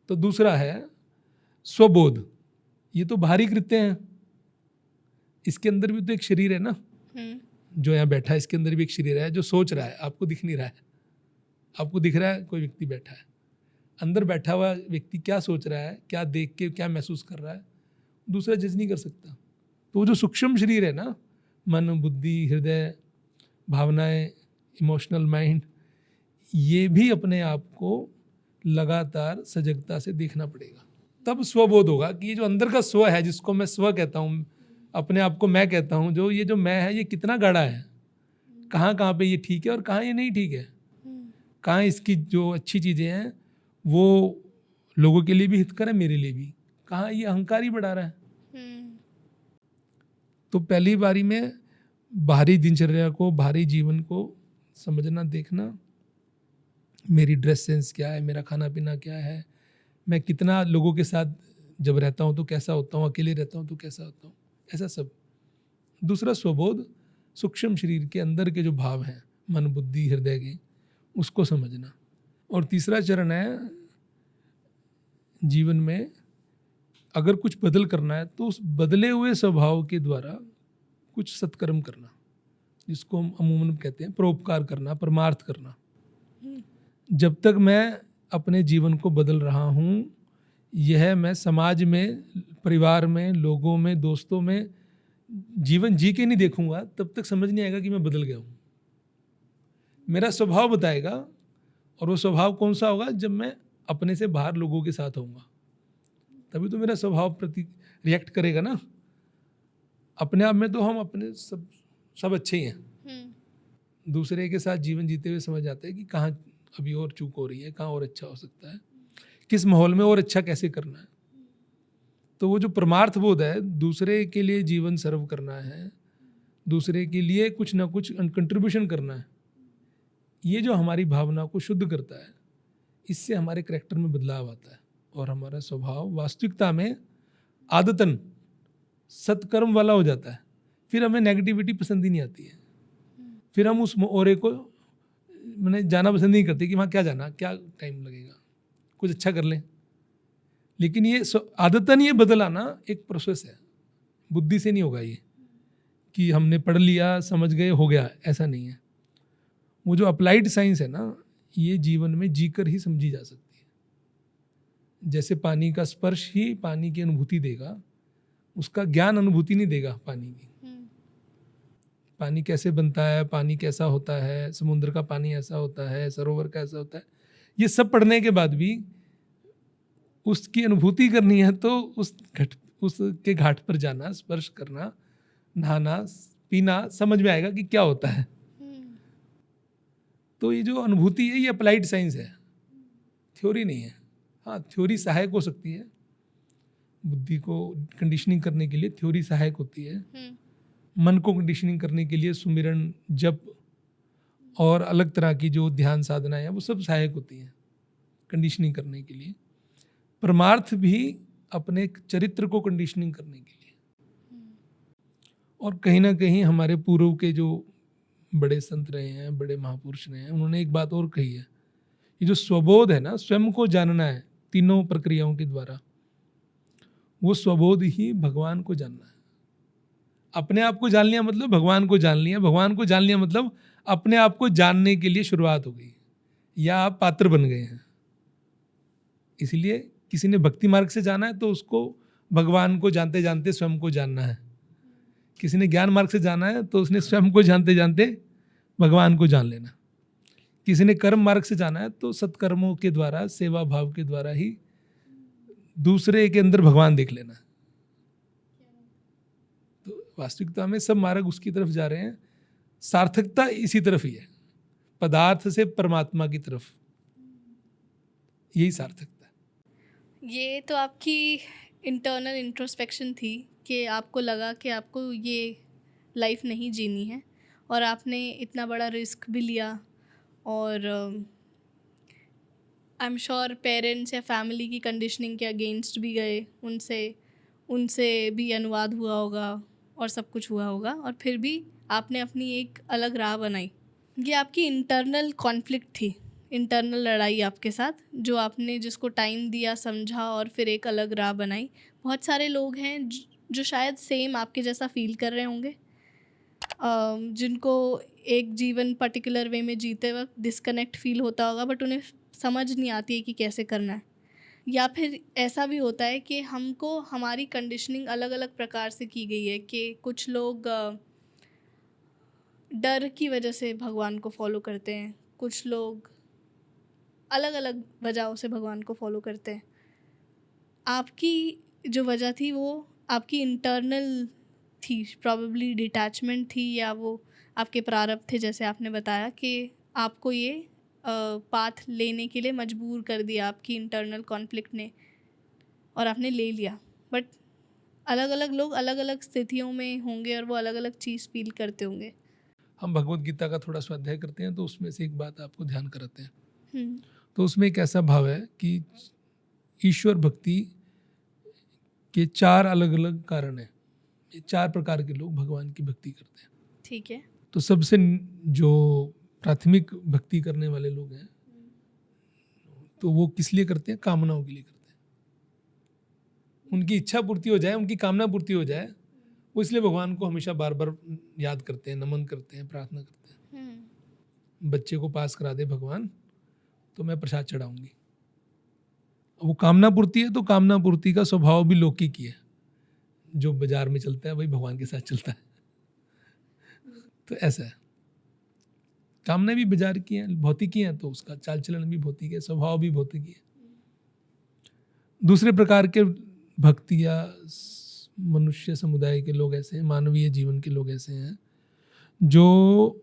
तो दूसरा है स्वबोध। ये तो बाहरी कृत्य हैं, इसके अंदर भी तो एक शरीर है ना। जो यहाँ बैठा है इसके अंदर भी एक शरीर है जो सोच रहा है, आपको दिख नहीं रहा है। आपको दिख रहा है कोई व्यक्ति बैठा है, अंदर बैठा हुआ व्यक्ति क्या सोच रहा है, क्या देख के क्या महसूस कर रहा है, दूसरा जज नहीं कर सकता। तो वो जो सूक्ष्म शरीर है ना, मन, बुद्धि, हृदय, भावनाएं, इमोशनल माइंड, ये भी अपने आप को लगातार सजगता से देखना पड़ेगा। तब स्वबोध होगा कि ये जो अंदर का स्व है, जिसको मैं स्व कहता हूँ, अपने आप को मैं कहता हूँ, जो ये जो मैं है ये कितना गाढ़ा है, कहाँ कहाँ पे ये ठीक है और कहाँ ये नहीं ठीक है, कहाँ इसकी जो अच्छी चीज़ें हैं वो लोगों के लिए भी हितकर है, मेरे लिए भी, कहाँ ये अहंकार ही बढ़ा रहा है। तो पहली बारी में बाहरी दिनचर्या को, बाहरी जीवन को समझना, देखना, मेरी ड्रेस सेंस क्या है, मेरा खाना पीना क्या है, मैं कितना लोगों के साथ जब रहता हूँ तो कैसा होता हूँ, अकेले रहता हूँ तो कैसा होता हूँ, ऐसा सब। दूसरा स्वबोध, सूक्ष्म शरीर के अंदर के जो भाव हैं, मन, बुद्धि, हृदय के, उसको समझना। और तीसरा चरण है जीवन में अगर कुछ बदल करना है तो उस बदले हुए स्वभाव के द्वारा कुछ सत्कर्म करना, जिसको हम अमूमन कहते हैं परोपकार करना, परमार्थ करना। जब तक मैं अपने जीवन को बदल रहा हूँ, यह मैं समाज में, परिवार में, लोगों में, दोस्तों में जीवन जी के नहीं देखूंगा, तब तक समझ नहीं आएगा कि मैं बदल गया हूँ। मेरा स्वभाव बताएगा, और वो स्वभाव कौन सा होगा? जब मैं अपने से बाहर लोगों के साथ होऊंगा, तभी तो मेरा स्वभाव प्रति रिएक्ट करेगा ना। अपने आप में तो हम अपने सब अच्छे ही हैं, दूसरे के साथ जीवन जीते हुए समझ आते हैं कि कहाँ अभी और चूक हो रही है, कहाँ और अच्छा हो सकता है, किस माहौल में और अच्छा कैसे करना है। तो वो जो परमार्थ बोध है, दूसरे के लिए जीवन सर्व करना है, दूसरे के लिए कुछ ना कुछ कंट्रीब्यूशन करना है, ये जो हमारी भावना को शुद्ध करता है, इससे हमारे करैक्टर में बदलाव आता है और हमारा स्वभाव वास्तविकता में आदतन सत्कर्म वाला हो जाता है। फिर हमें नेगेटिविटी पसंद ही नहीं आती है, फिर हम उस ओरे को मैंने जाना पसंद नहीं करते कि वहाँ क्या जाना, क्या टाइम लगेगा, कुछ अच्छा कर लें। लेकिन ये आदतन ये बदल आना एक प्रोसेस है, बुद्धि से नहीं होगा ये कि हमने पढ़ लिया, समझ गए, हो गया, ऐसा नहीं है। वो जो अप्लाइड साइंस है ना, ये जीवन में जीकर ही समझी जा सकती है। जैसे पानी का स्पर्श ही पानी की अनुभूति देगा, उसका ज्ञान अनुभूति नहीं देगा पानी की। पानी कैसे बनता है, पानी कैसा होता है, समुद्र का पानी ऐसा होता है, सरोवर का ऐसा होता है, ये सब पढ़ने के बाद भी उसकी अनुभूति करनी है तो उसके घाट पर जाना, स्पर्श करना, नहाना, पीना, समझ में आएगा कि क्या होता है। तो ये जो अनुभूति है ये अप्लाइड साइंस है, थ्योरी नहीं है। हाँ, थ्योरी सहायक हो सकती है, बुद्धि को कंडीशनिंग करने के लिए थ्योरी सहायक होती है। मन को कंडीशनिंग करने के लिए सुमिरन, जप और अलग तरह की जो ध्यान साधना है वो सब सहायक होती हैं कंडीशनिंग करने के लिए। परमार्थ भी अपने चरित्र को कंडीशनिंग करने के लिए। और कहीं ना कहीं हमारे पूर्व के जो बड़े संत रहे हैं, बड़े महापुरुष रहे हैं, उन्होंने एक बात और कही है, ये जो स्वबोध है ना, स्वयं को जानना है तीनों प्रक्रियाओं के द्वारा, वो स्वबोध ही भगवान को जानना है। अपने आप को जान लिया मतलब भगवान को जान लिया, भगवान को जान लिया मतलब अपने आप को जानने के लिए शुरुआत हो गई, या आप पात्र बन गए हैं। इसलिए किसी ने भक्ति मार्ग से जाना है तो उसको भगवान को जानते जानते स्वयं को जानना है। किसी ने ज्ञान मार्ग से जाना है तो उसने स्वयं को जानते जानते भगवान को जान लेना। किसी ने कर्म मार्ग से जाना है तो सत्कर्मों के द्वारा, सेवा भाव के द्वारा ही दूसरे के अंदर भगवान देख लेना। तो वास्तविकता में सब मार्ग उसकी तरफ जा रहे हैं, सार्थकता इसी तरफ ही है, पदार्थ से परमात्मा की तरफ, यही सार्थकता है। ये तो आपकी इंटरनल इंट्रोस्पेक्शन थी कि आपको लगा कि आपको ये लाइफ नहीं जीनी है और आपने इतना बड़ा रिस्क भी लिया, और आई एम श्योर पेरेंट्स या फैमिली की कंडीशनिंग के अगेंस्ट भी गए, उनसे भी अनुवाद हुआ होगा और सब कुछ हुआ होगा, और फिर भी आपने अपनी एक अलग राह बनाई। ये आपकी इंटरनल कॉन्फ्लिक्ट थी, इंटरनल लड़ाई आपके साथ, जो आपने जिसको टाइम दिया, समझा और फिर एक अलग राह बनाई। बहुत सारे लोग हैं जो शायद सेम आपके जैसा फील कर रहे होंगे, जिनको एक जीवन पर्टिकुलर वे में जीते वक्त डिस्कनेक्ट फील होता होगा, बट उन्हें समझ नहीं आती है कि कैसे करना है। या फिर ऐसा भी होता है कि हमको हमारी कंडीशनिंग अलग अलग प्रकार से की गई है कि कुछ लोग डर की वजह से भगवान को फॉलो करते हैं, कुछ लोग अलग अलग वजहों से भगवान को फॉलो करते हैं। आपकी जो वजह थी वो आपकी इंटरनल थी, प्रॉबेबली डिटैचमेंट थी, या वो आपके प्रारब्ध थे, जैसे आपने बताया कि आपको ये पाथ लेने के लिए मजबूर कर दिया आपकी इंटरनल कॉन्फ्लिक्ट ने, और आपने ले लिया। बट अलग अलग लोग अलग अलग स्थितियों में होंगे और वो अलग अलग चीज़ फील करते होंगे। हम भगवत गीता का थोड़ा स्वाध्याय करते हैं तो उसमें से एक बात आपको ध्यान कराते हैं। तो उसमें एक ऐसा भाव है कि ईश्वर भक्ति के 4 अलग अलग कारण हैं। ये 4 प्रकार के लोग भगवान की भक्ति करते हैं। ठीक है। तो सबसे जो प्राथमिक भक्ति करने वाले लोग हैं, तो वो किस लिए करते हैं? कामनाओं के लिए करते हैं। उनकी इच्छा पूर्ति हो जाए, उनकी कामना पूर्ति हो जाए, वो इसलिए भगवान को हमेशा बार बार याद करते हैं, नमन करते हैं, प्रार्थना करते हैं। बच्चे को पास करा दे भगवान तो मैं प्रसाद चढ़ाऊंगी। वो कामना पूर्ति है, तो कामना पूर्ति का स्वभाव भी लौकिक ही है। जो बाजार में चलता है वही भगवान के साथ चलता है। तो ऐसा है, कामना भी बाजार की है, भौतिक ही है, तो उसका चाल चलन भी भौतिक है, स्वभाव भी भौतिक है। दूसरे प्रकार के भक्ति या मनुष्य समुदाय के लोग ऐसे हैं, मानवीय जीवन के लोग ऐसे हैं जो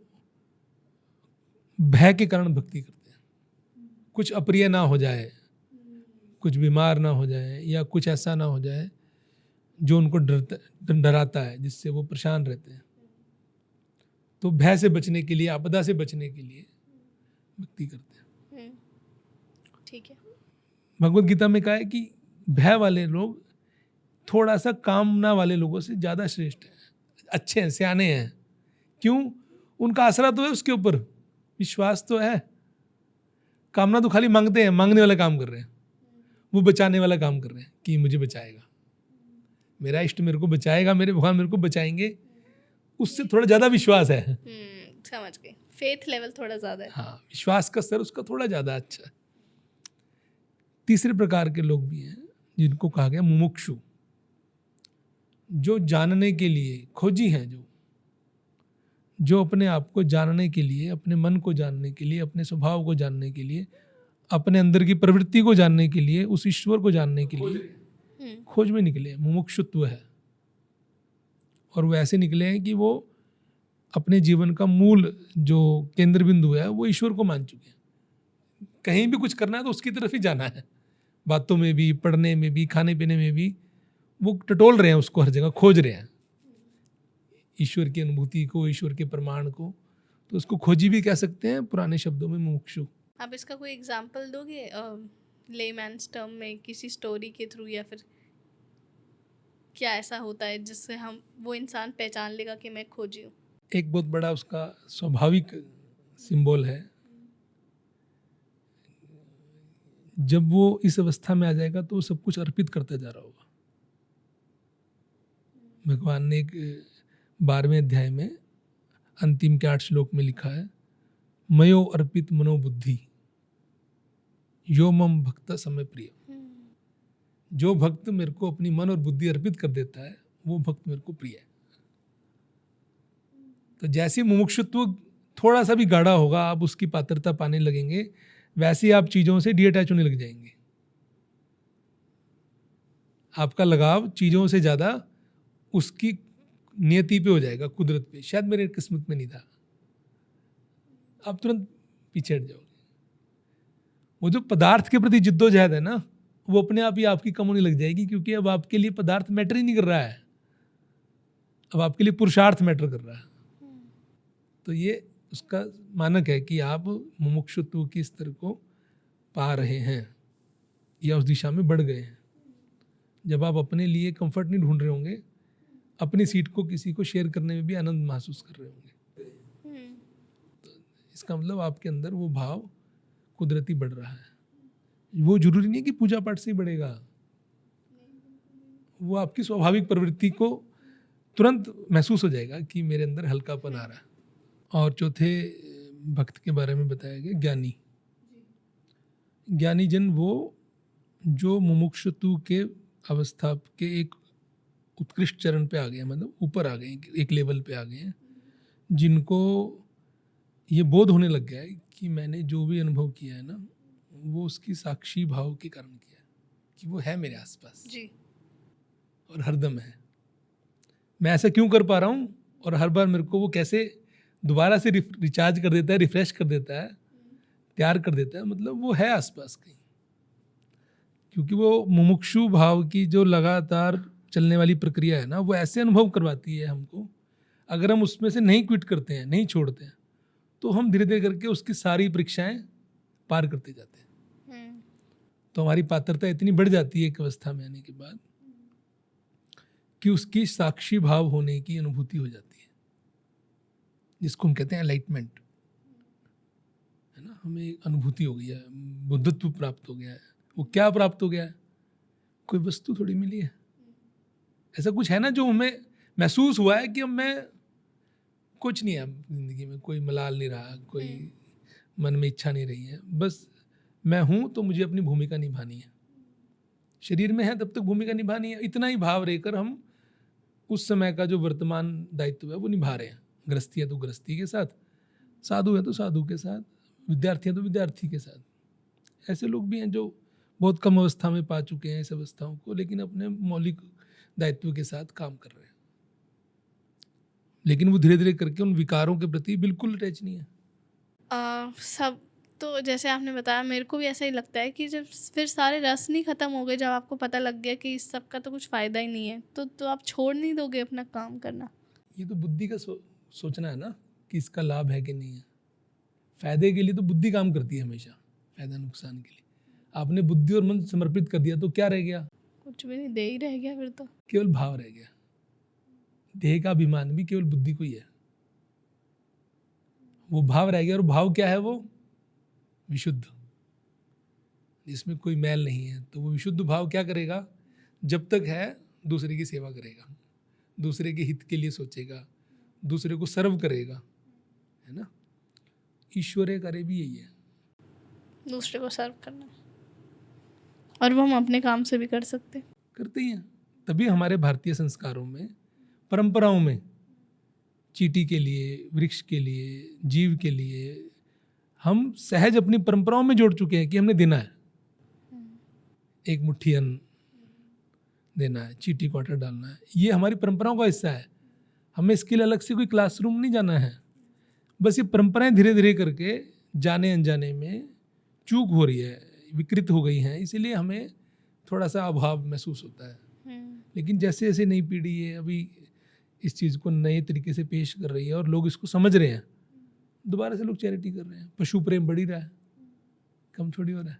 भय के कारण भक्ति करते हैं। कुछ अप्रिय ना हो जाए, कुछ बीमार ना हो जाए, या कुछ ऐसा ना हो जाए जो उनको डराता है, जिससे वो परेशान रहते हैं। तो भय से बचने के लिए, आपदा से बचने के लिए भक्ति करते हैं। ठीक है। भगवत गीता में कहा है कि भय वाले लोग थोड़ा सा कामना वाले लोगों से ज़्यादा श्रेष्ठ हैं, अच्छे हैं, सियाने हैं। क्यों? उनका आसरा तो है उसके ऊपर, विश्वास तो है। कामना तो खाली मांगते हैं, मांगने वाला काम कर रहे हैं। वो बचाने वाला काम कर रहे हैं कि मुझे बचाएगा, मेरा इष्ट मेरे को बचाएगा, मेरे भगवान मेरे को बचाएंगे, उससे थोड़ा ज़्यादा विश्वास है। समझ गई, फेथ लेवल थोड़ा ज़्यादा है। हाँ, विश्वास का स्तर उसका थोड़ा ज़्यादा अच्छा है। तीसरे प्रकार के लोग भी हैं जिनको कहा गया मुमुक्षु, जो जानने के लिए खोजी हैं, जो अपने आप को जानने के लिए, अपने मन को जानने के लिए, अपने स्वभाव को जानने के लिए अपने अंदर की प्रवृत्ति को जानने के लिए, उस ईश्वर को जानने के लिए खोज में निकले, मुमुक्षुत्व है। और वो ऐसे निकले हैं कि वो अपने जीवन का मूल जो केंद्र बिंदु है वो ईश्वर को मान चुके हैं। कहीं भी कुछ करना है तो उसकी तरफ ही जाना है, बातों में भी, पढ़ने में भी, खाने पीने में भी वो टटोल रहे हैं, उसको हर जगह खोज रहे हैं, ईश्वर की अनुभूति को, ईश्वर के प्रमाण को। तो उसको खोजी भी कह सकते हैं, पुराने शब्दों में मुमुक्षु। आप इसका कोई एग्जांपल दोगे लेमैन्स टर्म में, किसी स्टोरी के थ्रू, या फिर क्या ऐसा होता है जिससे हम वो इंसान पहचान लेगा कि मैं खोजी हूँ? एक बहुत बड़ा उसका स्वाभाविक सिंबल है, जब वो इस अवस्था में आ जाएगा तो वो सब कुछ अर्पित करता जा रहा होगा। भगवान ने एक 12वें अध्याय में अंतिम के 8 श्लोक में लिखा है, मयो अर्पित मनोबुद्धि यो मम भक्त समय प्रिय। जो भक्त मेरे को अपनी मन और बुद्धि अर्पित कर देता है वो भक्त मेरे को प्रिय है। तो जैसे मुमुक्षुत्व थोड़ा सा भी गाढ़ा होगा, आप उसकी पात्रता पाने लगेंगे, वैसे ही आप चीज़ों से डिअटैच होने लग जाएंगे। आपका लगाव चीज़ों से ज़्यादा उसकी नियति पे हो जाएगा, कुदरत पे। शायद मेरे किस्मत में नहीं था, आप तुरंत पीछे हट जाओगे। वो जो पदार्थ के प्रति जिद्दोजहद है ना, वो अपने आप ही आपकी कम होने लग जाएगी, क्योंकि अब आपके लिए पदार्थ मैटर ही नहीं कर रहा है, अब आपके लिए पुरुषार्थ मैटर कर रहा है। तो ये उसका मानक है कि आप मुमुक्षुत्व की स्तर को पा रहे हैं या उस दिशा में बढ़ गए हैं। जब आप अपने लिए कंफर्ट नहीं ढूंढ रहे होंगे, अपनी सीट को किसी को शेयर करने में भी आनंद महसूस कर रहे होंगे, तो इसका मतलब आपके अंदर वो भाव कुदरती बढ़ रहा है। वो जरूरी नहीं कि पूजा पाठ से ही बढ़ेगा, वो आपकी स्वाभाविक प्रवृत्ति को तुरंत महसूस हो जाएगा कि मेरे अंदर हल्कापन आ रहा है। और चौथे भक्त के बारे में बताया गया ज्ञानी। ज्ञानी जन वो जो मुमुक्षुत्व के अवस्था के एक उत्कृष्ट चरण पे आ गए हैं, मतलब ऊपर आ गए हैं, एक लेवल पे आ गए हैं, जिनको ये बोध होने लग गया है कि मैंने जो भी अनुभव किया है ना, वो उसकी साक्षी भाव के कारण किया है, कि वो है मेरे आसपास जी, और हरदम है। मैं ऐसा क्यों कर पा रहा हूँ, और हर बार मेरे को वो कैसे दोबारा से रिचार्ज कर देता है, रिफ्रेश कर देता है, तैयार कर देता है, मतलब वो है आसपास कहीं। क्योंकि वो मुमुक्षु भाव की जो लगातार चलने वाली प्रक्रिया है ना, वो ऐसे अनुभव करवाती है हमको, अगर हम उसमें से नहीं क्विट करते हैं, नहीं छोड़ते हैं, तो हम धीरे धीरे करके उसकी सारी परीक्षाएं पार करते जाते हैं। तो हमारी पात्रता इतनी बढ़ जाती है एक अवस्था में आने के बाद कि उसकी साक्षी भाव होने की अनुभूति हो जाती है, जिसको हम कहते हैं एनलाइटमेंट, है ना। हमें अनुभूति हो गई है, बुद्धत्व प्राप्त हो गया है। वो क्या प्राप्त हो गया है? कोई वस्तु थोड़ी मिली है, ऐसा कुछ है ना जो हमें महसूस हुआ है कि अब मैं कुछ नहीं है जिंदगी में, कोई मलाल नहीं रहा, कोई मन में इच्छा नहीं रही है, बस मैं हूं तो मुझे अपनी भूमिका निभानी है। शरीर में है तब तक भूमिका निभानी है, इतना ही भाव रहकर हम उस समय का जो वर्तमान दायित्व है वो निभा रहे हैं। गृहस्थी है तो गृहस्थी के साथ, साधु है तो साधु के साथ, विद्यार्थी है तो विद्यार्थी के साथ। ऐसे लोग भी हैं जो बहुत कम अवस्था में पा चुके हैं इस अवस्थाओं को, लेकिन अपने मौलिक दायित्व के साथ काम कर रहे हैं, लेकिन वो धीरे धीरे करके उन विकारों के प्रति बिल्कुल अटैच नहीं है। सब तो जैसे आपने बताया, मेरे को भी ऐसा ही लगता है कि जब फिर सारे रस नहीं ख़त्म हो गए, जब आपको पता लग गया कि इस सब का तो कुछ फ़ायदा ही नहीं है, तो आप छोड़ नहीं दोगे अपना काम करना? ये तो बुद्धि का सोचना है ना कि इसका लाभ है कि नहीं है। फायदे के लिए तो बुद्धि काम करती है हमेशा, फायदा नुकसान के लिए। आपने बुद्धि और मन समर्पित कर दिया तो क्या रह गया? कुछ भी नहीं, दे ही रह गया फिर तो। केवल भाव रह गया। देह का अभिमान भी केवल बुद्धि को ही है, वो भाव रह गया। और भाव क्या है? वो विशुद्ध, जिसमें कोई मैल नहीं है। तो वो विशुद्ध भाव क्या करेगा? जब तक है दूसरे की सेवा करेगा, दूसरे के हित के लिए सोचेगा, दूसरे को सर्व करेगा, है ना। ईश्वरीय कार्य भी यही है, दूसरे को सर्व करना, और वो हम अपने काम से भी कर सकते, करते ही हैं। तभी हमारे भारतीय संस्कारों में, परंपराओं में चींटी के लिए, वृक्ष के लिए, जीव के लिए, हम सहज अपनी परंपराओं में जोड़ चुके हैं कि हमने देना है, एक मुट्ठी अन्न देना है, चीटी क्वार्टर डालना है, ये हमारी परंपराओं का हिस्सा है। हमें इसके लिए अलग से कोई क्लासरूम नहीं जाना है। बस ये परंपराएं धीरे धीरे करके जाने अनजाने में चूक हो रही है, विकृत हो गई हैं, इसीलिए हमें थोड़ा सा अभाव महसूस होता है। लेकिन जैसे जैसे नई पीढ़ी है अभी इस चीज़ को नए तरीके से पेश कर रही है और लोग इसको समझ रहे हैं, दोबारा से लोग चैरिटी कर रहे हैं, पशु प्रेम बढ़ ही रहा है, कम थोड़ी हो रहा है।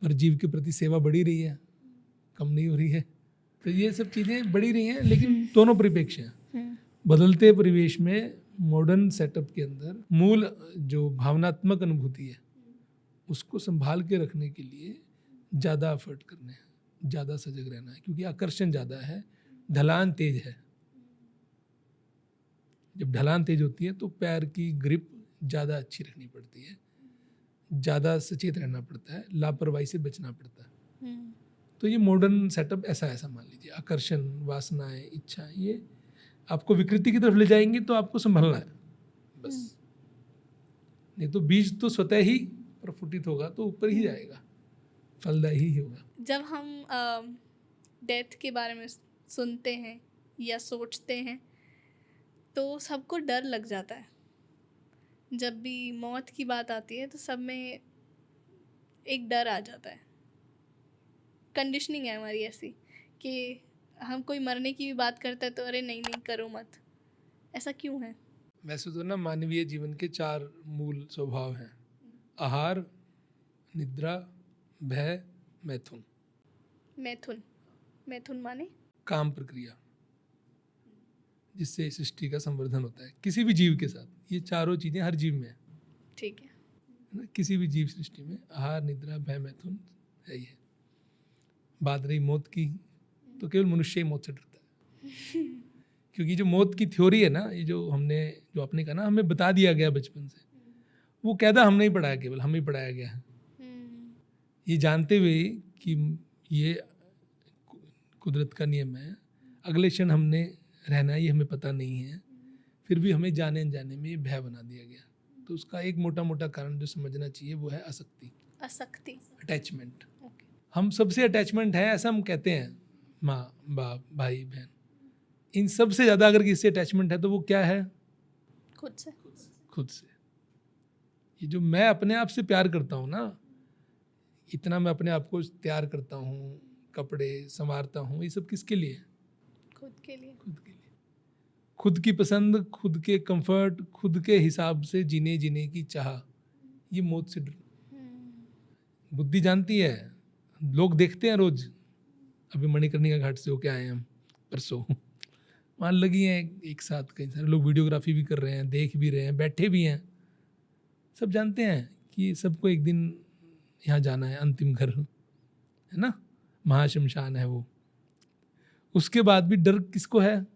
पर जीव के प्रति सेवा बढ़ी रही है, कम नहीं हो रही है। तो ये सब चीज़ें बढ़ी रही हैं, लेकिन दोनों परिप्रेक्ष्य हैं। बदलते परिवेश में मॉडर्न सेटअप के अंदर मूल जो भावनात्मक अनुभूति है उसको संभाल के रखने के लिए ज़्यादा एफर्ट करने हैं, ज़्यादा सजग रहना है, क्योंकि आकर्षण ज़्यादा है, ढलान तेज है। जब ढलान तेज होती है तो पैर की ग्रिप ज़्यादा अच्छी रखनी पड़ती है, ज़्यादा सचेत रहना पड़ता है, लापरवाही से बचना पड़ता है। तो ये मॉडर्न सेटअप ऐसा ऐसा मान लीजिए, आकर्षण, वासनाएं, इच्छा, ये आपको विकृति की तरफ ले जाएंगे, तो आपको संभलना है बस। नहीं तो बीज तो स्वतः ही प्रफुटित होगा तो ऊपर ही जाएगा, फलदायी ही होगा। जब हम डेथ के बारे में सुनते हैं या सोचते हैं तो सबको डर लग जाता है। जब भी मौत की बात आती है तो सब में एक डर आ जाता है। कंडीशनिंग है हमारी ऐसी कि हम कोई मरने की भी बात करते हैं तो अरे नहीं नहीं करो मत। ऐसा क्यों है? वैसे तो ना मानवीय जीवन के 4 मूल स्वभाव हैं: आहार, निद्रा, भय, मैथुन। मैथुन, मैथुन माने काम प्रक्रिया, जिससे सृष्टि का संवर्धन होता है किसी भी जीव के साथ। ये चारों चीज़ें हर जीव में है, ठीक है ना? किसी भी जीव सृष्टि में आहार, निद्रा, भय, मैथुन है ही है। बात रही मौत की, तो केवल मनुष्य ही मौत से डरता है। क्योंकि जो मौत की थ्योरी है ना, ये जो आपने कहा ना, हमें बता दिया गया बचपन से, वो कायदा हमने ही पढ़ाया, केवल हमें ही पढ़ाया गया है, ये जानते हुए कि ये कुदरत का नियम है, अगले क्षण हमने रहना है, ये हमें पता नहीं है, फिर भी हमें जाने अनजाने में ये भय बना दिया गया। तो उसका एक मोटा मोटा कारण जो समझना चाहिए वो है आसक्ति, अटैचमेंट। हम सबसे अटैचमेंट है ऐसा हम कहते हैं, माँ बाप, भाई बहन, इन सब से ज़्यादा अगर किसी अटैचमेंट है तो वो क्या है? खुद से। ये जो मैं अपने आप से प्यार करता हूँ ना, इतना मैं अपने आप को तैयार करता हूँ, कपड़े संवारता हूँ, ये सब किसके लिए? खुद के लिए। खुद की पसंद, खुद के कंफर्ट, खुद के हिसाब से जीने की चाह, ये मौत से डर। बुद्धि जानती है, लोग देखते हैं रोज। अभी मणिकर्णिका घाट से होके आए हैं हम परसों, वहाँ लगी हैं एक साथ कई सारे लोग, वीडियोग्राफी भी कर रहे हैं, देख भी रहे हैं, बैठे भी हैं। सब जानते हैं कि सबको एक दिन यहाँ जाना है, अंतिम घर है ना, महाशमशान है वो। उसके बाद भी डर किसको है?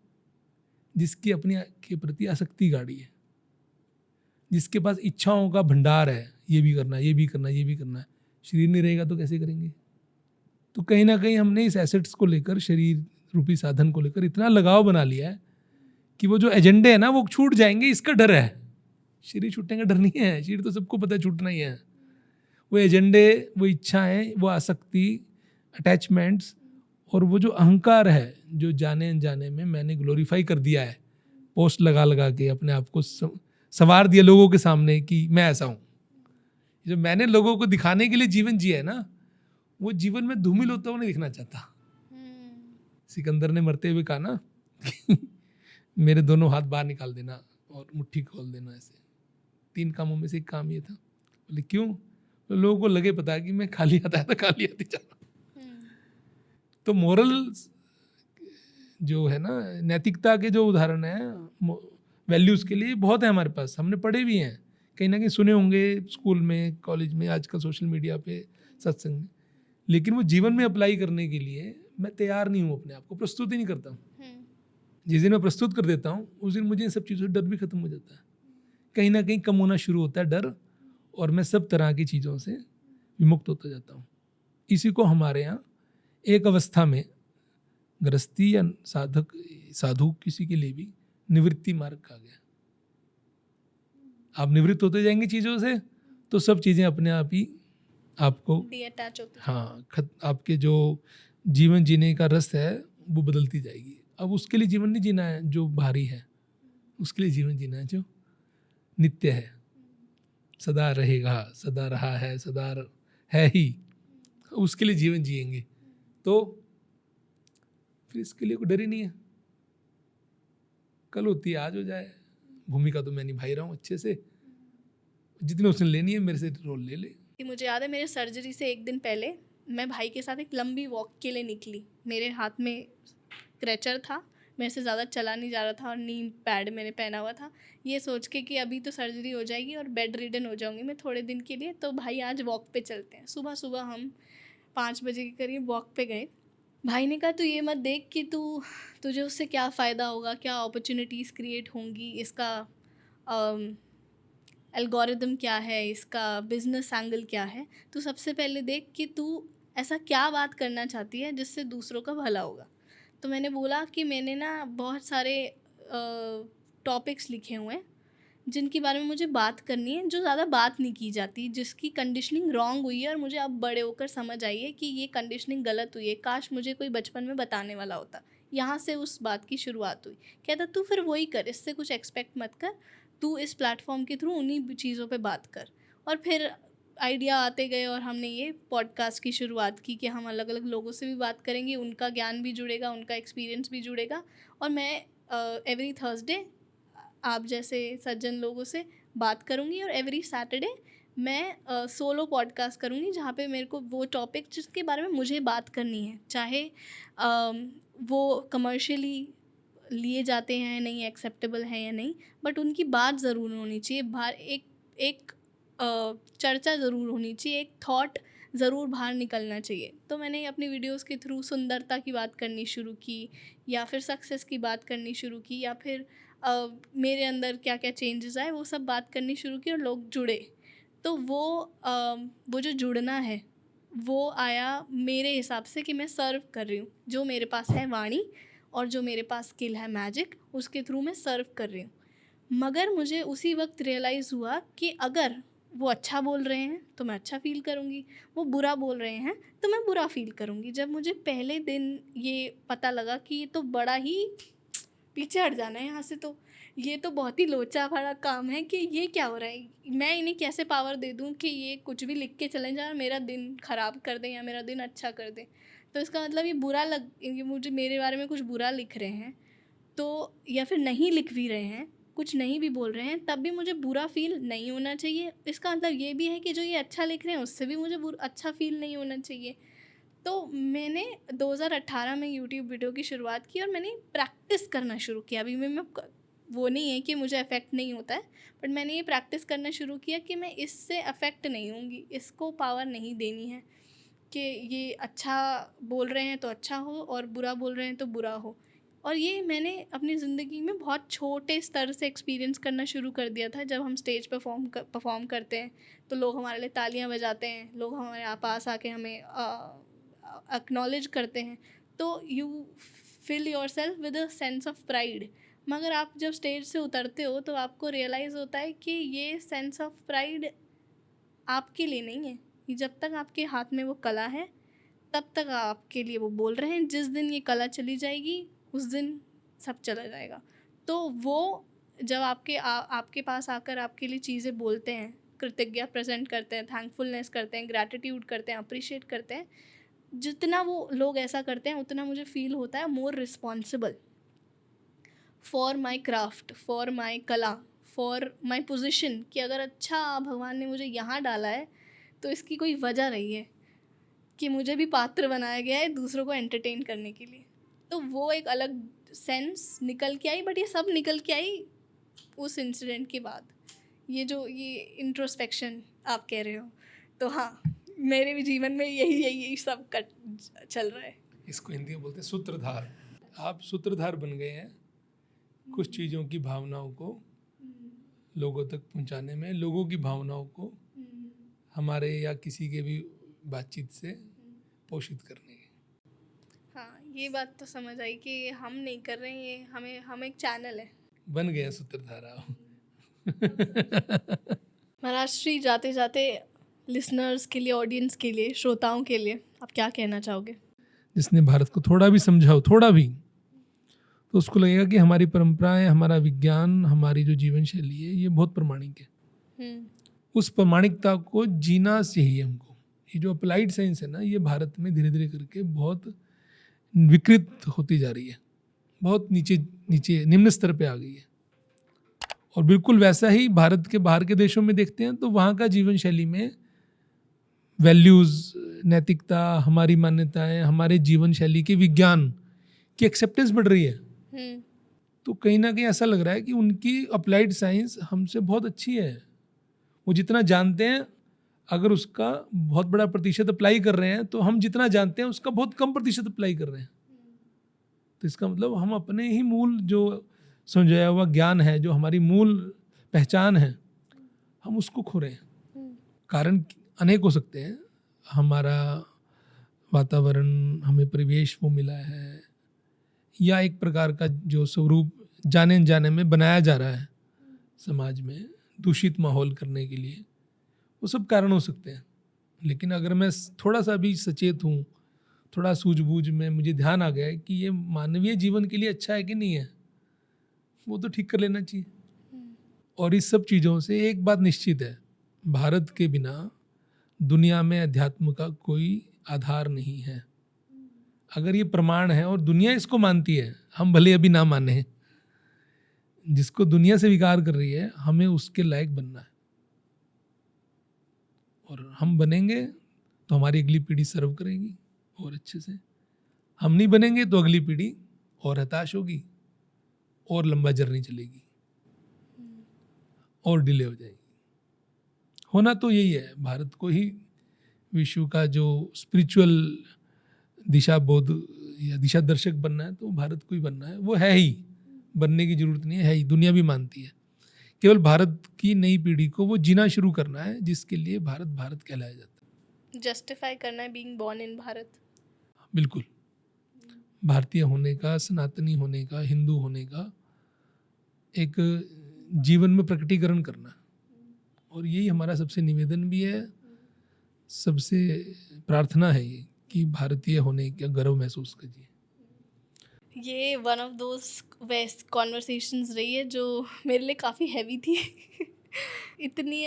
जिसकी अपनी के प्रति आसक्ति गाड़ी है, जिसके पास इच्छाओं का भंडार है, ये भी करना, ये भी करना, ये भी करना है। शरीर नहीं रहेगा तो कैसे करेंगे? तो कहीं ना कहीं हमने इस एसेट्स को लेकर, शरीर रूपी साधन को लेकर इतना लगाव बना लिया है कि वो जो एजेंडे है ना वो छूट जाएंगे, इसका डर है। शरीर छूटने का डर नहीं है, शरीर तो सबको पता है छूटना ही है। वो एजेंडे, वो इच्छाएं, वो आसक्ति, अटैचमेंट्स, और वो जो अहंकार है जो जाने अनजाने में मैंने ग्लोरीफाई कर दिया है, पोस्ट लगा लगा के अपने आप को संवार दिया लोगों के सामने कि मैं ऐसा हूँ। जो मैंने लोगों को दिखाने के लिए जीवन जिया है ना, वो जीवन में धूमिल होता हुआ नहीं दिखना चाहता। सिकंदर ने मरते हुए कहा ना मेरे दोनों हाथ बाहर निकाल देना और मुट्ठी खोल देना, ऐसे 3 कामों में से एक काम ये था। बोले क्यों? तो लोगों को लगे पता कि मैं खाली हाथ आया था, खाली हाथ ही चला। तो मोरल जो है ना, नैतिकता के जो उदाहरण है, वैल्यूज़ के लिए बहुत है हमारे पास, हमने पढ़े भी हैं, कहीं ना कहीं सुने होंगे स्कूल में, कॉलेज में, आजकल सोशल मीडिया पे, सत्संग में। लेकिन वो जीवन में अप्लाई करने के लिए मैं तैयार नहीं हूँ, अपने आप को प्रस्तुत ही नहीं करता हूँ। जिस दिन मैं प्रस्तुत कर देता हूँ उस दिन मुझे इन सब चीज़ों से डर भी खत्म हो जाता है, कहीं ना कहीं कम होना शुरू होता है डर, और मैं सब तरह की चीज़ों से विमुक्त होता जाता हूँ। इसी को हमारे यहाँ एक अवस्था में गृहस्थी या साधु किसी के लिए भी निवृत्ति मार्ग कहा गया। आप निवृत्त होते जाएंगे चीज़ों से, तो सब चीज़ें अपने आप ही आपको डीअटैच होती है। हाँ आपके जो जीवन जीने का रस है वो बदलती जाएगी। अब उसके लिए जीवन नहीं जीना है जो भारी है, उसके लिए जीवन जीना है जो नित्य है, सदा रहेगा, सदा रहा है, सदा है ही, उसके लिए जीवन जिएंगे तो फिर इसके लिए कोई डर ही नहीं है। कल होती है आज हो जाए, भूमिका तो मैं निभाई रहा हूँ अच्छे से, जितनी उसने लेनी है मेरे से रोल ले ले। कि मुझे याद है मेरे सर्जरी से एक दिन पहले मैं भाई के साथ एक लंबी वॉक के लिए निकली। मेरे हाथ में क्रैचर था, मेरे से ज़्यादा चला नहीं जा रहा था और नी पैड मैंने पहना हुआ था, ये सोच के कि अभी तो सर्जरी हो जाएगी और बेड रिडन हो जाऊंगी मैं थोड़े दिन के लिए, तो भाई आज वॉक पे चलते हैं। सुबह सुबह हम 5 बजे के करीब वॉक पे गए। भाई ने कहा तू ये मत देख कि तुझे उससे क्या फ़ायदा होगा, क्या अपॉर्चुनिटीज़ क्रिएट होंगी, इसका एल्गोरिदम क्या है, इसका बिजनेस एंगल क्या है। तो सबसे पहले देख कि तू ऐसा क्या बात करना चाहती है जिससे दूसरों का भला होगा। तो मैंने बोला कि मैंने ना बहुत सारे टॉपिक्स लिखे हुए हैं जिनके बारे में मुझे बात करनी है, जो ज़्यादा बात नहीं की जाती, जिसकी कंडीशनिंग रॉन्ग हुई है और मुझे अब बड़े होकर समझ आई है कि ये कंडीशनिंग गलत हुई है, काश मुझे कोई बचपन में बताने वाला होता। यहाँ से उस बात की शुरुआत हुई। कहता तू फिर वही कर, इससे कुछ एक्सपेक्ट मत कर, तू इस प्लेटफॉर्म के थ्रू उन्हीं चीज़ों पे बात कर। और फिर आइडिया आते गए और हमने ये पॉडकास्ट की शुरुआत की कि हम अलग अलग लोगों से भी बात करेंगे, उनका ज्ञान भी जुड़ेगा, उनका एक्सपीरियंस भी जुड़ेगा। और मैं एवरी थर्सडे आप जैसे सज्जन लोगों से बात करूँगी और एवरी सैटरडे मैं सोलो पॉडकास्ट करूँगी जहाँ पे मेरे को वो टॉपिक जिसके बारे में मुझे बात करनी है, चाहे वो कमर्शियली लिए जाते हैं नहीं, एक्सेप्टेबल हैं या नहीं, बट उनकी बात ज़रूर होनी चाहिए बाहर, एक चर्चा ज़रूर होनी चाहिए, एक थॉट ज़रूर बाहर निकलना चाहिए। तो मैंने अपनी वीडियोस के थ्रू सुंदरता की बात करनी शुरू की, या फिर सक्सेस की बात करनी शुरू की, या फिर मेरे अंदर क्या क्या चेंजेस आए वो सब बात करनी शुरू की और लोग जुड़े। तो वो जो जुड़ना है वो आया मेरे हिसाब से कि मैं सर्व कर रही हूँ, जो मेरे पास है वाणी और जो मेरे पास स्किल है मैजिक, उसके थ्रू मैं सर्व कर रही हूँ। मगर मुझे उसी वक्त रियलाइज़ हुआ कि अगर वो अच्छा बोल रहे हैं तो मैं अच्छा फ़ील करूँगी, वो बुरा बोल रहे हैं तो मैं बुरा फ़ील करूँगी। जब मुझे पहले दिन ये पता लगा कि ये तो बड़ा ही पीछे हट जाना है यहाँ से, तो ये तो बहुत ही लोचा भरा काम है कि ये क्या हो रहा है, मैं इन्हें कैसे पावर दे दूँ कि ये कुछ भी लिख के चले जाएं और मेरा दिन ख़राब कर दें या मेरा दिन अच्छा कर दें। तो इसका मतलब ये मुझे मेरे बारे में कुछ बुरा लिख रहे हैं, तो या फिर नहीं लिख भी रहे हैं, कुछ नहीं भी बोल रहे हैं, तब भी मुझे बुरा फ़ील नहीं होना चाहिए। इसका मतलब ये भी है कि जो ये अच्छा लिख रहे हैं उससे भी मुझे अच्छा फ़ील नहीं होना चाहिए। तो मैंने 2018 में यूट्यूब वीडियो की शुरुआत की और मैंने प्रैक्टिस करना शुरू किया। अभी मैं वो नहीं है कि मुझे अफेक्ट नहीं होता है, बट मैंने ये प्रैक्टिस करना शुरू किया कि मैं इससे अफेक्ट नहीं होंगी, इसको पावर नहीं देनी है कि ये अच्छा बोल रहे हैं तो अच्छा हो और बुरा बोल रहे हैं तो बुरा हो। और ये मैंने अपनी ज़िंदगी में बहुत छोटे स्तर से एक्सपीरियंस करना शुरू कर दिया था। जब हम स्टेज परफॉर्म करते हैं तो लोग हमारे लिए तालियां बजाते हैं, लोग हमारे पास आके हमें एक्नॉलेज करते हैं, तो you feel your self with a sense of pride. मगर आप जब स्टेज से उतरते हो तो आपको रियलाइज़ होता है कि ये सेंस ऑफ प्राइड आपके लिए नहीं है। ये जब तक आपके हाथ में वो कला है तब तक आपके लिए वो बोल रहे हैं, जिस दिन ये कला चली जाएगी उस दिन सब चला जाएगा। तो वो जब आपके पास आकर आपके लिए चीज़ें बोलते हैं, कृतज्ञता प्रेजेंट करते हैं, थैंकफुलनेस करते हैं, ग्रैटिट्यूड करते हैं, अप्रिशिएट करते हैं, जितना वो लोग ऐसा करते हैं उतना मुझे फ़ील होता है more responsible for my craft, for my कला, फॉर माई पोजिशन, कि अगर अच्छा भगवान ने मुझे यहाँ डाला है तो इसकी कोई वजह रही है कि मुझे भी पात्र बनाया गया है दूसरों को एंटरटेन करने के लिए। तो वो एक अलग सेंस निकल के आई, बट ये सब निकल के आई उस इंसिडेंट के बाद, ये इंट्रोस्पेक्शन आप कह रहे हो। तो हाँ, मेरे भी जीवन में यही सब चल रहा है। इसको हिंदी में बोलते हैं सूत्रधार। आप सूत्रधार बन गए हैं कुछ चीज़ों की भावनाओं को लोगों तक पहुंचाने में, लोगों की भावनाओं को हमारे या किसी के भी बातचीत से पोषित करने की। हाँ, ये बात तो समझ आई कि हम नहीं कर रहे हैं, ये हम एक चैनल है, बन गए सूत्रधार। महाराज श्री, जाते जाते लिसनर्स के लिए, ऑडियंस के लिए, श्रोताओं के लिए आप क्या कहना चाहोगे? जिसने भारत को थोड़ा भी समझा हो, थोड़ा भी, तो उसको लगेगा कि हमारी परंपराएं, हमारा विज्ञान, हमारी जो जीवन शैली है, ये बहुत प्रामाणिक है। उस प्रामाणिकता को जीना चाहिए हमको। ये जो अप्लाइड साइंस है ना, ये भारत में धीरे धीरे करके बहुत विकृत होती जा रही है, बहुत नीचे निम्न स्तर पे आ गई है। और बिल्कुल वैसा ही भारत के बाहर के देशों में देखते हैं तो वहाँ का जीवन शैली में वैल्यूज़, नैतिकता, हमारी मान्यताएं, हमारे जीवन शैली के विज्ञान की एक्सेप्टेंस बढ़ रही है। तो कहीं ना कहीं ऐसा लग रहा है कि उनकी अप्लाइड साइंस हमसे बहुत अच्छी है। वो जितना जानते हैं, अगर उसका बहुत बड़ा प्रतिशत अप्लाई कर रहे हैं, तो हम जितना जानते हैं उसका बहुत कम प्रतिशत अप्लाई कर रहे हैं। तो इसका मतलब हम अपने ही मूल जो समझाया हुआ ज्ञान है, जो हमारी मूल पहचान है, हम उसको खो रहे हैं। कारण अनेक हो सकते हैं। हमारा वातावरण, हमें परिवेश वो मिला है, या एक प्रकार का जो स्वरूप जाने अनजाने में बनाया जा रहा है समाज में दूषित माहौल करने के लिए, वो सब कारण हो सकते हैं। लेकिन अगर मैं थोड़ा सा भी सचेत हूँ, थोड़ा सूझबूझ में मुझे ध्यान आ गया है कि ये मानवीय जीवन के लिए अच्छा है कि नहीं है, वो तो ठीक कर लेना चाहिए। और इस सब चीज़ों से एक बात निश्चित है, भारत के बिना दुनिया में अध्यात्म का कोई आधार नहीं है। अगर ये प्रमाण है और दुनिया इसको मानती है, हम भले अभी ना माने, जिसको दुनिया से स्वीकार कर रही है, हमें उसके लायक बनना है। और हम बनेंगे तो हमारी अगली पीढ़ी सर्व करेगी और अच्छे से। हम नहीं बनेंगे तो अगली पीढ़ी और हताश होगी और लंबा जर्नी चलेगी और डिले हो जाएगी। होना तो यही है, भारत को ही विश्व का जो स्पिरिचुअल दिशा बोध या दिशा दर्शक बनना है, तो भारत को ही बनना है। वो है ही, बनने की जरूरत नहीं है ही, दुनिया भी मानती है। केवल भारत की नई पीढ़ी को वो जीना शुरू करना है, जिसके लिए भारत भारत कहलाया जाता है। जस्टिफाई करना है बीइंग बोर्न इन भारत। बिल्कुल, भारतीय होने का, सनातनी होने का, हिंदू होने का एक जीवन में प्रकटीकरण करना। और यही हमारा सबसे निवेदन भी है, सबसे प्रार्थना है ये, कि भारतीय होने का गर्व महसूस कीजिए। ये one of those best conversations रही है जो मेरे लिए काफ़ी हैवी थी। इतनी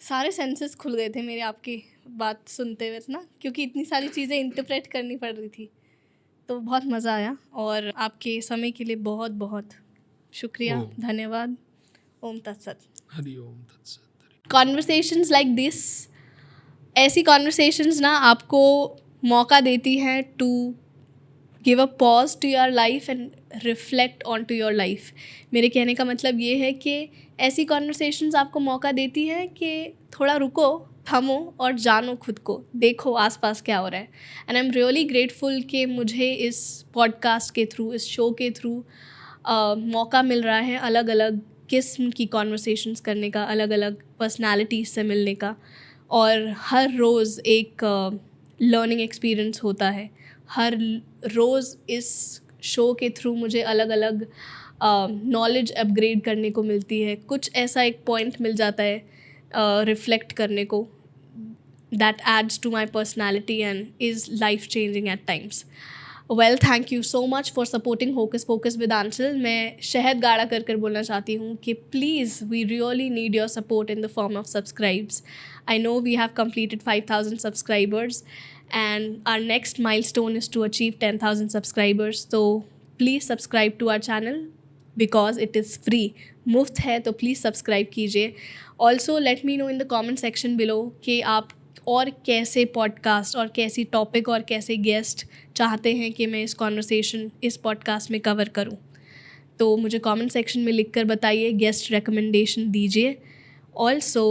सारे सेंसेस खुल गए थे मेरे आपकी बात सुनते हुए ना, क्योंकि इतनी सारी चीज़ें इंटरप्रेट करनी पड़ रही थी। तो बहुत मज़ा आया, और आपके समय के लिए बहुत बहुत शुक्रिया, धन्यवाद। ओम तत्सत। हरि ओम तत्सत। कॉन्वर्सेशंस लाइक दिस, ऐसी कॉन्वर्सेशंस ना आपको मौका देती हैं to give a pause to your life and reflect on to your life. मेरे कहने का मतलब ये है कि ऐसी कॉन्वर्सेशंस आपको मौका देती हैं कि थोड़ा रुको, थमो और जानो खुद को, देखो आसपास क्या हो रहा है। And I am really grateful कि मुझे इस पॉडकास्ट के थ्रू, इस शो के थ्रू मौका मिल रहा है अलग अलग किस्म की कॉन्वर्सेशंस करने का, अलग अलग पर्सनालिटीज़ से मिलने का। और हर रोज़ एक लर्निंग एक्सपीरियंस होता है। हर रोज़ इस शो के थ्रू मुझे अलग अलग नॉलेज अपग्रेड करने को मिलती है। कुछ ऐसा एक पॉइंट मिल जाता है रिफ्लेक्ट करने को, that adds to my personality and is life changing at times. Well, thank you so much for supporting hocus pocus with Aanchal. मैं शहद गाढ़ा कर कर बोलना चाहती हूँ कि please, we really need your support in the form of subscribes. I know we have completed 5,000 subscribers and our next milestone is to achieve 10,000 subscribers. So please subscribe to our channel because it is free. मुफ्त है, तो please subscribe कीजिए. Also let me know in the comment section below कि आप और कैसे पॉडकास्ट और कैसी टॉपिक और कैसे गेस्ट चाहते हैं कि मैं इस कॉन्वर्सेशन, इस पॉडकास्ट में कवर करूं। तो मुझे कमेंट सेक्शन में लिखकर बताइए, गेस्ट रिकमेंडेशन दीजिए। Also,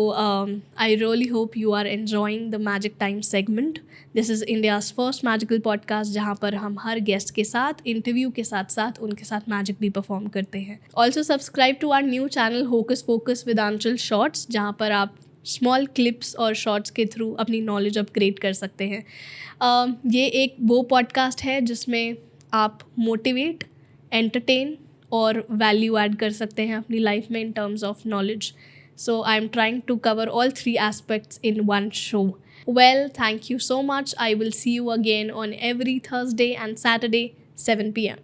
I really hope you are enjoying the Magic Time segment. This is India's first magical podcast जहाँ पर हम हर गेस्ट के साथ, इंटरव्यू के साथ साथ उनके साथ मैजिक भी परफॉर्म करते हैं। Also subscribe to our new channel Hocus Pocus with Anchal Shorts, जहाँ पर आप स्मॉल क्लिप्स और शॉर्ट्स के थ्रू अपनी नॉलेज अपग्रेड कर सकते हैं। ये एक वो पॉडकास्ट है जिसमें आप मोटिवेट, एंटरटेन और वैल्यू ऐड कर सकते हैं अपनी लाइफ में in terms of knowledge. So I'm trying to cover all 3 aspects in one show. Well, thank you so much. I will see you again on every Thursday and Saturday, 7 p.m.